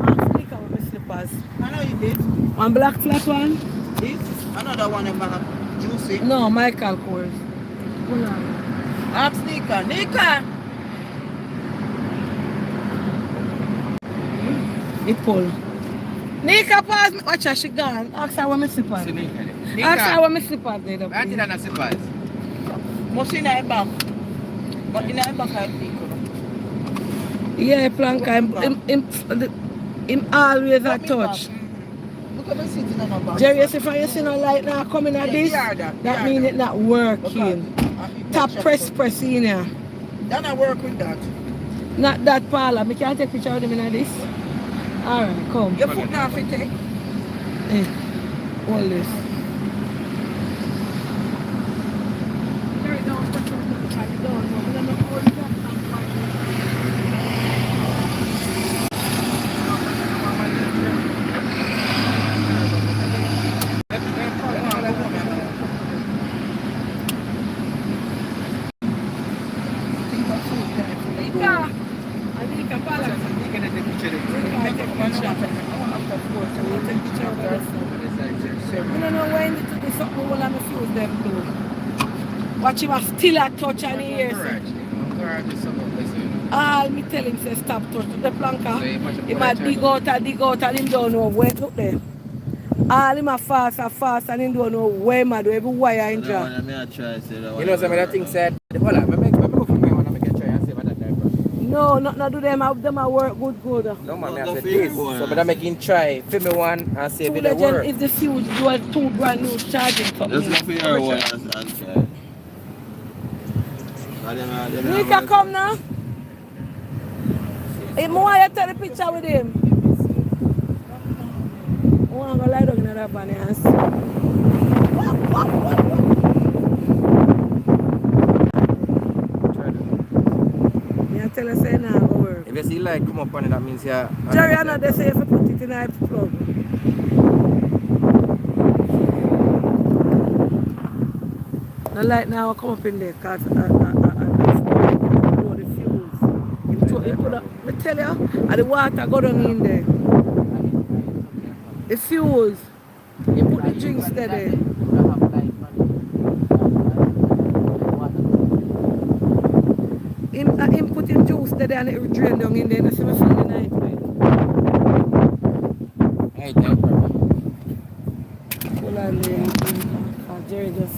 I'll sneak out with my slippers. I know you did. One black flat one? This? Another one about juicy. No, Michael Kors. Hold on. I'm sneaker. Nika! It pull. Nika, pause me. Watch her, she gone. Ask her where my slippers. Ask her where my slippers there. I think that's slippers. Must in her back. But in her back I think. Yeah, Planka, him always a touch. Look at me sitting on my back. Jerry, if you see no light now coming at this, that means it's not working. Tap press in here. Then I work with that. Not that parlor. I can't take picture of them in this. Alright, come. Your foot now fit take? Hold this. Watch him still a touch and he hears. Me tell him say stop touch the planka. He might dig out and him don't know where. Look there. All him a fast and him don't know where man do every wire in drop. You know some of the things said. Hold on, let me go for me when I make a try and see what that there. No, not do them. Them a work good. No man, I said this. So but I'm making try. Film me one and see if it work. If the fuse do a 2 brand new charging company. Just look for your one and try. Nika, come now. Hey, I want you to take the picture with him. I want to go lie down in that van and see. I tell you, say now, go work. If you see light come up on it, that means you're... Jerry, I know they say if you put it in a plug. The light now come up in there because the fuse. I tell you, and the water go down in there. The fuse. You put the drinks there. Him put him juice there and it drain down in there and see my son the night. Hey, no problem. Hold on there. Jerry just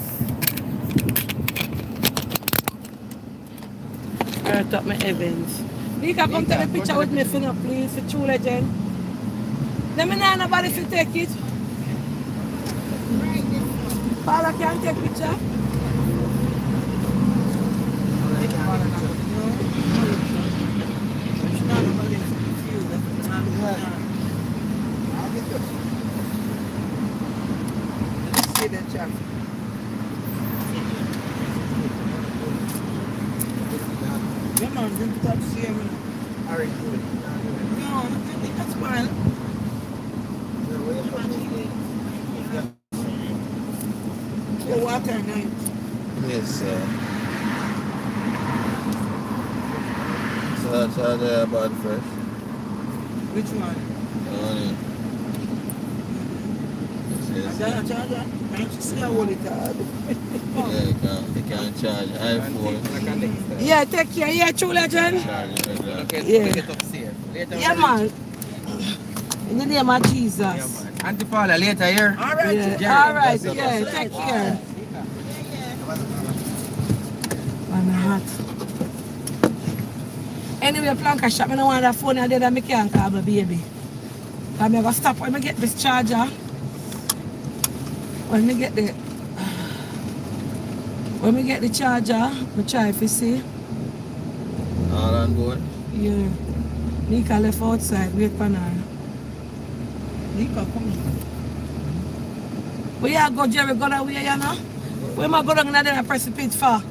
start up my Evans. Nika, come take a picture with me, finger, please, for True Legend. Let me know nobody to take it. Paula can take picture. See the chat. Come on, drink it up, see him. Alright. No, that's fine. The water night. Yes, sir. So that's how they are about first. Which one? Charger? Can't you see how old it is? Yeah, you can't charge iPhone. Yeah, take care. Yeah, True Legend. Okay, Yeah. we get up safe. Later Yeah, man. In the name of Jesus. Yeah, man. Auntie Paula, later here. All right. Yeah. Jerry, All right. bless Yeah. you. Take care. I'm hot. Anyway, Planka shop, I don't want that phone there that I can't call my baby. I'm going to stop when I get this charger. When we get the charger, I try if you see. All on board. Yeah. Nika left outside, wait for her. Nika come. Where you go, Jerry? Go that way, you know? Where am I going to then I press the pit for?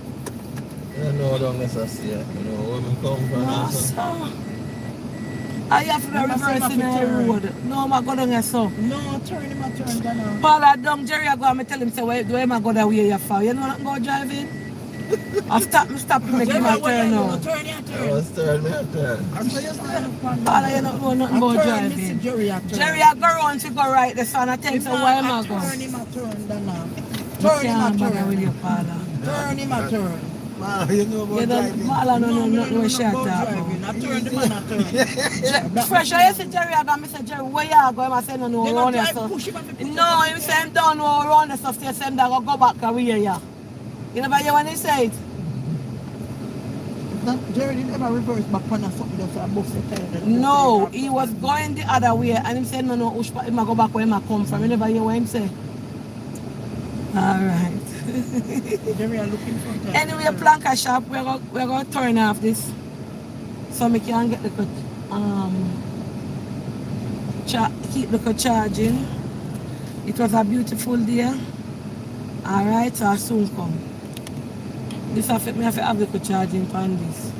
You know, don't necessarily. You know, where we come from. No, sir. I have to reverse in the road. No, I'm going to so. No, turn him, Donna. Paula down, Jerry, I go and tell him, say, where am I going to way you for? You know what I'm going to drive in? I stop him, make him a turn now. Turn. Paula, you don't know nothing about driving. Jerry, I go around to go right this one. I think so, why am I going? Turn him, Donna. Turn him, with you, Paula. Turn him, turn. You know about driving. Paula, no, nothing what she talk about. I turn the man, Fresh, I see Jerry, I got me say, Jerry, where you go? I say, no, around there, so. No, he say, him don't know around there, so say, him that go back and where you. You never hear when he say it? Jerry didn't ever reverse back on something that's above the tire. No, he was going the other way and he said, no, he might go back where he might come from. You never hear what him say? Alright. Jerry are looking for that. Anyway, Planka shop, we're going to turn off this so we can get the keep the charging. It was a beautiful day. Alright, so I soon come. This affect me, I have to have the charging on this.